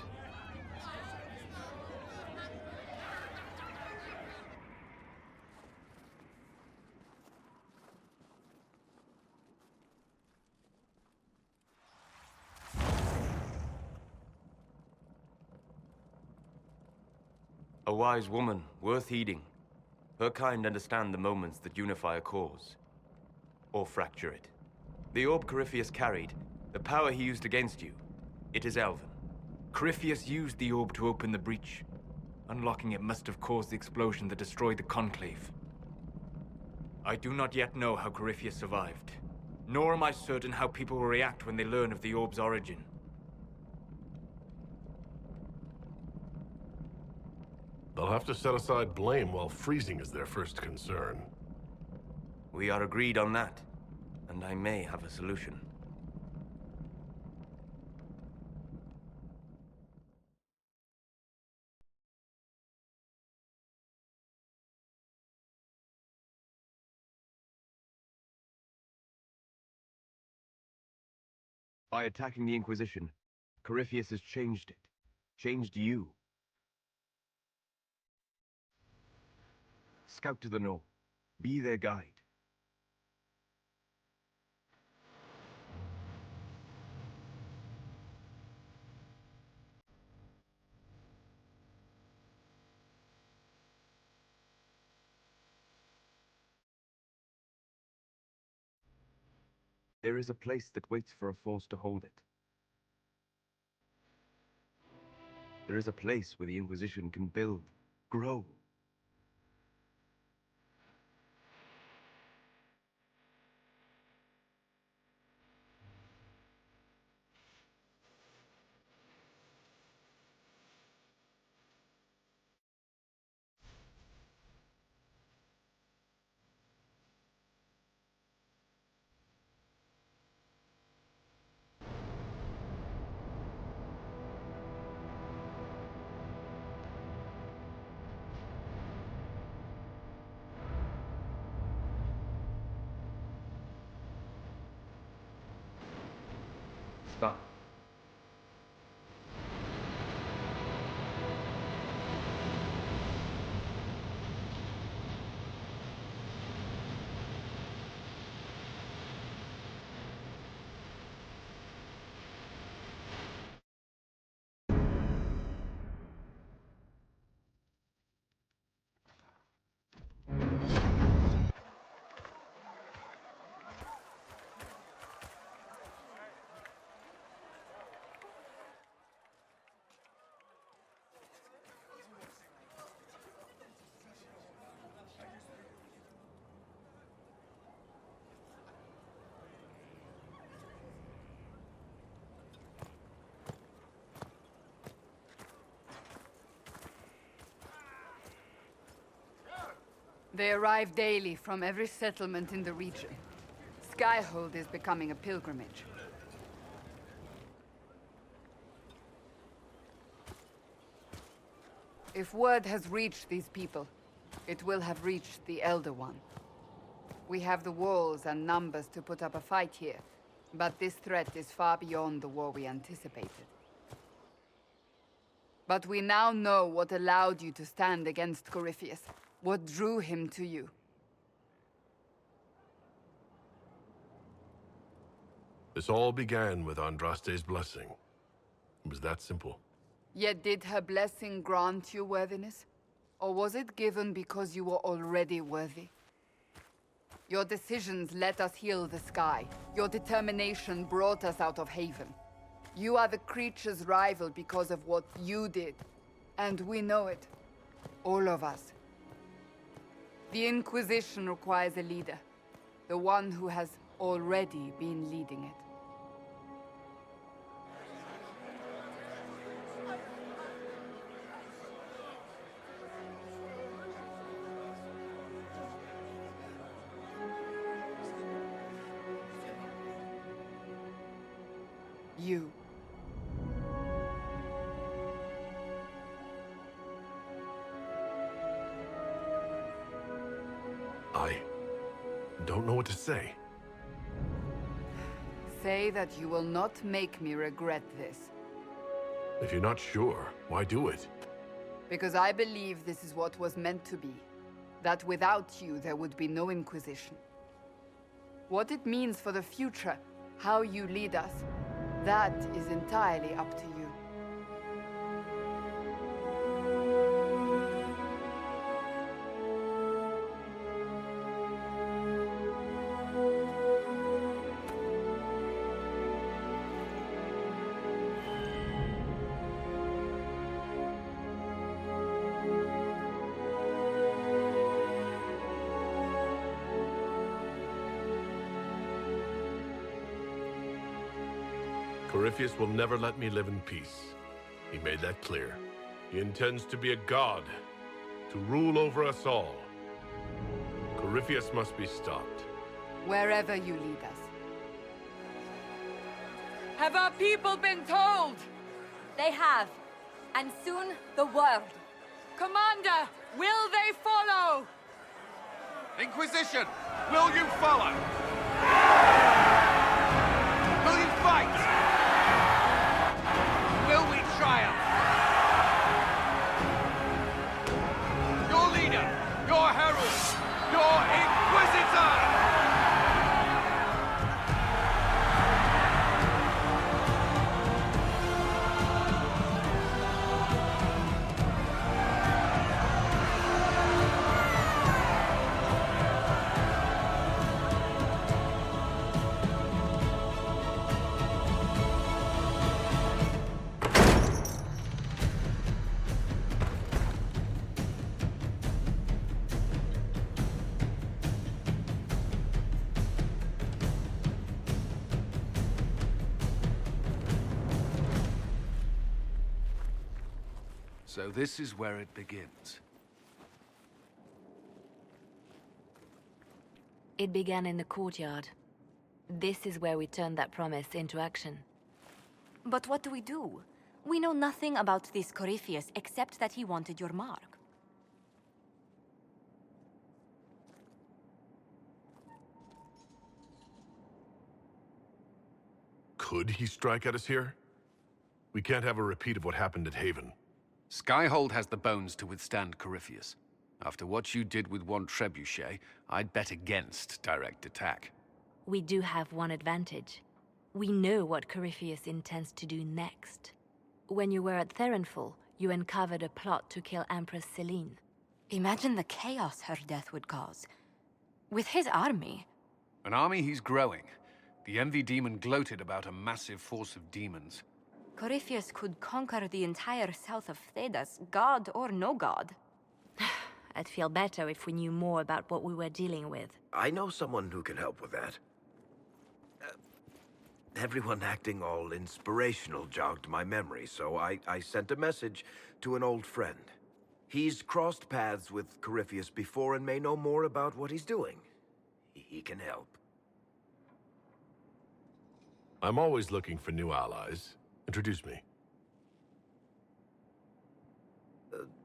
A wise woman, worth heeding. Her kind understand the moments that unify a cause. Or fracture it. The orb Corypheus carried, the power he used against you, it is elven. Corypheus used the orb to open the breach. Unlocking it must have caused the explosion that destroyed the Conclave. I do not yet know how Corypheus survived, nor am I certain how people will react when they learn of the orb's origin. They'll have to set aside blame while freezing is their first concern. We are agreed on that, and I may have a solution. By attacking the Inquisition, Corypheus has changed it. Changed you. Scout to the north. Be their guide. There is a place that waits for a force to hold it. There is a place where the Inquisition can build, grow. Stop. They arrive daily from every settlement in the region. Skyhold is becoming a pilgrimage. If word has reached these people, it will have reached the Elder One. We have the walls and numbers to put up a fight here, but this threat is far beyond the war we anticipated. But we now know what allowed you to stand against Corypheus, what drew him to you. This all began with Andraste's blessing. It was that simple. Yet did her blessing grant you worthiness? Or was it given because you were already worthy? Your decisions let us heal the sky. Your determination brought us out of Haven. You are the creature's rival because of what you did. And we know it. All of us. The Inquisition requires a leader. The one who has already been leading it. You. I don't know what to say. Say that you will not make me regret this. If you're not sure, why do it? Because I believe this is what was meant to be. That without you, there would be no Inquisition. What it means for the future, how you lead us, that is entirely up to you. Corypheus will never let me live in peace. He made that clear. He intends to be a god, to rule over us all. Corypheus must be stopped. Wherever you lead us. Have our people been told? They have. And soon, the world. Commander, will they follow? Inquisition, will you follow? Will you fight? Will we triumph? Your leader, your herald, your Inquisitor! So this is where it begins. It began in the courtyard. This is where we turned that promise into action. But what do we do? We know nothing about this Corypheus except that he wanted your mark. Could he strike at us here? We can't have a repeat of what happened at Haven. Skyhold has the bones to withstand Corypheus. After what you did with one trebuchet, I'd bet against direct attack. We do have one advantage. We know what Corypheus intends to do next. When you were at Therenfall, you uncovered a plot to kill Empress Selene. Imagine the chaos her death would cause. With his army. An army he's growing. The Envy Demon gloated about a massive force of demons. Corypheus could conquer the entire south of Thedas, god or no god. I'd feel better if we knew more about what we were dealing with. I know someone who can help with that. Everyone acting all inspirational jogged my memory, so I sent a message to an old friend. He's crossed paths with Corypheus before and may know more about what he's doing. He can help. I'm always looking for new allies. Introduce me.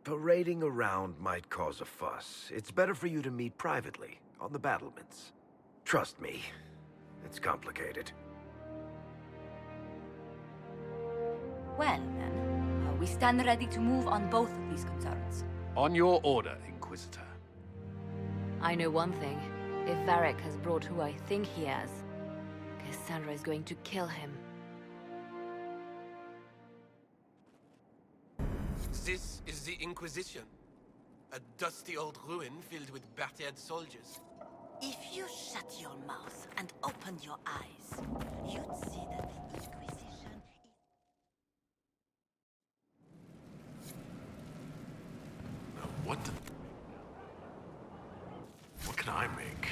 Parading around might cause a fuss. It's better for you to meet privately, on the battlements. Trust me, it's complicated. Well, then, we stand ready to move on both of these concerns. On your order, Inquisitor. I know one thing. If Varric has brought who I think he has, Cassandra is going to kill him. This is the Inquisition. A dusty old ruin filled with battered soldiers. If you shut your mouth and open your eyes, you'd see that the Inquisition Now what can I make?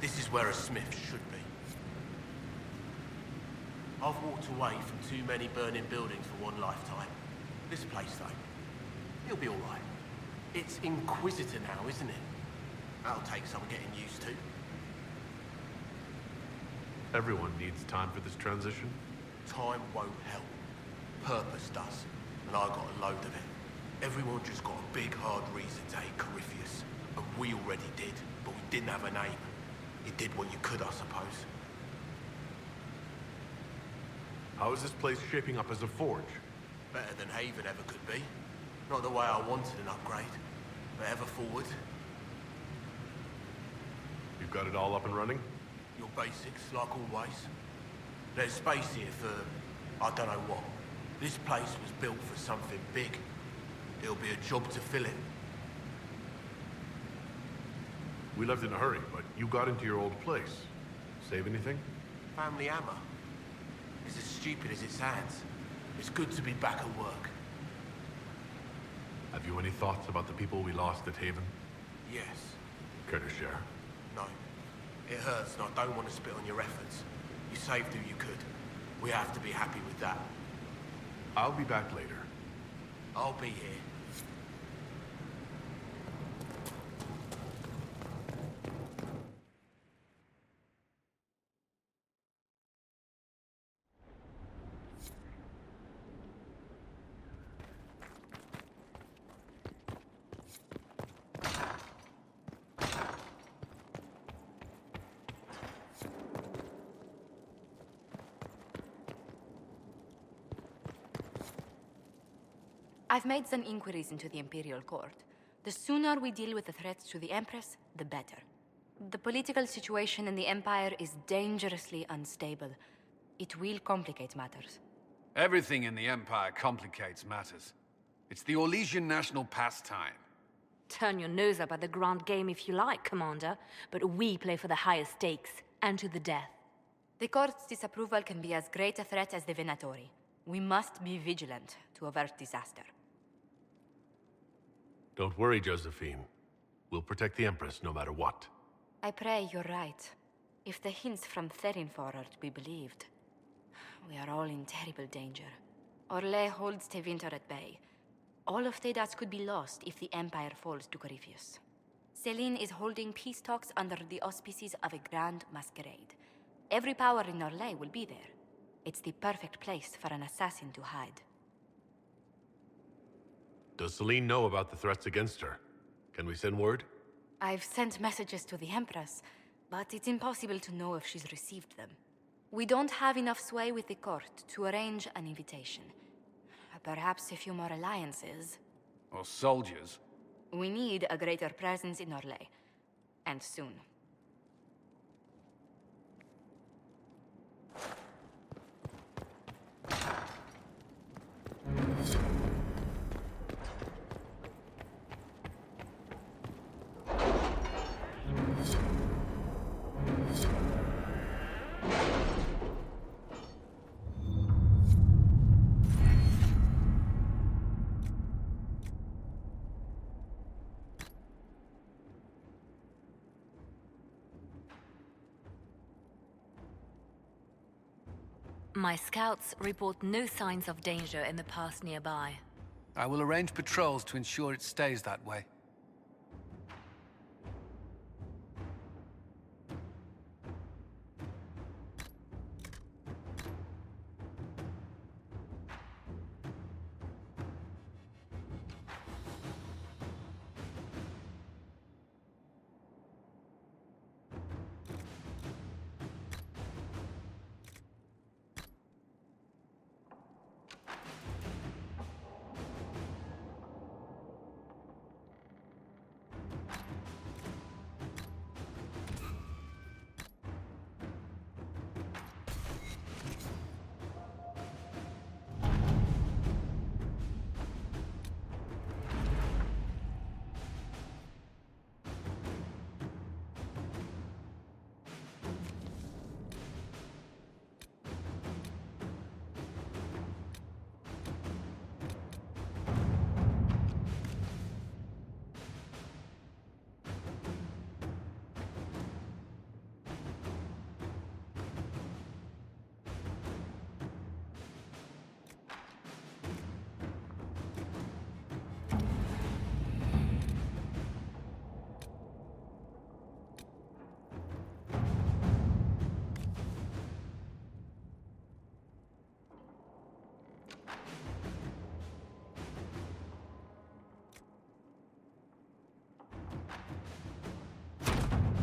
This is where a smith should be. I've walked away from too many burning buildings for one lifetime. This place, though, it'll be all right. It's Inquisitor now, isn't it? That'll take some getting used to. Everyone needs time for this transition. Time won't help. Purpose does. And I got a load of it. Everyone just got a big, hard reason to hate Corypheus. And we already did, but we didn't have a name. You did what you could, I suppose. How is this place shaping up as a forge? Better than Haven ever could be. Not the way I wanted an upgrade, but ever forward. You've got it all up and running? Your basics, like always. There's space here for, I don't know what. This place was built for something big. It'll be a job to fill it. We left in a hurry, but you got into your old place. Save anything? Family hammer. It's as stupid as it sounds. It's good to be back at work. Have you any thoughts about the people we lost at Haven? Yes. Care to share? No. It hurts and I don't want to spit on your efforts. You saved who you could. We have to be happy with that. I'll be back later. I'll be here. I've made some inquiries into the Imperial Court. The sooner we deal with the threats to the Empress, the better. The political situation in the Empire is dangerously unstable. It will complicate matters. Everything in the Empire complicates matters. It's the Orlesian national pastime. Turn your nose up at the grand game if you like, Commander, but we play for the highest stakes, and to the death. The Court's disapproval can be as great a threat as the Venatori. We must be vigilant to avert disaster. Don't worry, Josephine. We'll protect the Empress no matter what. I pray you're right. If the hints from Therinfor are to be believed, we are all in terrible danger. Orlais holds Tevinter at bay. All of Thedas could be lost if the Empire falls to Corypheus. Selene is holding peace talks under the auspices of a grand masquerade. Every power in Orlais will be there. It's the perfect place for an assassin to hide. Does Selene know about the threats against her? Can we send word? I've sent messages to the Empress, but it's impossible to know if she's received them. We don't have enough sway with the court to arrange an invitation. Perhaps a few more alliances. Or soldiers. We need a greater presence in Orlais. And soon. My scouts report no signs of danger in the pass nearby. I will arrange patrols to ensure it stays that way.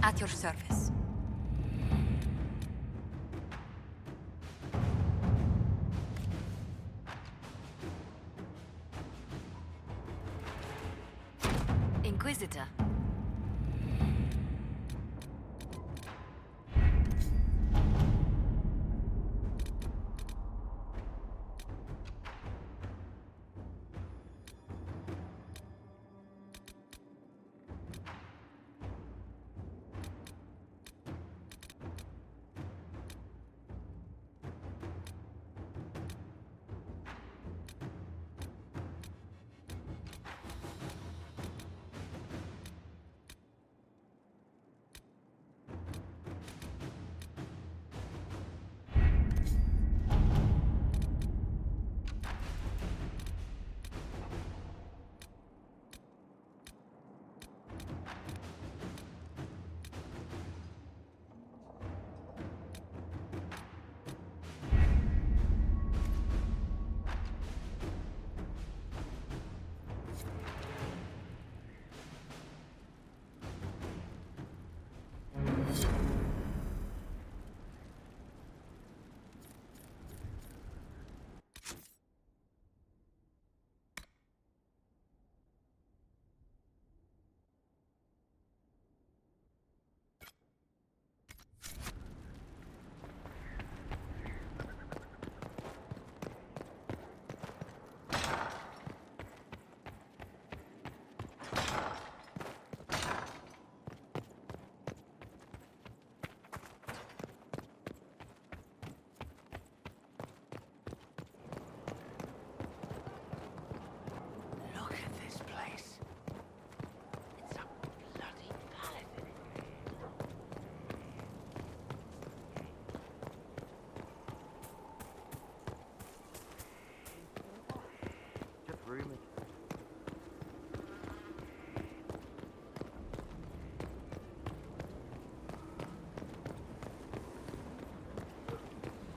At your service. Inquisitor.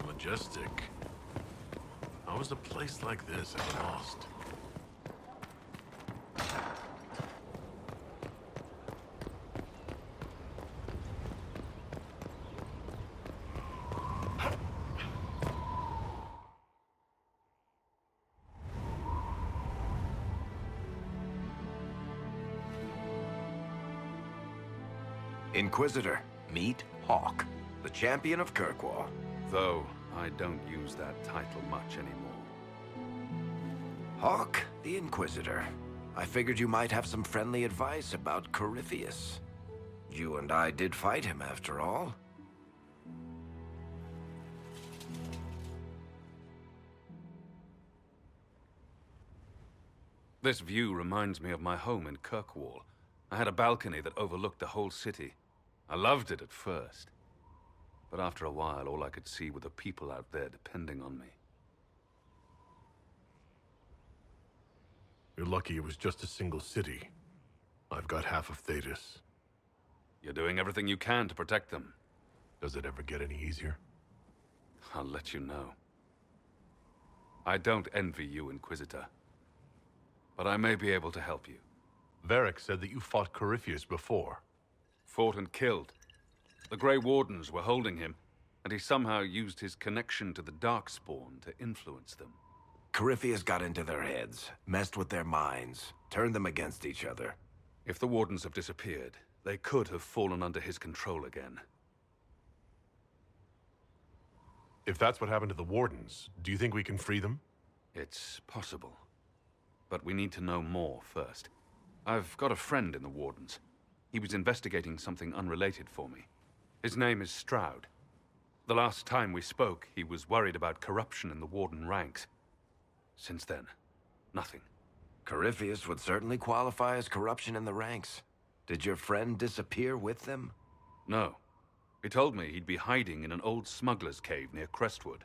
Majestic. How is a place like this ever lost? Inquisitor, meet Hawk, the champion of Kirkwall. Though I don't use that title much anymore. Hawk, the Inquisitor. I figured you might have some friendly advice about Corypheus. You and I did fight him, after all. This view reminds me of my home in Kirkwall. I had a balcony that overlooked the whole city. I loved it at first. But after a while, all I could see were the people out there depending on me. You're lucky it was just a single city. I've got half of Thedas. You're doing everything you can to protect them. Does it ever get any easier? I'll let you know. I don't envy you, Inquisitor. But I may be able to help you. Varric said that you fought Corypheus before. Fought and killed. The Grey Wardens were holding him, and he somehow used his connection to the Darkspawn to influence them. Corypheus got into their heads, messed with their minds, turned them against each other. If the Wardens have disappeared, they could have fallen under his control again. If that's what happened to the Wardens, do you think we can free them? It's possible. But we need to know more first. I've got a friend in the Wardens. He was investigating something unrelated for me. His name is Stroud. The last time we spoke, he was worried about corruption in the Warden ranks. Since then, nothing. Corypheus would certainly qualify as corruption in the ranks. Did your friend disappear with them? No. He told me he'd be hiding in an old smuggler's cave near Crestwood.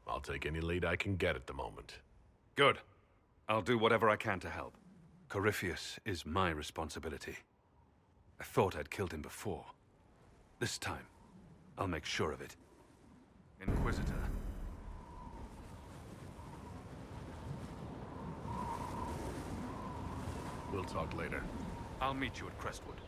I'll take any lead I can get at the moment. Good. I'll do whatever I can to help. Corypheus is my responsibility. I thought I'd killed him before. This time, I'll make sure of it. Inquisitor. We'll talk later. I'll meet you at Crestwood.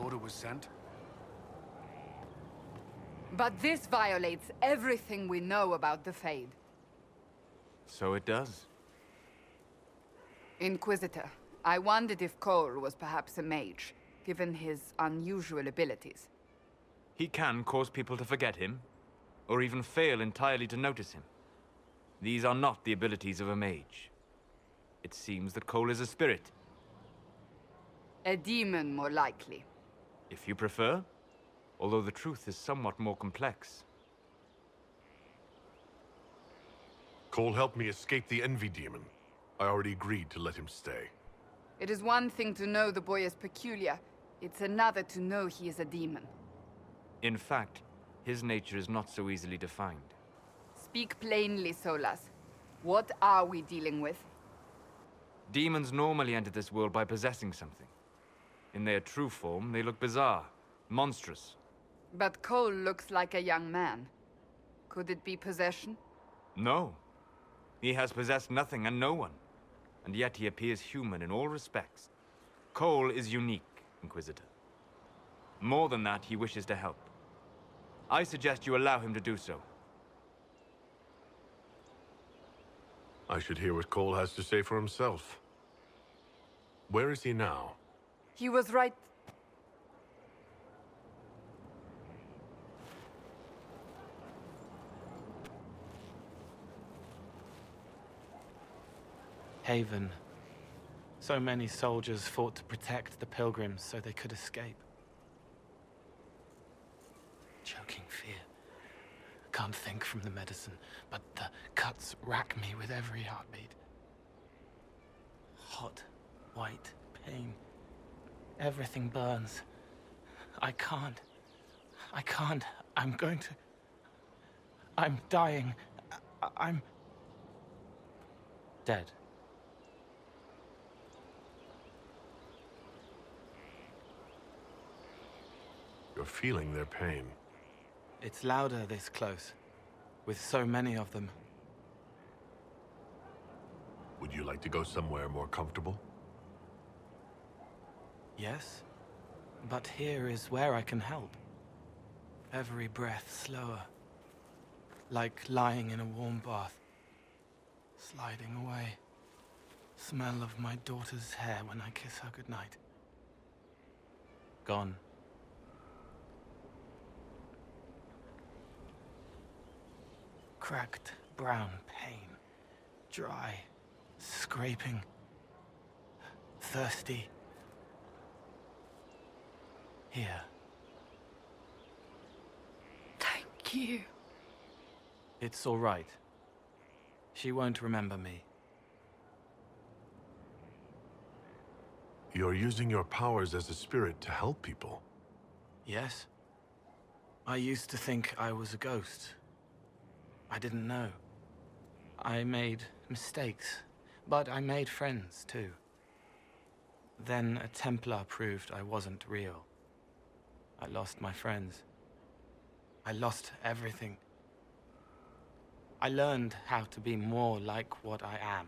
order was sent. But this violates everything we know about the Fade. So it does. Inquisitor, I wondered if Cole was perhaps a mage, given his unusual abilities. He can cause people to forget him, or even fail entirely to notice him. These are not the abilities of a mage. It seems that Cole is a spirit. A demon, more likely. If you prefer, although the truth is somewhat more complex. Cole helped me escape the Envy Demon. I already agreed to let him stay. It is one thing to know the boy is peculiar. It's another to know he is a demon. In fact, his nature is not so easily defined. Speak plainly, Solas. What are we dealing with? Demons normally enter this world by possessing something. In their true form, they look bizarre, monstrous. But Cole looks like a young man. Could it be possession? No. He has possessed nothing and no one. And yet he appears human in all respects. Cole is unique, Inquisitor. More than that, he wishes to help. I suggest you allow him to do so. I should hear what Cole has to say for himself. Where is he now? He was right... Haven. So many soldiers fought to protect the pilgrims so they could escape. Choking fear. Can't think from the medicine, but the cuts rack me with every heartbeat. Hot, white pain. Everything burns. I can't. I'm going to... I'm dying. I'm... dead. You're feeling their pain. It's louder this close, with so many of them. Would you like to go somewhere more comfortable? Yes, but here is where I can help. Every breath slower, like lying in a warm bath, sliding away. Smell of my daughter's hair when I kiss her goodnight. Gone. Cracked brown pain, dry, scraping, thirsty. Here. Thank you. It's all right. She won't remember me. You're using your powers as a spirit to help people. Yes. I used to think I was a ghost. I didn't know. I made mistakes, but I made friends too. Then a Templar proved I wasn't real. I lost my friends. I lost everything. I learned how to be more like what I am.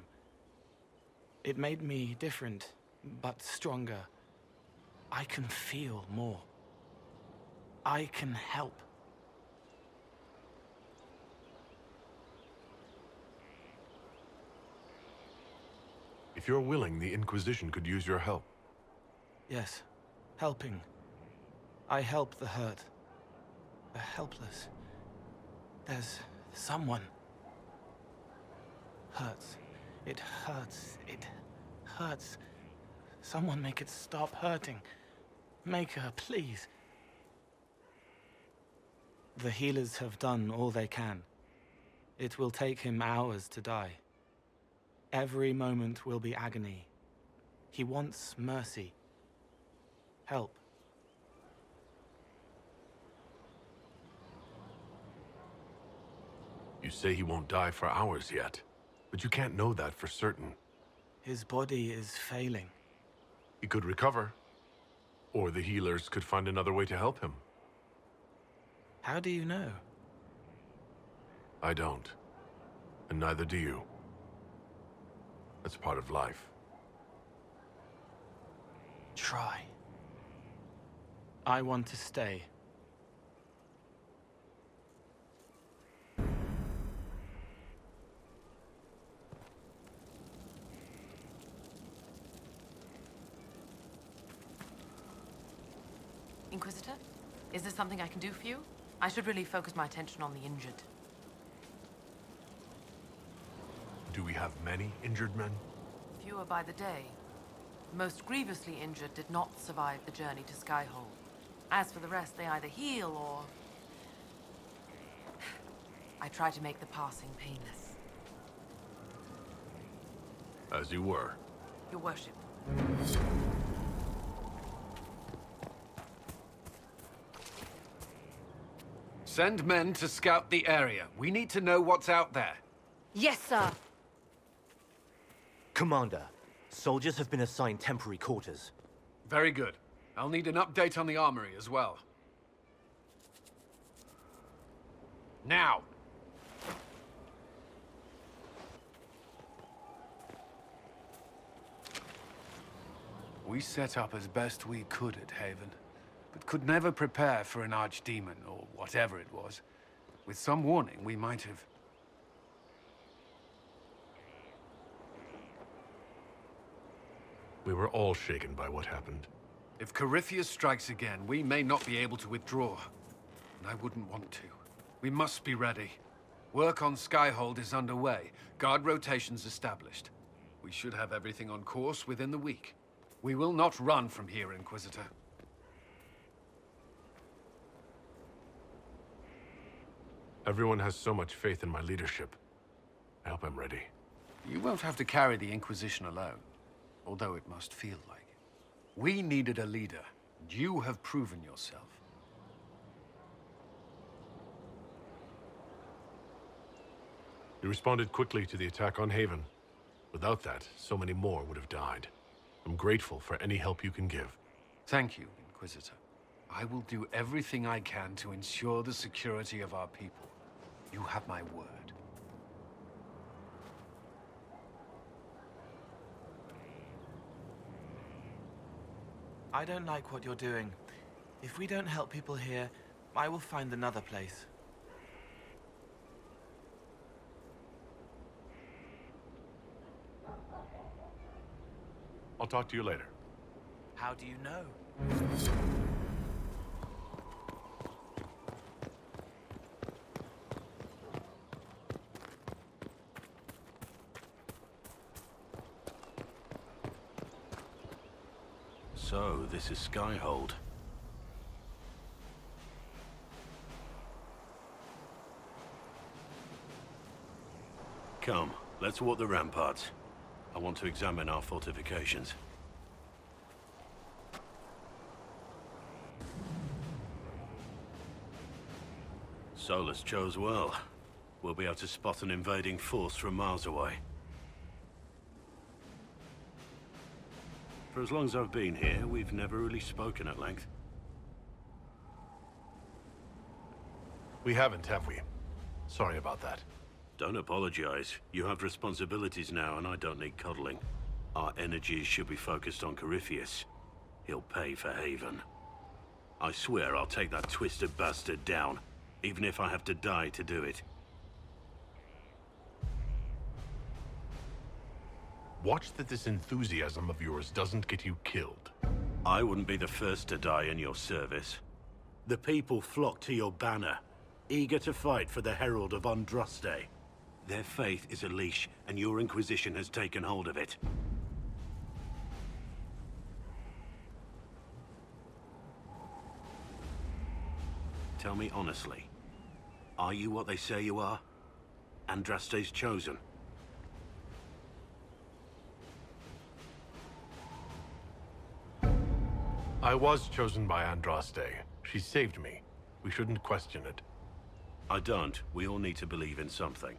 It made me different, but stronger. I can feel more. I can help. If you're willing, the Inquisition could use your help. Yes, helping. I help the hurt, the helpless. There's someone. Hurts. It hurts. It hurts. Someone make it stop hurting. Make her, please. The healers have done all they can. It will take him hours to die. Every moment will be agony. He wants mercy. Help. You say he won't die for hours yet, but you can't know that for certain. His body is failing. He could recover, or the healers could find another way to help him. How do you know? I don't, and neither do you. That's part of life. Try. I want to stay. Inquisitor? Is there something I can do for you? I should really focus my attention on the injured. Do we have many injured men? Fewer by the day. The most grievously injured did not survive the journey to Skyhold. As for the rest, they either heal or... I try to make the passing painless. As you were. Your worship. Send men to scout the area. We need to know what's out there. Yes, sir. Commander, soldiers have been assigned temporary quarters. Very good. I'll need an update on the armory as well. Now! We set up as best we could at Haven, but could never prepare for an archdemon, or whatever it was. With some warning, we might have... We were all shaken by what happened. If Corypheus strikes again, we may not be able to withdraw. And I wouldn't want to. We must be ready. Work on Skyhold is underway. Guard rotations established. We should have everything on course within the week. We will not run from here, Inquisitor. Everyone has so much faith in my leadership. I hope I'm ready. You won't have to carry the Inquisition alone, although it must feel like it. We needed a leader, and you have proven yourself. You responded quickly to the attack on Haven. Without that, so many more would have died. I'm grateful for any help you can give. Thank you, Inquisitor. I will do everything I can to ensure the security of our people. You have my word. I don't like what you're doing. If we don't help people here, I will find another place. I'll talk to you later. How do you know? So, this is Skyhold. Come, let's walk the ramparts. I want to examine our fortifications. Solus chose well. We'll be able to spot an invading force from miles away. For as long as I've been here, we've never really spoken at length. We haven't, have we? Sorry about that. Don't apologize. You have responsibilities now, and I don't need coddling. Our energies should be focused on Corypheus. He'll pay for Haven. I swear I'll take that twisted bastard down, even if I have to die to do it. Watch that this enthusiasm of yours doesn't get you killed. I wouldn't be the first to die in your service. The people flock to your banner, eager to fight for the Herald of Andraste. Their faith is a leash, and your Inquisition has taken hold of it. Tell me honestly, are you what they say you are? Andraste's chosen? I was chosen by Andraste. She saved me. We shouldn't question it. I don't. We all need to believe in something.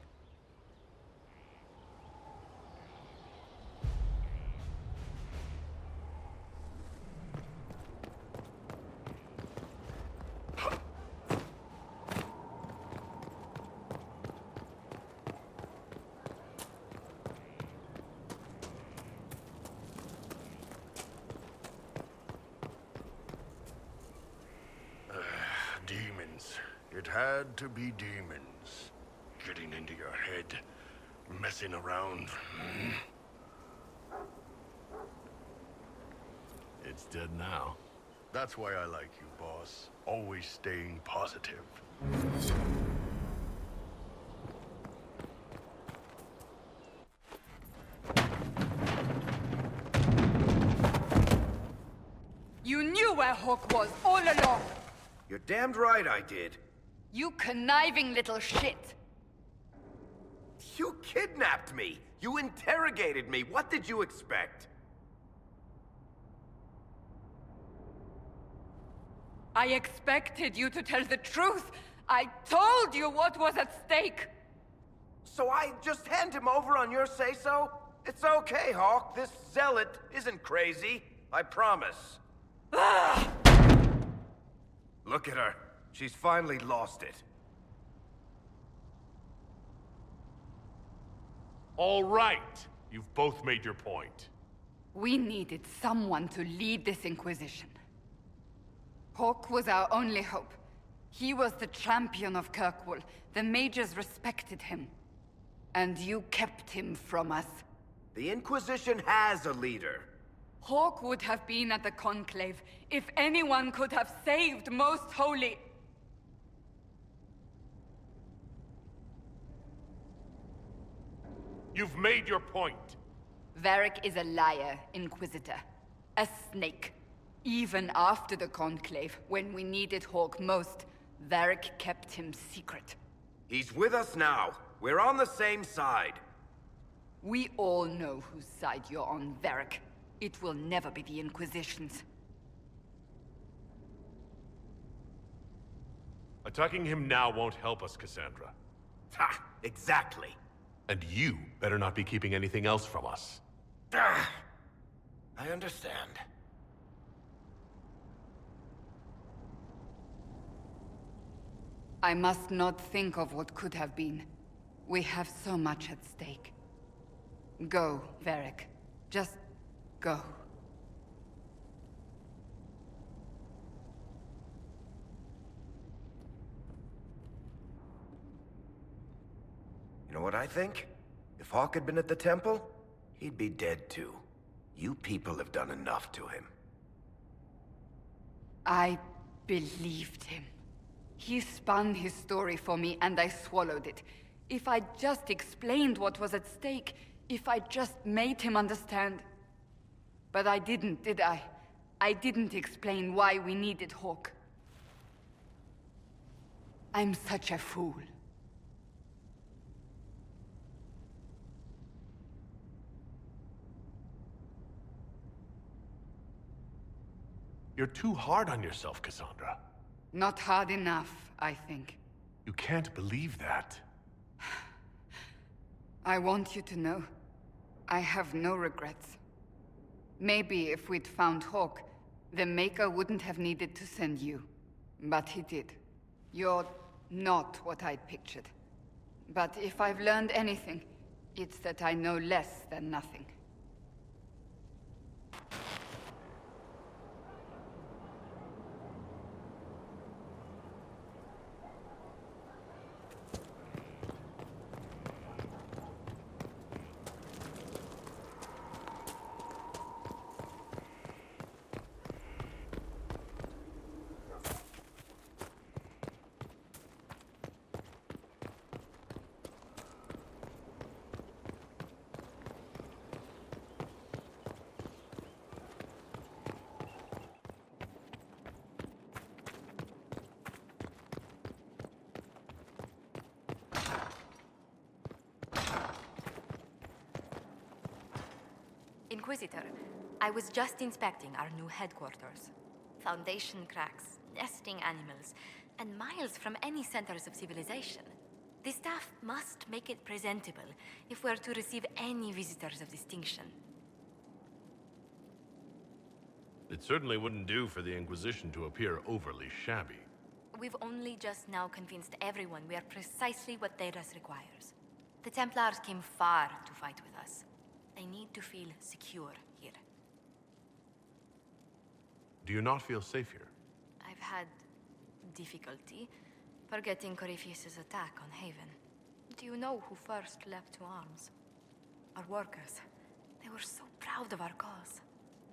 had to be demons. Getting into your head, messing around. It's dead now. That's why I like you, boss. Always staying positive. You knew where Hawk was all along! You're damned right I did. You conniving little shit! You kidnapped me! You interrogated me! What did you expect? I expected you to tell the truth! I told you what was at stake! So I just hand him over on your say-so? It's okay, Hawk. This zealot isn't crazy. I promise. Look at her. She's finally lost it. All right. You've both made your point. We needed someone to lead this Inquisition. Hawk was our only hope. He was the champion of Kirkwall. The mages respected him. And you kept him from us. The Inquisition has a leader. Hawk would have been at the Conclave if anyone could have saved Most Holy. You've made your point. Varric is a liar, Inquisitor. A snake. Even after the Conclave, when we needed Hawk most, Varric kept him secret. He's with us now. We're on the same side. We all know whose side you're on, Varric. It will never be the Inquisition's. Attacking him now won't help us, Cassandra. Ha! Exactly. And you better not be keeping anything else from us. I understand. I must not think of what could have been. We have so much at stake. Go, Varric. Just go. You know what I think? If Hawk had been at the temple, he'd be dead too. You people have done enough to him. I believed him. He spun his story for me, and I swallowed it. If I just explained what was at stake, if I just made him understand... But I didn't, did I? I didn't explain why we needed Hawk. I'm such a fool. You're too hard on yourself, Cassandra. Not hard enough, I think. You can't believe that. I want you to know, I have no regrets. Maybe if we'd found Hawk, the Maker wouldn't have needed to send you. But he did. You're not what I'd pictured. But if I've learned anything, it's that I know less than nothing. Inquisitor, I was just inspecting our new headquarters. Foundation cracks, nesting animals, and miles from any centers of civilization. The staff must make it presentable if we're to receive any visitors of distinction. It certainly wouldn't do for the Inquisition to appear overly shabby. We've only just now convinced everyone we are precisely what Thedas requires. The Templars came far to fight with us. I need to feel secure here. Do you not feel safe here? I've had difficulty Forgetting Corypheus's attack on Haven. Do you know who first leapt to arms? Our workers. They were so proud of our cause.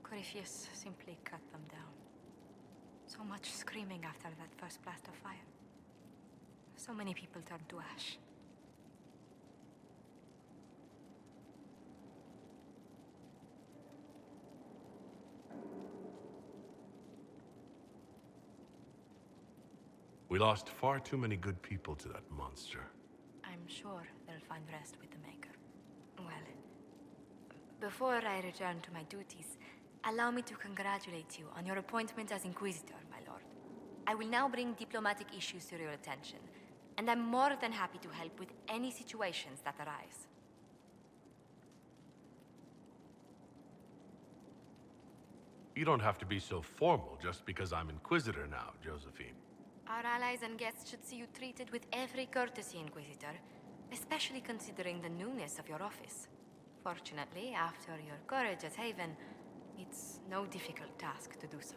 Corypheus simply cut them down. So much screaming after that first blast of fire. So many people turned to ash. We lost far too many good people to that monster. I'm sure they'll find rest with the Maker. Well, before I return to my duties, allow me to congratulate you on your appointment as Inquisitor, my lord. I will now bring diplomatic issues to your attention, and I'm more than happy to help with any situations that arise. You don't have to be so formal just because I'm Inquisitor now, Josephine. Our allies and guests should see you treated with every courtesy, Inquisitor, especially considering the newness of your office. Fortunately, after your courage at Haven, it's no difficult task to do so.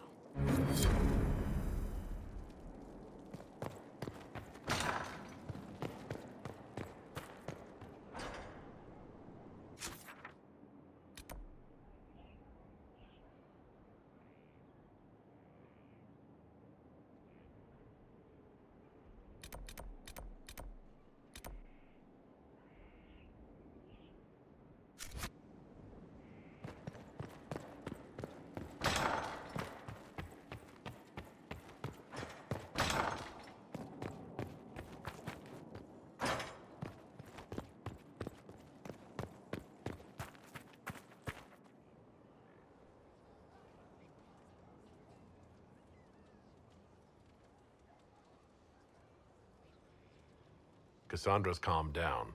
Cassandra's calmed down.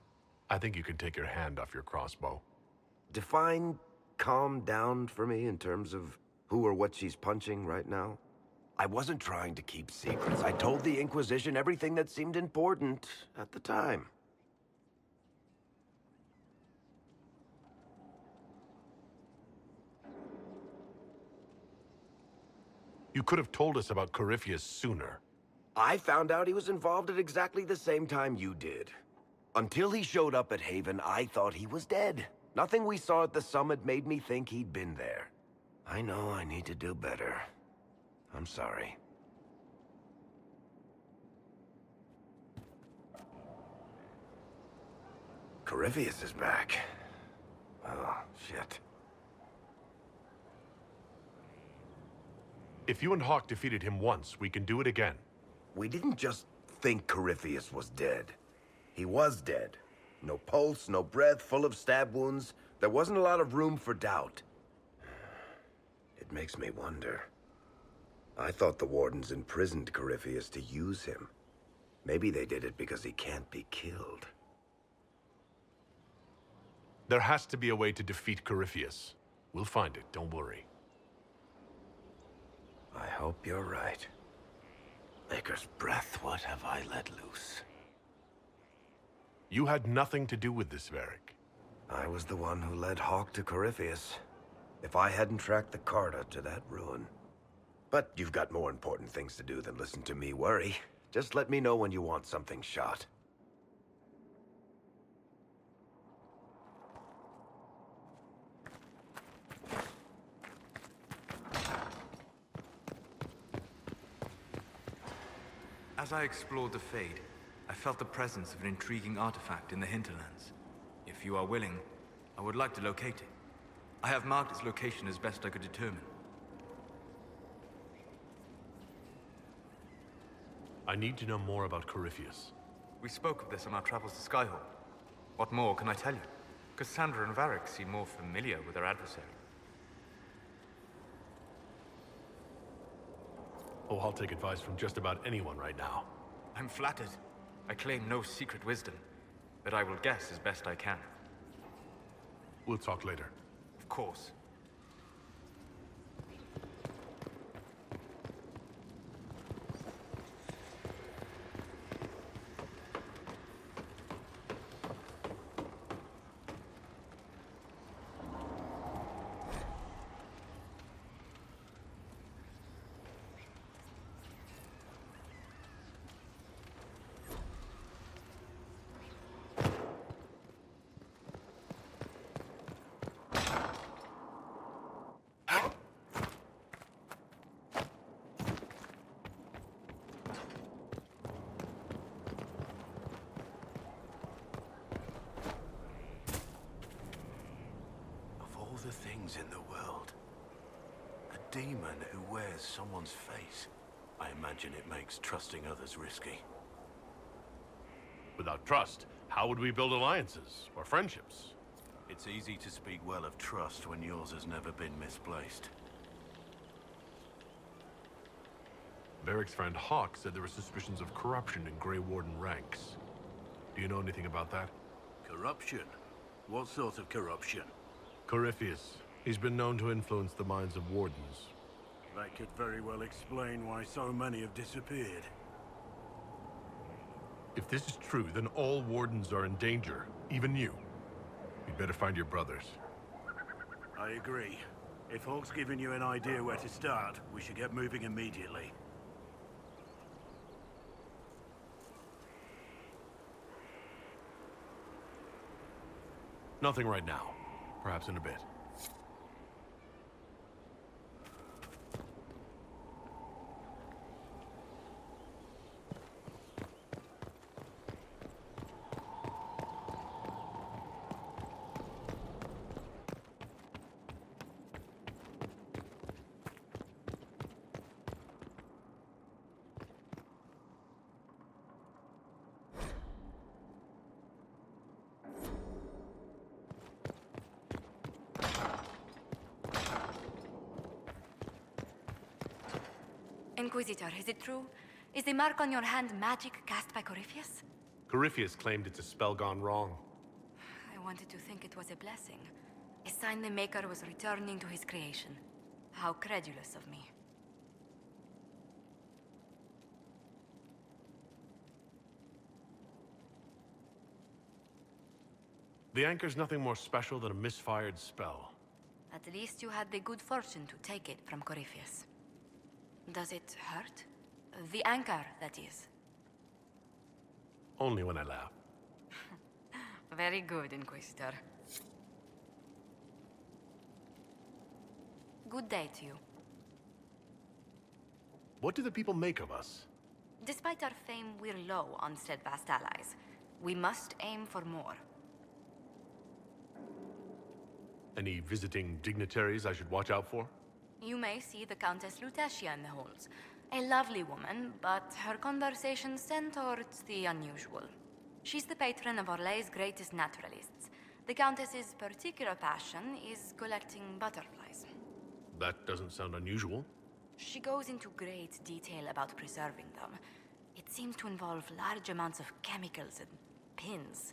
I think you can take your hand off your crossbow. Define calm down for me in terms of who or what she's punching right now. I wasn't trying to keep secrets. I told the Inquisition everything that seemed important at the time. You could have told us about Corypheus sooner. I found out he was involved at exactly the same time you did. Until he showed up at Haven, I thought he was dead. Nothing we saw at the summit made me think he'd been there. I know I need to do better. I'm sorry. Corypheus is back. Oh, shit. If you and Hawk defeated him once, we can do it again. We didn't just think Corypheus was dead. He was dead. No pulse, no breath, full of stab wounds. There wasn't a lot of room for doubt. It makes me wonder. I thought the Wardens imprisoned Corypheus to use him. Maybe they did it because he can't be killed. There has to be a way to defeat Corypheus. We'll find it, don't worry. I hope you're right. Maker's breath, what have I let loose? You had nothing to do with this, Varric. I was the one who led Hawk to Corypheus. If I hadn't tracked the Carta to that ruin. But you've got more important things to do than listen to me worry. Just let me know when you want something shot. As I explored the Fade, I felt the presence of an intriguing artifact in the hinterlands. If you are willing, I would like to locate it. I have marked its location as best I could determine. I need to know more about Corypheus. We spoke of this on our travels to Skyhold. What more can I tell you? Cassandra and Varric seem more familiar with their adversary. Oh, I'll take advice from just about anyone right now. I'm flattered. I claim no secret wisdom, but I will guess as best I can. We'll talk later. Of course. things in the world. A demon who wears someone's face. I imagine it makes trusting others risky. Without trust, how would we build alliances or friendships? It's easy to speak well of trust when yours has never been misplaced. Varric's friend Hawk said there were suspicions of corruption in Grey Warden ranks. Do you know anything about that? Corruption? What sort of corruption? Corypheus. He's been known to influence the minds of wardens. That could very well explain why so many have disappeared. If this is true, then all wardens are in danger, even you. You'd better find your brothers. I agree. If Hawk's given you an idea where to start, we should get moving immediately. Nothing right now. Perhaps in a bit. Inquisitor, is it true? Is the mark on your hand magic cast by Corypheus? Corypheus claimed it's a spell gone wrong. I wanted to think it was a blessing. A sign the Maker was returning to his creation. How credulous of me. The anchor's nothing more special than a misfired spell. At least you had the good fortune to take it from Corypheus. Does it hurt? The anchor, that is. Only when I laugh. Very good, Inquisitor. Good day to you. What do the people make of us? Despite our fame, we're low on steadfast allies. We must aim for more. Any visiting dignitaries I should watch out for? You may see the Countess Lutetia in the halls. A lovely woman, but her conversations tend towards the unusual. She's the patron of Orlay's greatest naturalists. The Countess's particular passion is collecting butterflies. That doesn't sound unusual. She goes into great detail about preserving them. It seems to involve large amounts of chemicals and pins.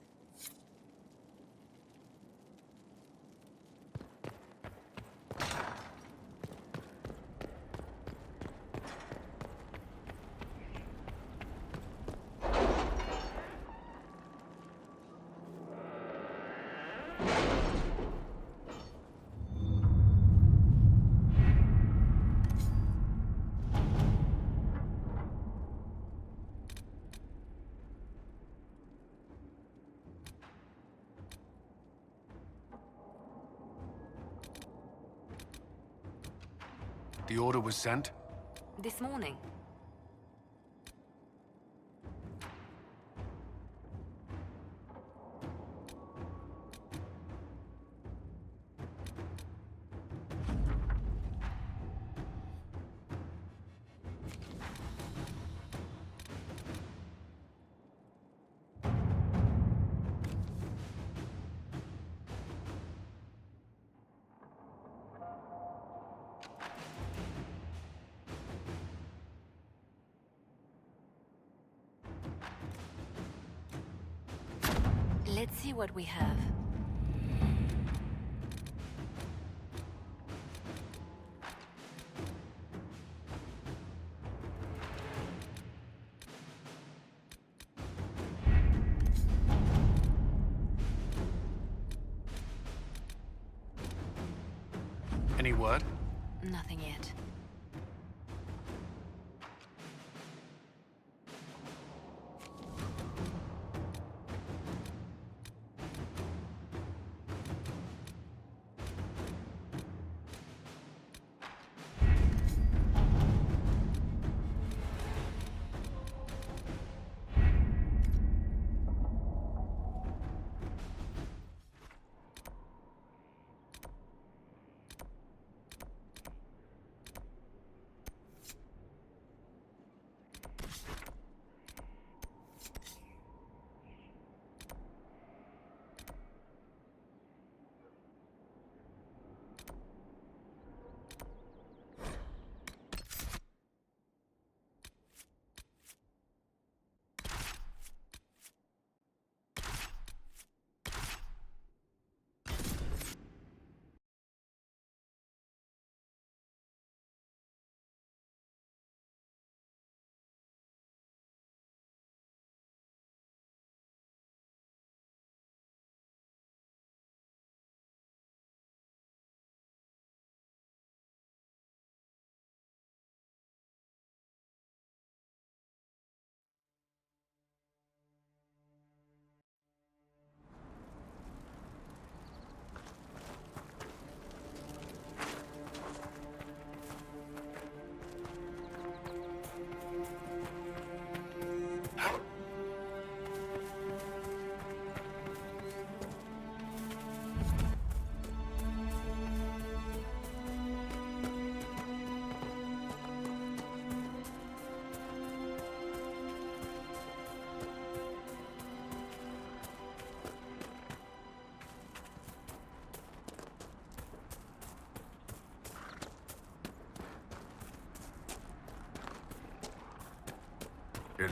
The order was sent? This morning. Let's see what we have. Any word? Nothing yet.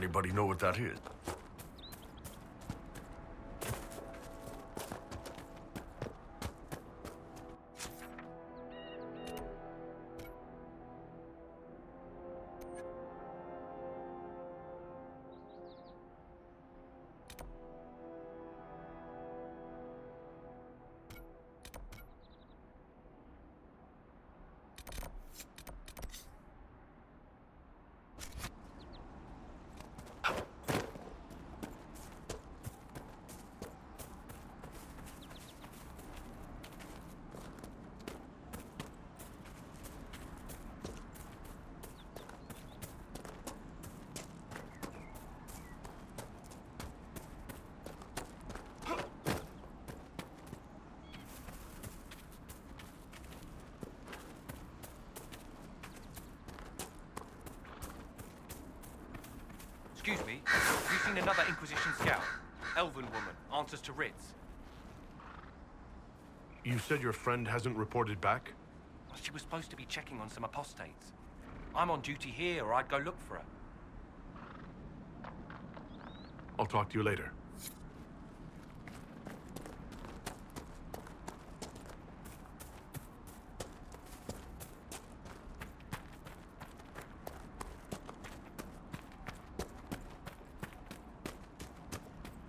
Anybody know what that is? Excuse me, have you seen another Inquisition scout? Elven woman, answers to writs. You said your friend hasn't reported back? Well, she was supposed to be checking on some apostates. I'm on duty here, or I'd go look for her. I'll talk to you later.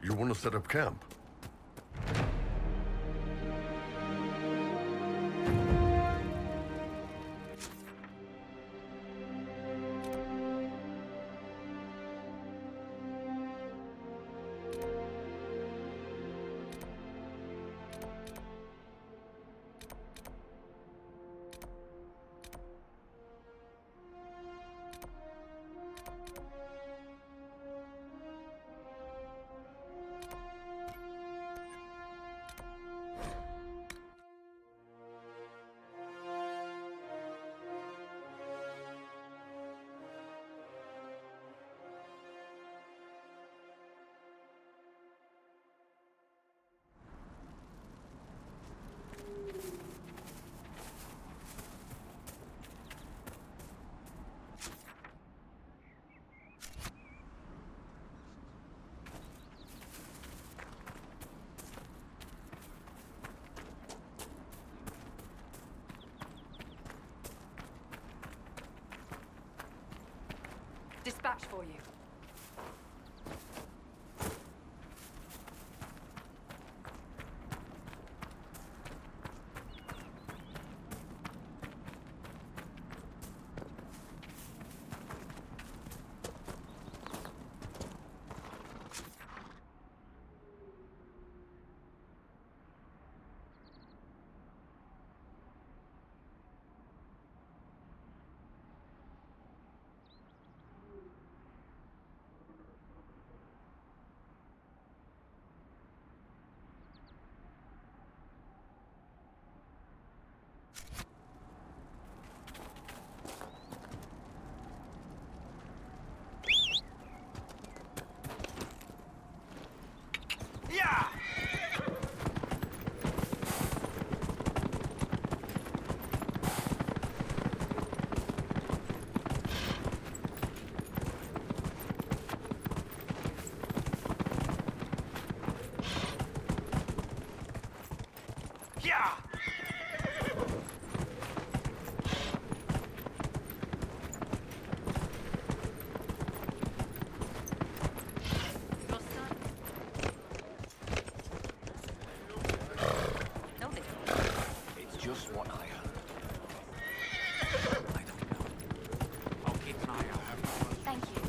You want to set up camp? Dispatch for you. Just what I heard. I don't know. I'll keep an eye out. Thank you.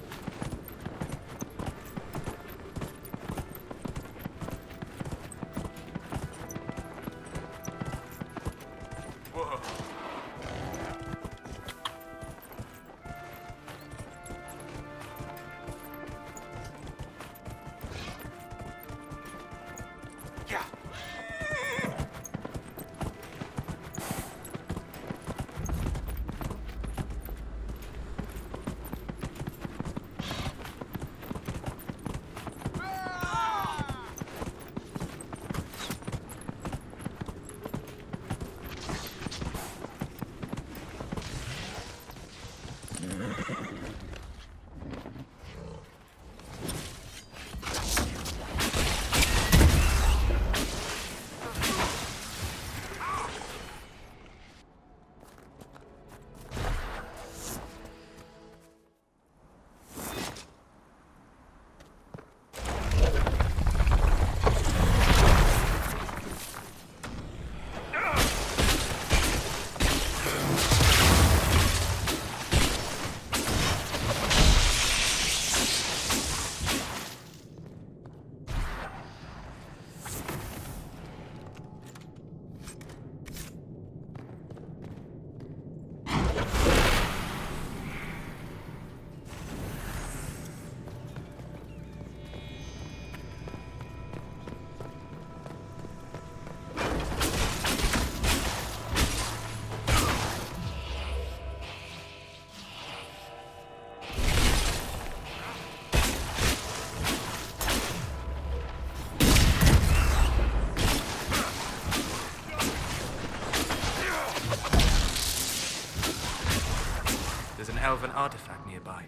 of an artifact nearby.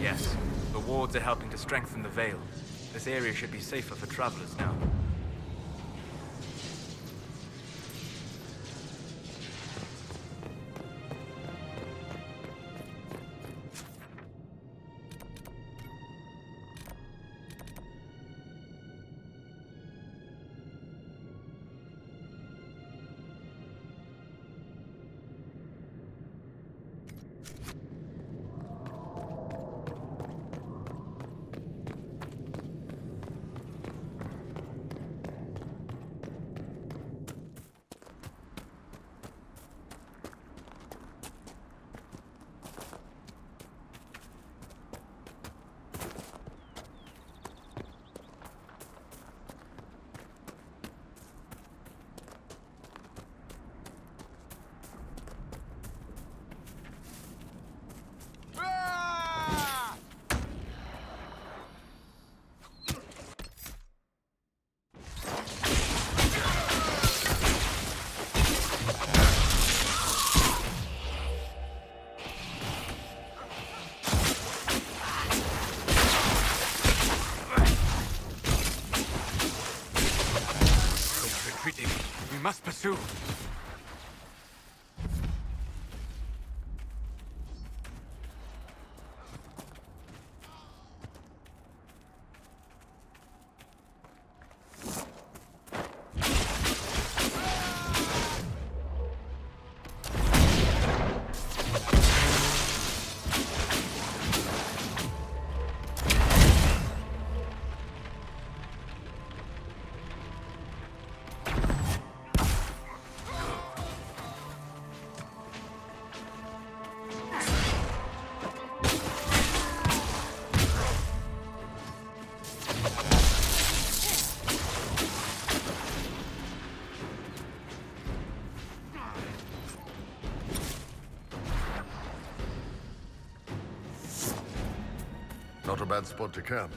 Yes, the wards are helping to strengthen the veil. This area should be safer for travelers now. We must pursue. Not a bad spot to camp.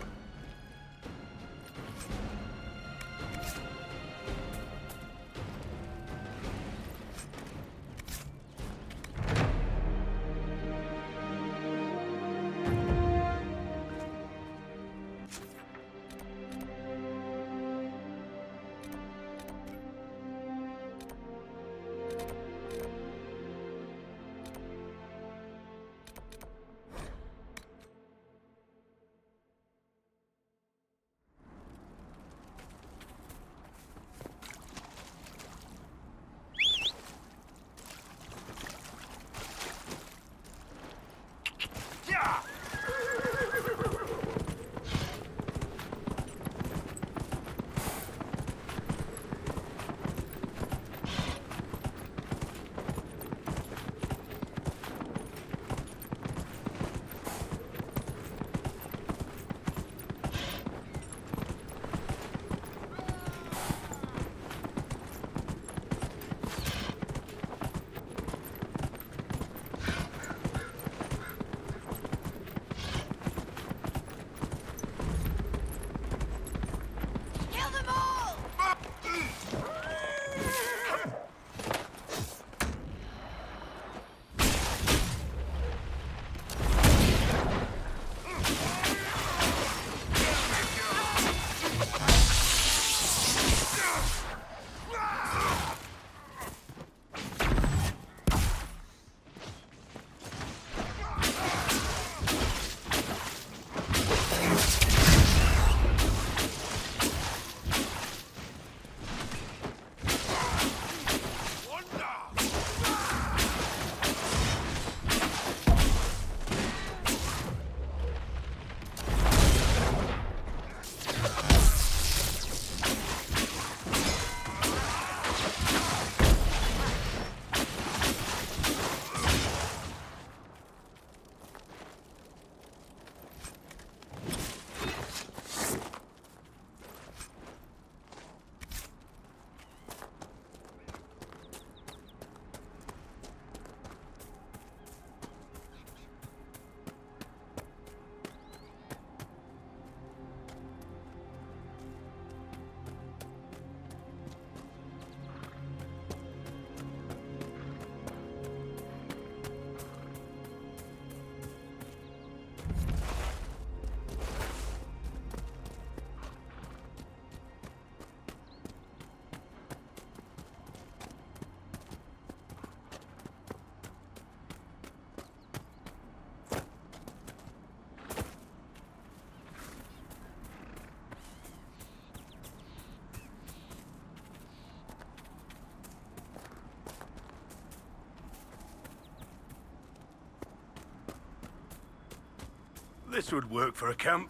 This would work for a camp.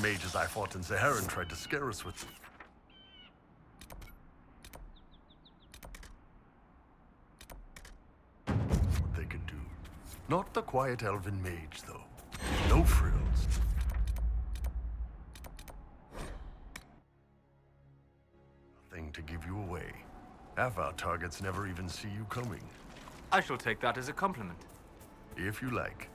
Mages I fought in Zaharan tried to scare us with. What they could do. Not the quiet elven mage, though. No frills. Nothing to give you away. Half our targets never even see you coming. I shall take that as a compliment. If you like.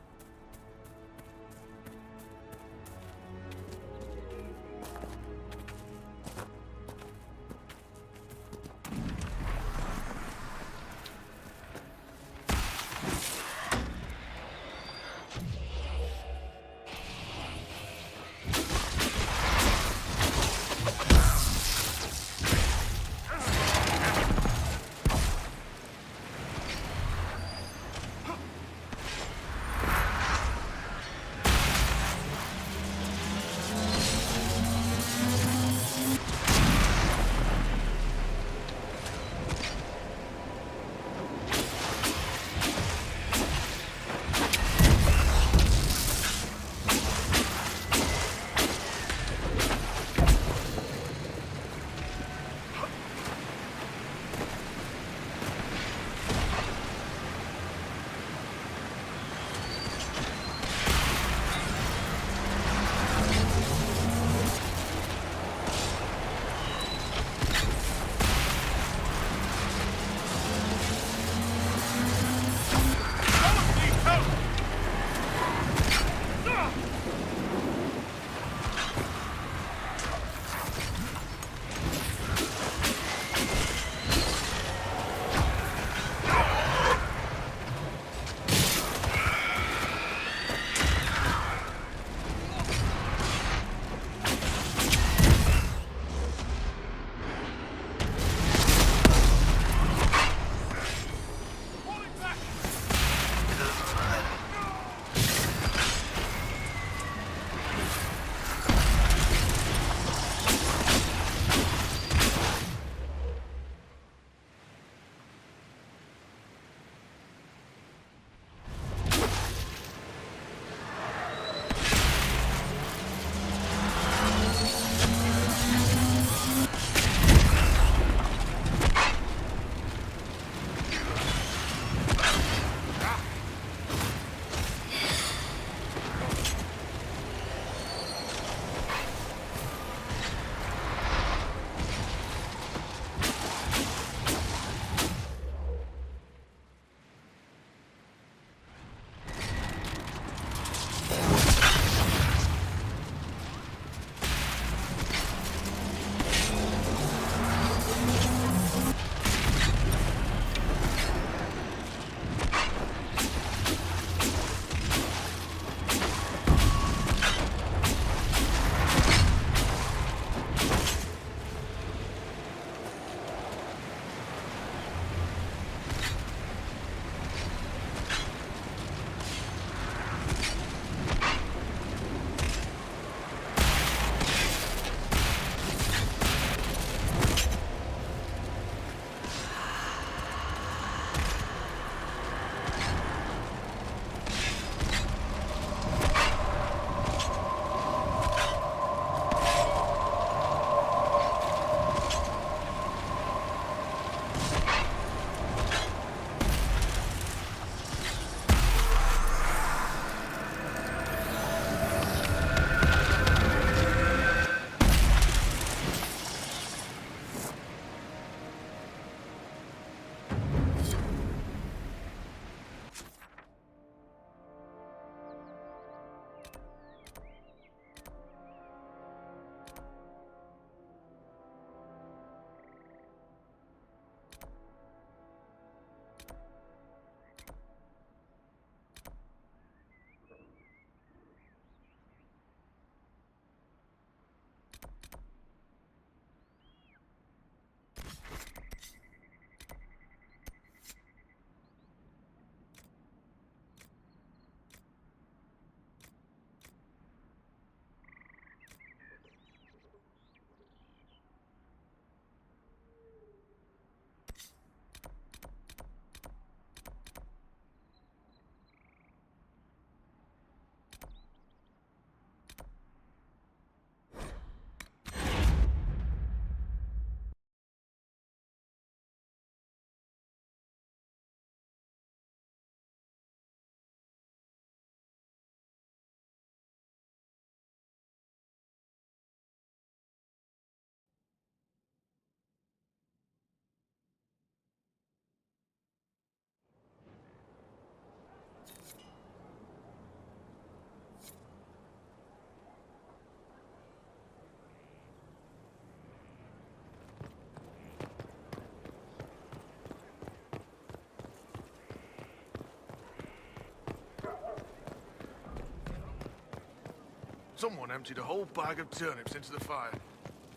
Someone emptied a whole bag of turnips into the fire.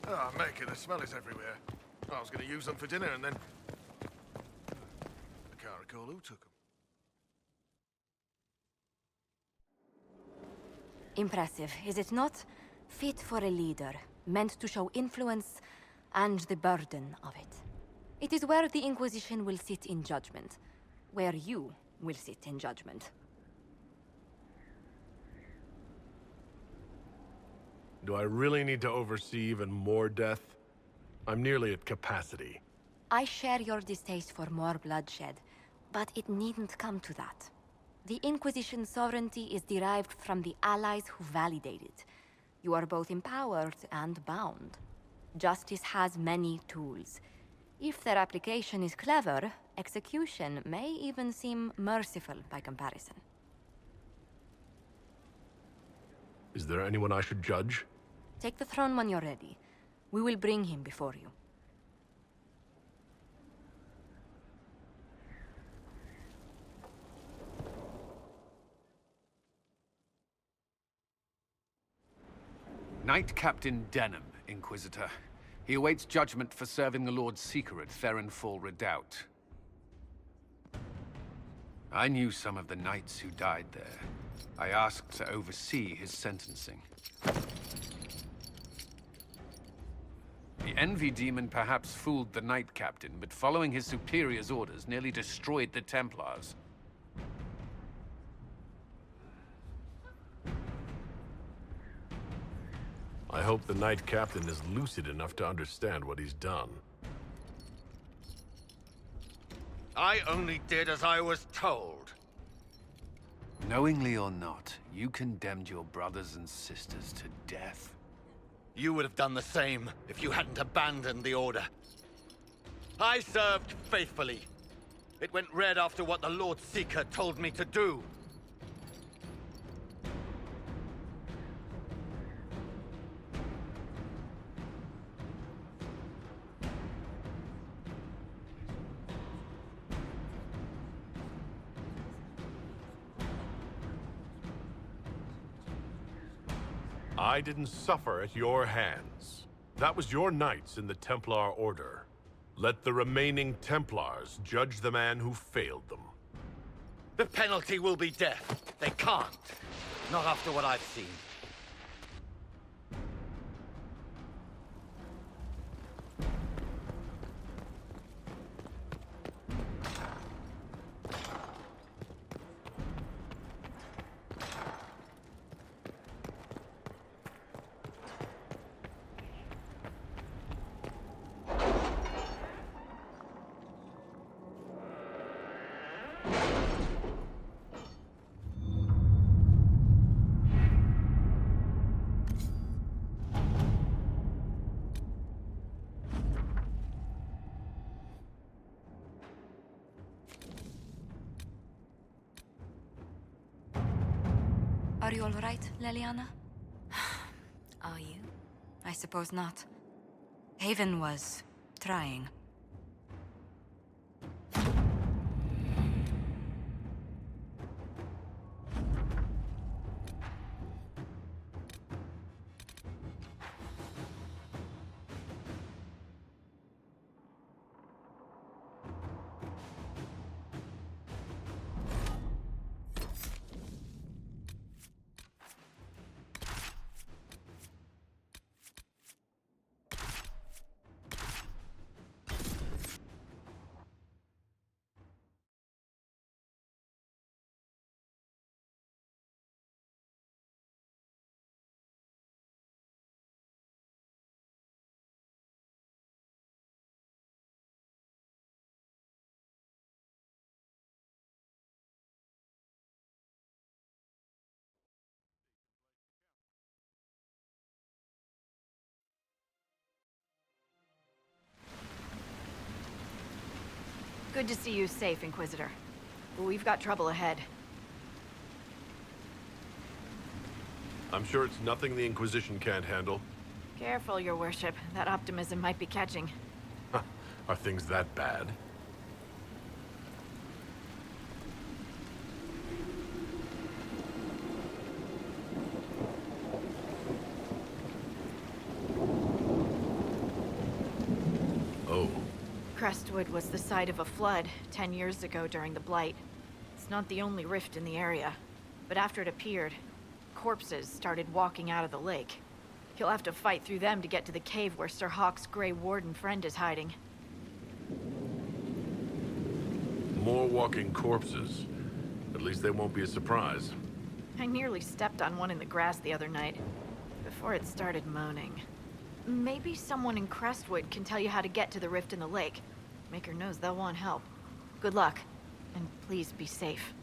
Ah, Maker, the smell is everywhere. I was going to use them for dinner and then... I can't recall who took them. Impressive, is it not? Fit for a leader, meant to show influence and the burden of it. It is where the Inquisition will sit in judgment. Where you will sit in judgment. Do I really need to oversee even more death? I'm nearly at capacity. I share your distaste for more bloodshed, but it needn't come to that. The Inquisition's sovereignty is derived from the allies who validate it. You are both empowered and bound. Justice has many tools. If their application is clever, execution may even seem merciful by comparison. Is there anyone I should judge? Take the throne when you're ready. We will bring him before you. Knight Captain Denham, Inquisitor. He awaits judgment for serving the Lord Seeker at Therenfall Redoubt. I knew some of the knights who died there. I asked to oversee his sentencing. The Envy Demon perhaps fooled the Knight Captain, but following his superior's orders nearly destroyed the Templars. I hope the Knight Captain is lucid enough to understand what he's done. I only did as I was told. Knowingly or not, you condemned your brothers and sisters to death. You would have done the same if you hadn't abandoned the Order. I served faithfully. It went red after what the Lord Seeker told me to do. I didn't suffer at your hands. That was your knights in the Templar Order. Let the remaining Templars judge the man who failed them. The penalty will be death. They can't. Not after what I've seen. Are you all right, Leliana? Are you? I suppose not. Haven was trying. Good to see you safe, Inquisitor. We've got trouble ahead. I'm sure it's nothing the Inquisition can't handle. Careful, Your Worship. That optimism might be catching. Are things that bad? Crestwood was the site of a flood 10 years ago during the Blight. It's not the only rift in the area, but after it appeared, corpses started walking out of the lake. You'll have to fight through them to get to the cave where Sir Hawk's Grey Warden friend is hiding. More walking corpses. At least they won't be a surprise. I nearly stepped on one in the grass the other night, before it started moaning. Maybe someone in Crestwood can tell you how to get to the rift in the lake. Maker knows they'll want help. Good luck, and please be safe.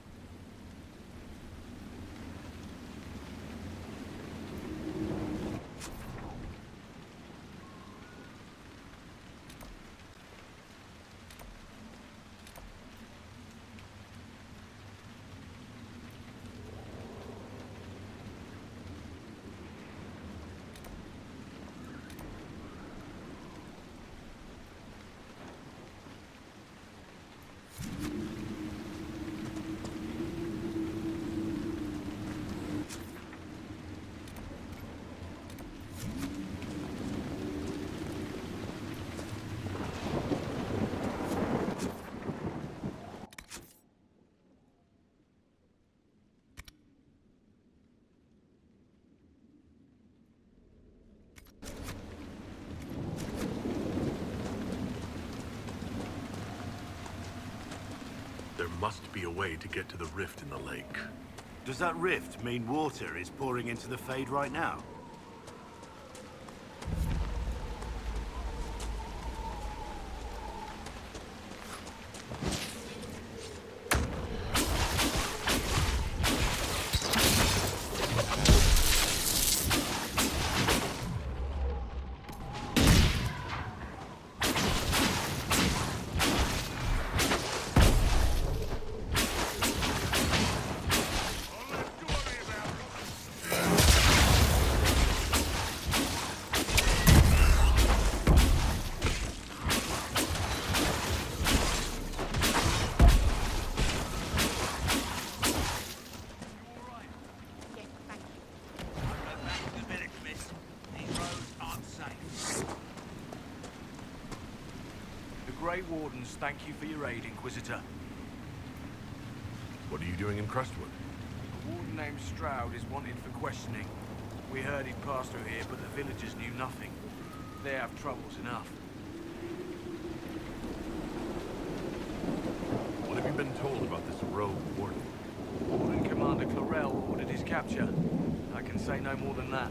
There must be a way to get to the rift in the lake. Does that rift mean water is pouring into the Fade right now? Grey Wardens, thank you for your aid, Inquisitor. What are you doing in Crestwood? A warden named Stroud is wanted for questioning. We heard he'd passed through here, but the villagers knew nothing. They have troubles enough. What have you been told about this rogue warden? Warden Commander Clarell ordered his capture. I can say no more than that.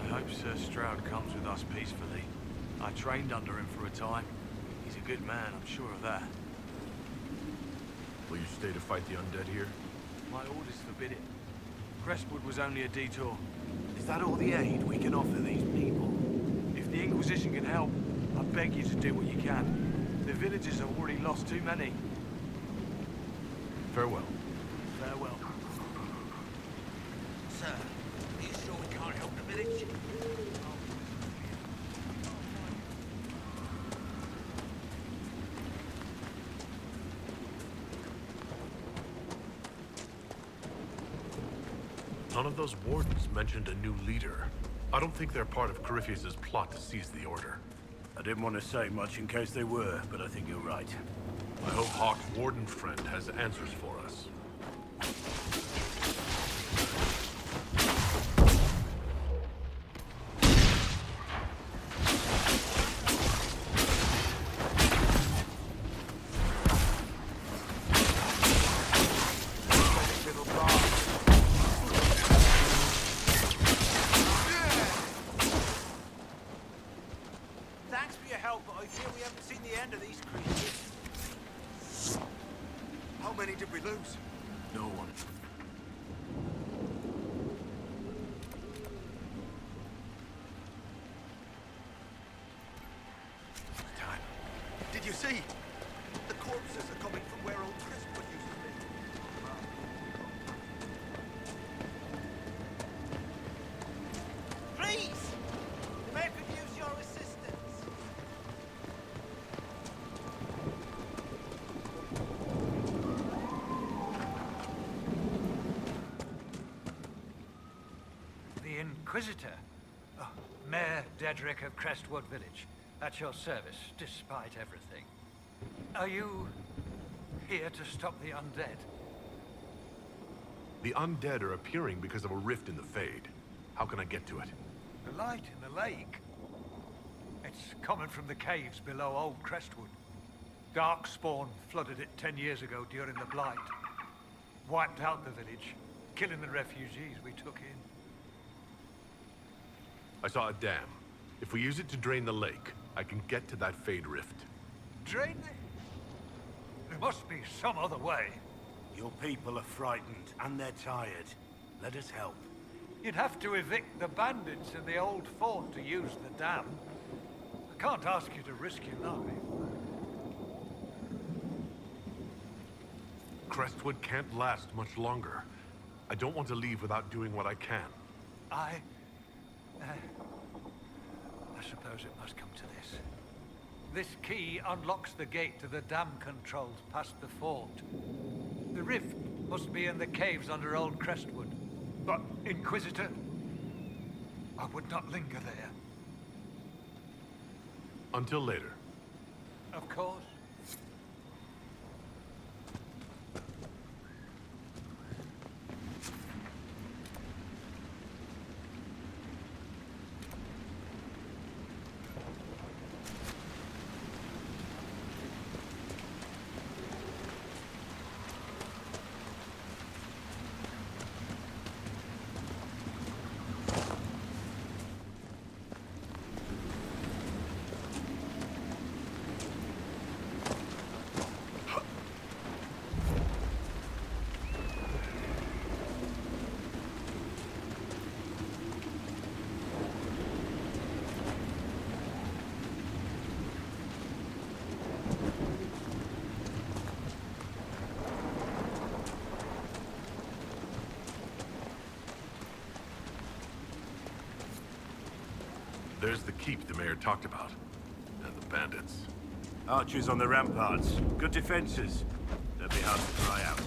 I hope Sir Stroud comes with us peacefully. I trained under him for a time. He's a good man, I'm sure of that. Will you stay to fight the undead here? My orders forbid it. Crestwood was only a detour. Is that all the aid we can offer these people? If the Inquisition can help, I beg you to do what you can. The villagers have already lost too many. Farewell. Farewell. Sir, are you sure we can't help the village? None of those wardens mentioned a new leader. I don't think they're part of Corypheus's plot to seize the Order. I didn't want to say much in case they were, but I think you're right. I hope Hawk's warden friend has answers for us. Thanks for your help, but I fear we haven't seen the end of these creatures. How many did we lose? No one. Time. Did you see? The corpses are coming from where old Crestwood used to be. Please! The mayor could use your assistance. The Inquisitor? Oh, Mayor Dedrick of Crestwood Village. At your service, despite everything. Are you here to stop the undead? The undead are appearing because of a rift in the Fade. How can I get to it? The light in the lake? It's coming from the caves below Old Crestwood. Darkspawn flooded it 10 years ago during the Blight. Wiped out the village, killing the refugees we took in. I saw a dam. If we use it to drain the lake, I can get to that Fade rift. Drain it? There must be some other way. Your people are frightened, and they're tired. Let us help. You'd have to evict the bandits in the old fort to use the dam. I can't ask you to risk your life. Crestwood can't last much longer. I don't want to leave without doing what I can. I suppose it must come to this. This key unlocks the gate to the dam controls past the fort. The rift must be in the caves under Old Crestwood. But, Inquisitor, I would not linger there. Until later. Of course. There's the keep the mayor talked about. And the bandits. Archers on the ramparts. Good defenses. They'll be hard to dry out.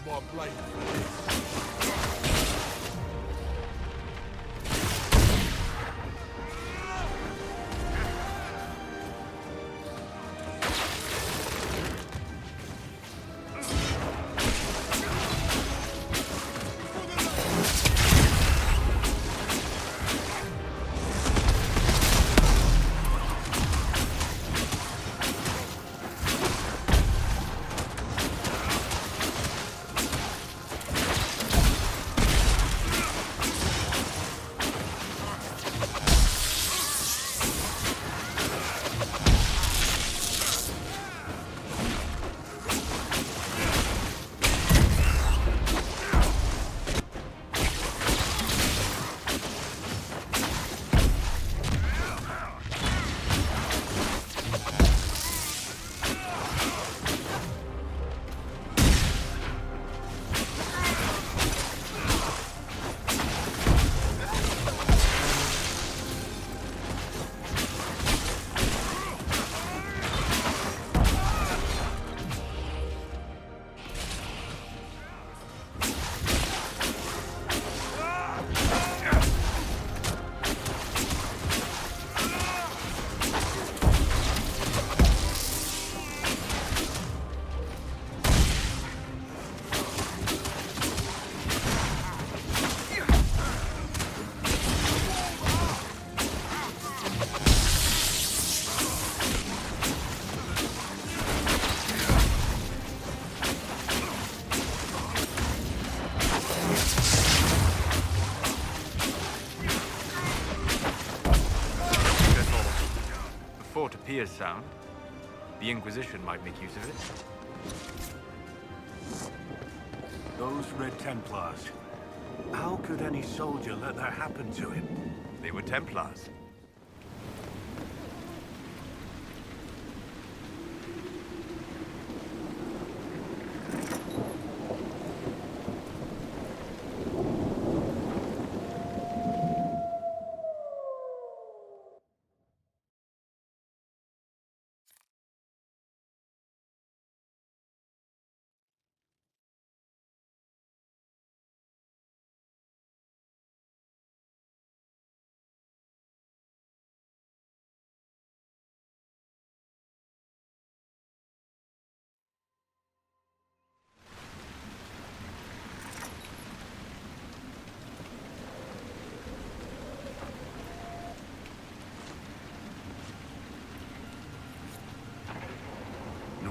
more blame for this. Appears sound. The Inquisition might make use of it. Those Red Templars. How could any soldier let that happen to him? They were Templars.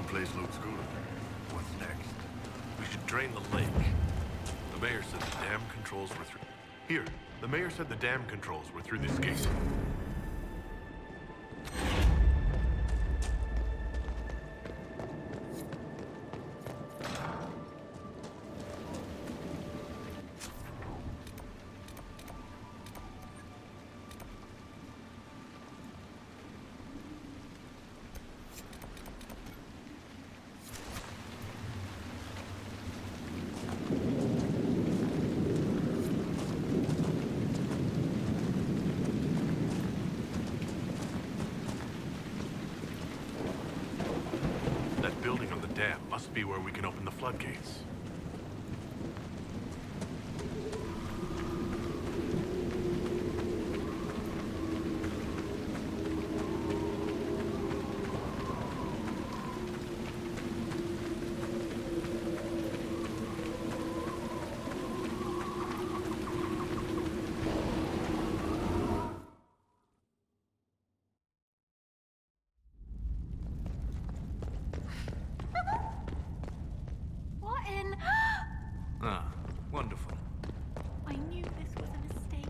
Place looks good. What's next? We should drain the lake. The mayor said the dam controls were through. Here, the mayor said the dam controls were through this gate. Building on the dam must be where we can open the floodgates. Ah, wonderful. I knew this was a mistake.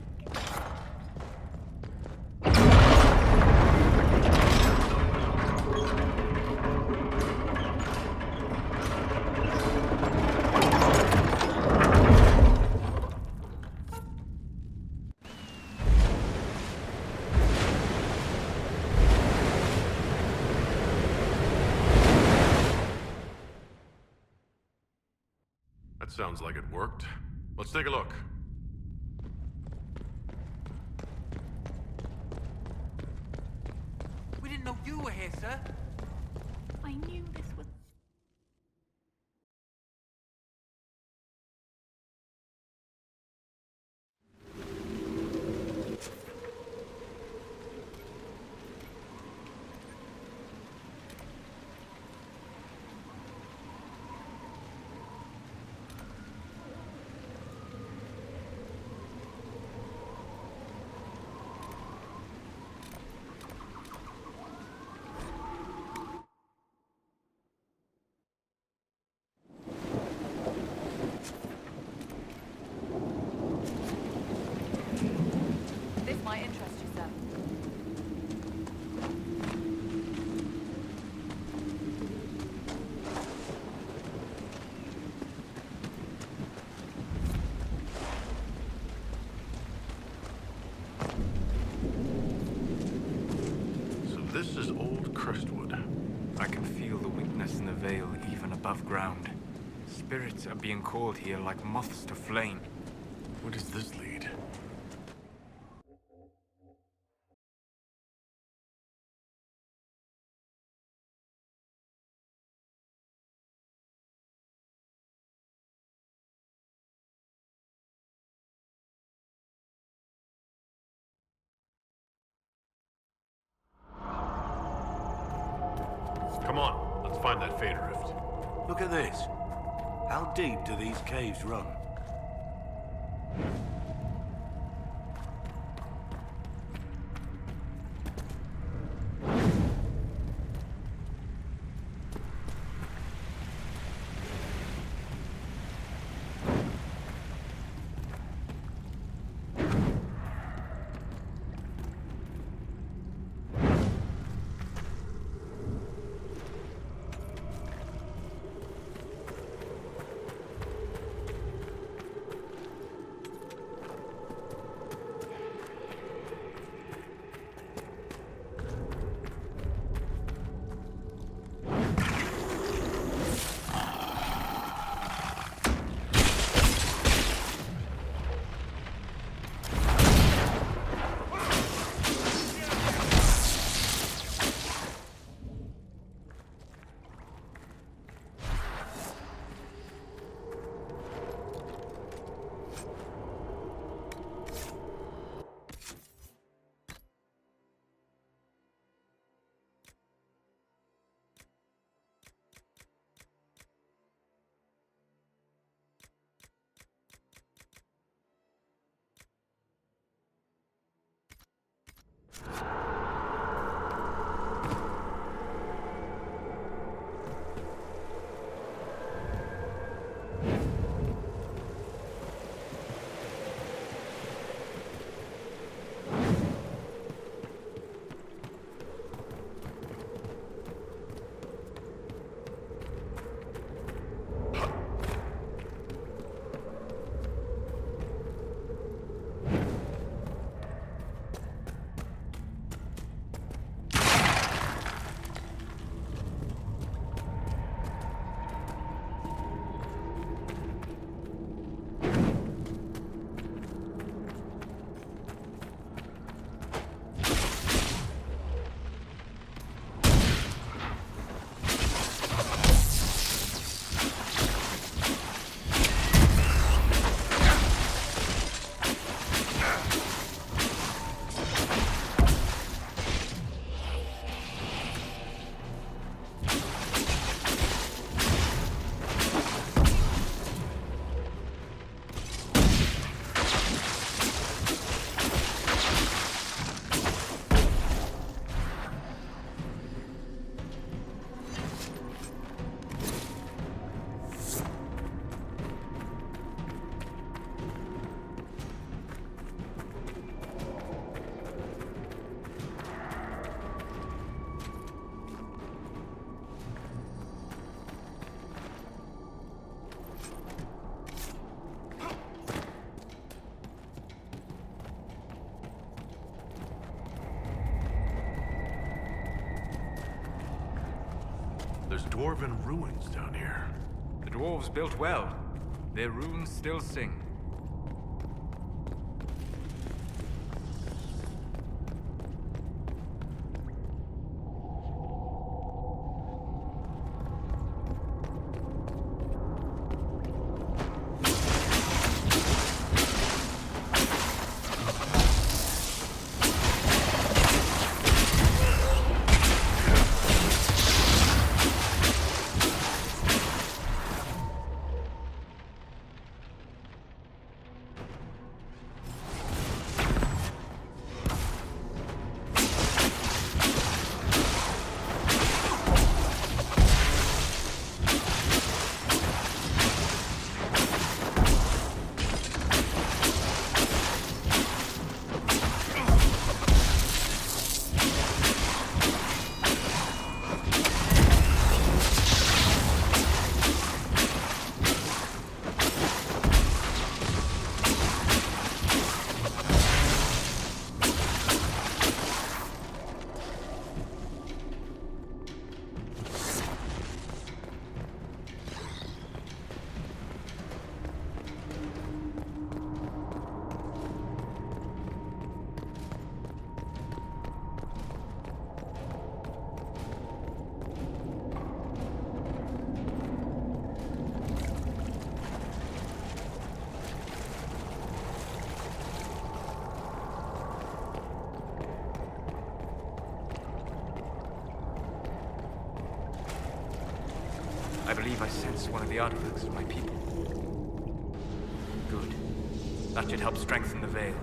That sounds like it worked. Let's take a look. We didn't know you were here, sir. I knew this was Crestwood. I can feel the weakness in the veil even above ground. Spirits are being called here like moths to flame. Where does this lead? Come on, let's find that fader rift. Look at this. How deep do these caves run? There's dwarven ruins down here. The dwarves built well. Their runes still sing. believe I sensed one of the artifacts of my people. Good. That should help strengthen the veil.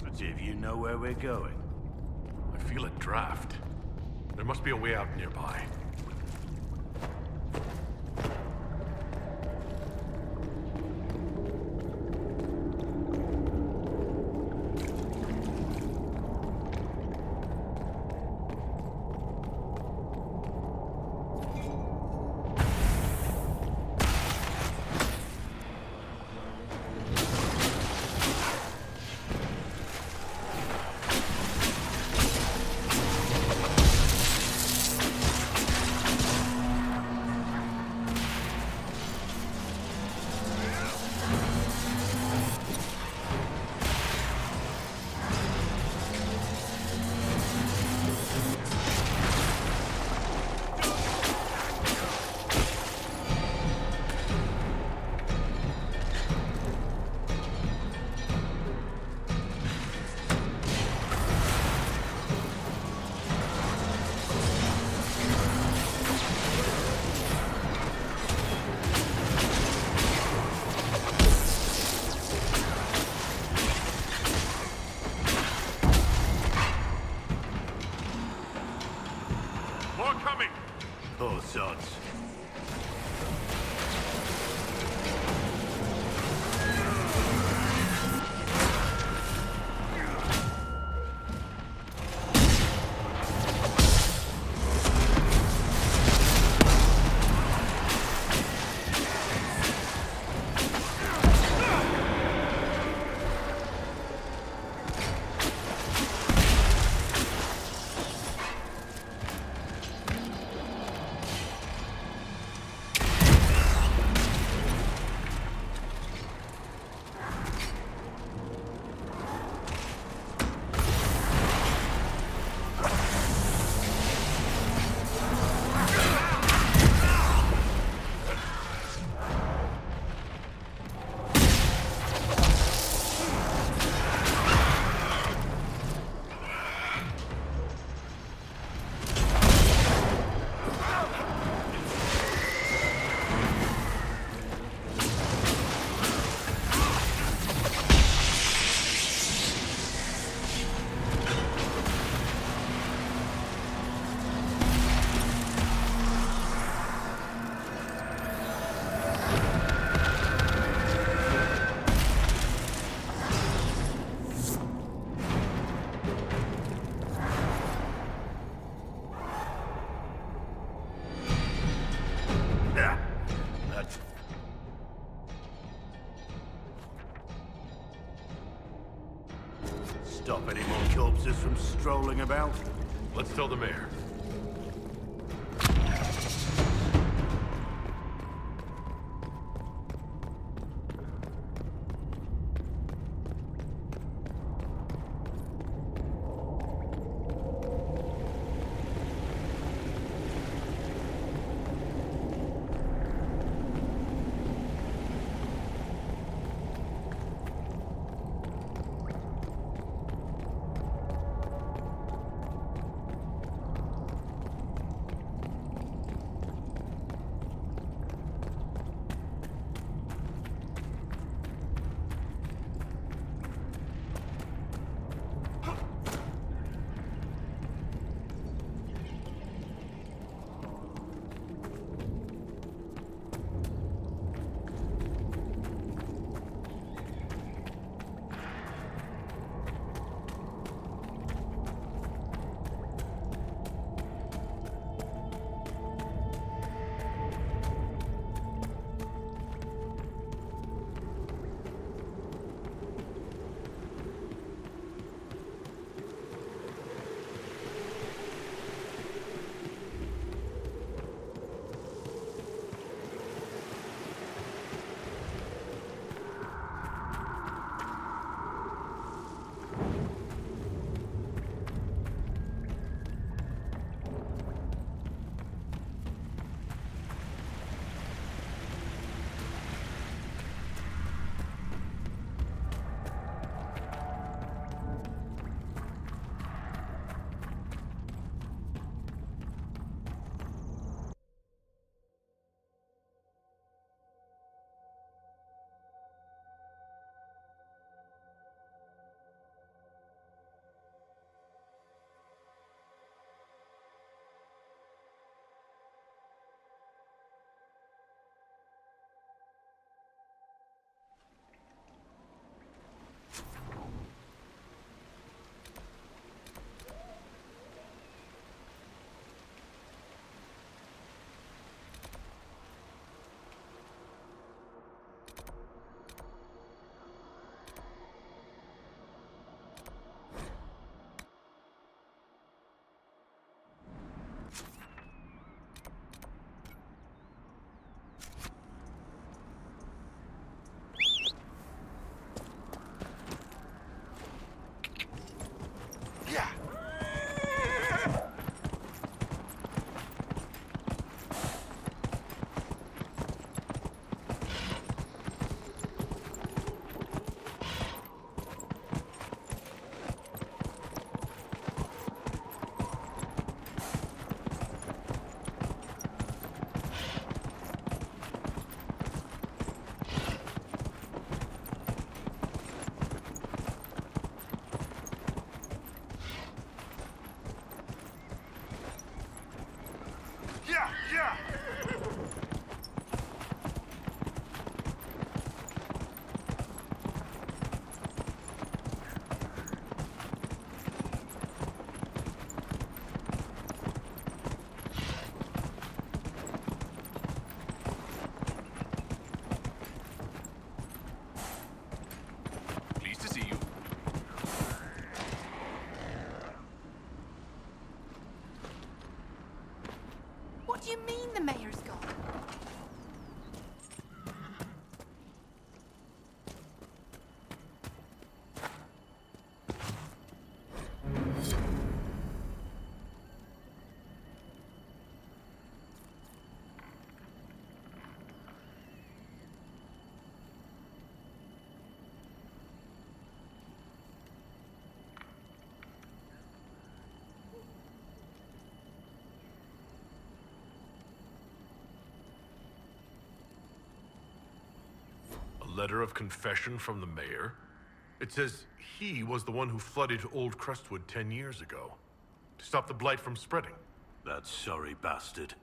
As if you know where we're going. I feel a draft. There must be a way out nearby. Poor sods. Stop any more corpses from strolling about? Let's tell the mayor. mean the mayor's gone? Letter of confession from the mayor? It says he was the one who flooded Old Crestwood 10 years ago, to stop the blight from spreading. That sorry bastard.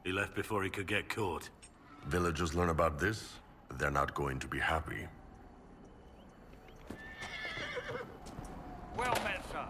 He left before he could get caught. Villagers learn about this, they're not going to be happy. Well met, sir.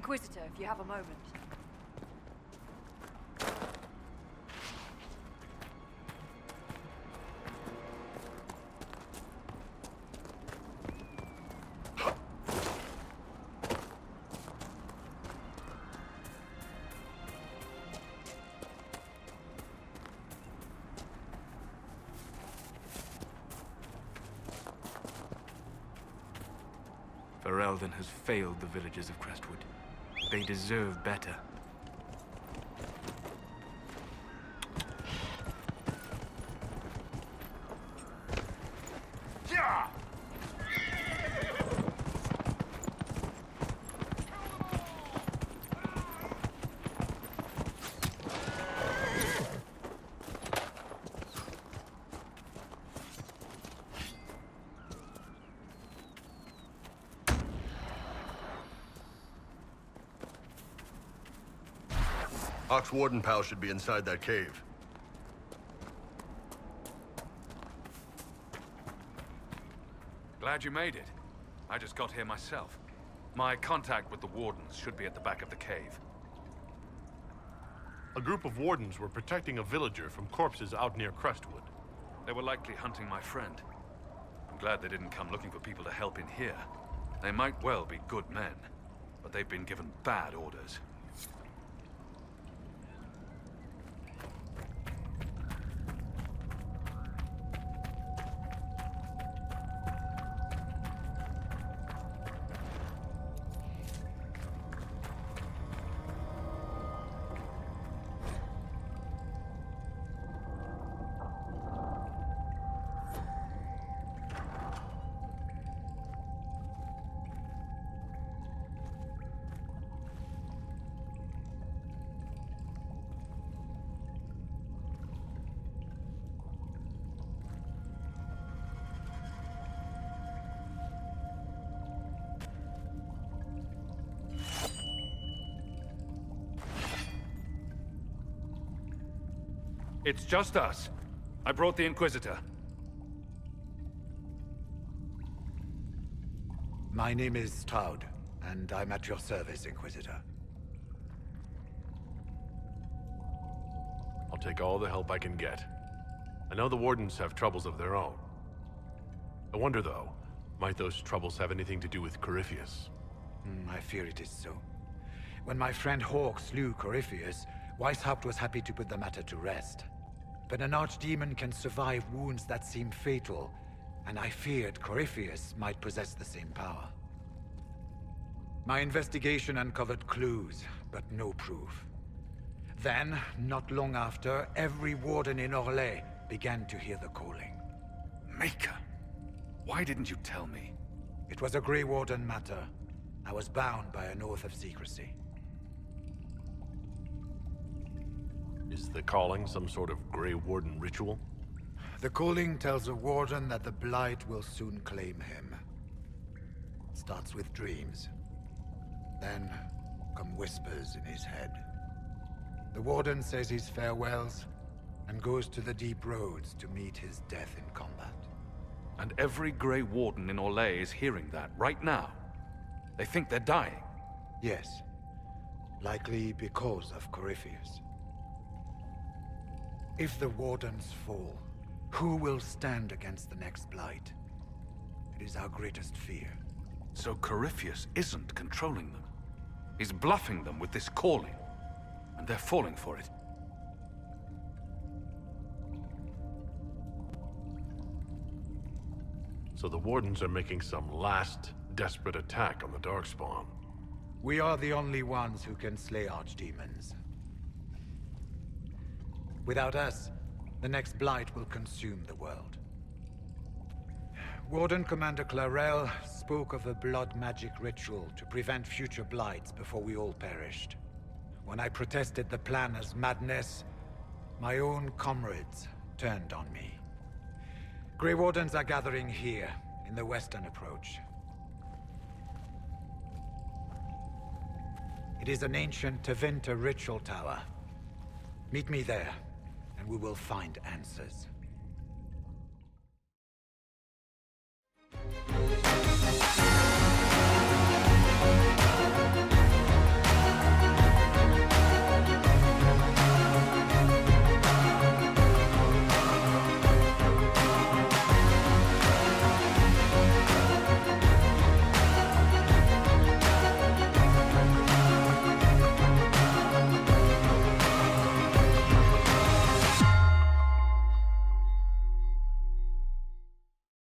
Inquisitor, if you have a moment. Ferelden has failed the villagers of Crestwood. They deserve better. Warden pal should be inside that cave. Glad you made it. I just got here myself. My contact with the Wardens should be at the back of the cave. A group of Wardens were protecting a villager from corpses out near Crestwood. They were likely hunting my friend. I'm glad they didn't come looking for people to help in here. They might well be good men, but they've been given bad orders. It's just us. I brought the Inquisitor. My name is Stroud, and I'm at your service, Inquisitor. I'll take all the help I can get. I know the Wardens have troubles of their own. I wonder, though, might those troubles have anything to do with Corypheus? I fear it is so. When my friend Hawk slew Corypheus, Weishaupt was happy to put the matter to rest. But an archdemon can survive wounds that seem fatal, and I feared Corypheus might possess the same power. My investigation uncovered clues, but no proof. Then, not long after, every warden in Orlais began to hear the calling. Maker! Why didn't you tell me? It was a Grey Warden matter. I was bound by an oath of secrecy. Is the calling some sort of Grey Warden ritual? The calling tells a warden that the Blight will soon claim him. Starts with dreams. Then come whispers in his head. The warden says his farewells and goes to the deep roads to meet his death in combat. And every Grey Warden in Orlais is hearing that right now. They think they're dying. Yes. Likely because of Corypheus. If the Wardens fall, who will stand against the next Blight? It is our greatest fear. So Corypheus isn't controlling them. He's bluffing them with this calling. And they're falling for it. So the Wardens are making some last, desperate attack on the Darkspawn. We are the only ones who can slay archdemons. Without us, the next Blight will consume the world. Warden Commander Clarel spoke of a blood magic ritual to prevent future Blights before we all perished. When I protested the plan as madness, my own comrades turned on me. Grey Wardens are gathering here, in the western approach. It is an ancient Tevinter ritual tower. Meet me there, and we will find answers.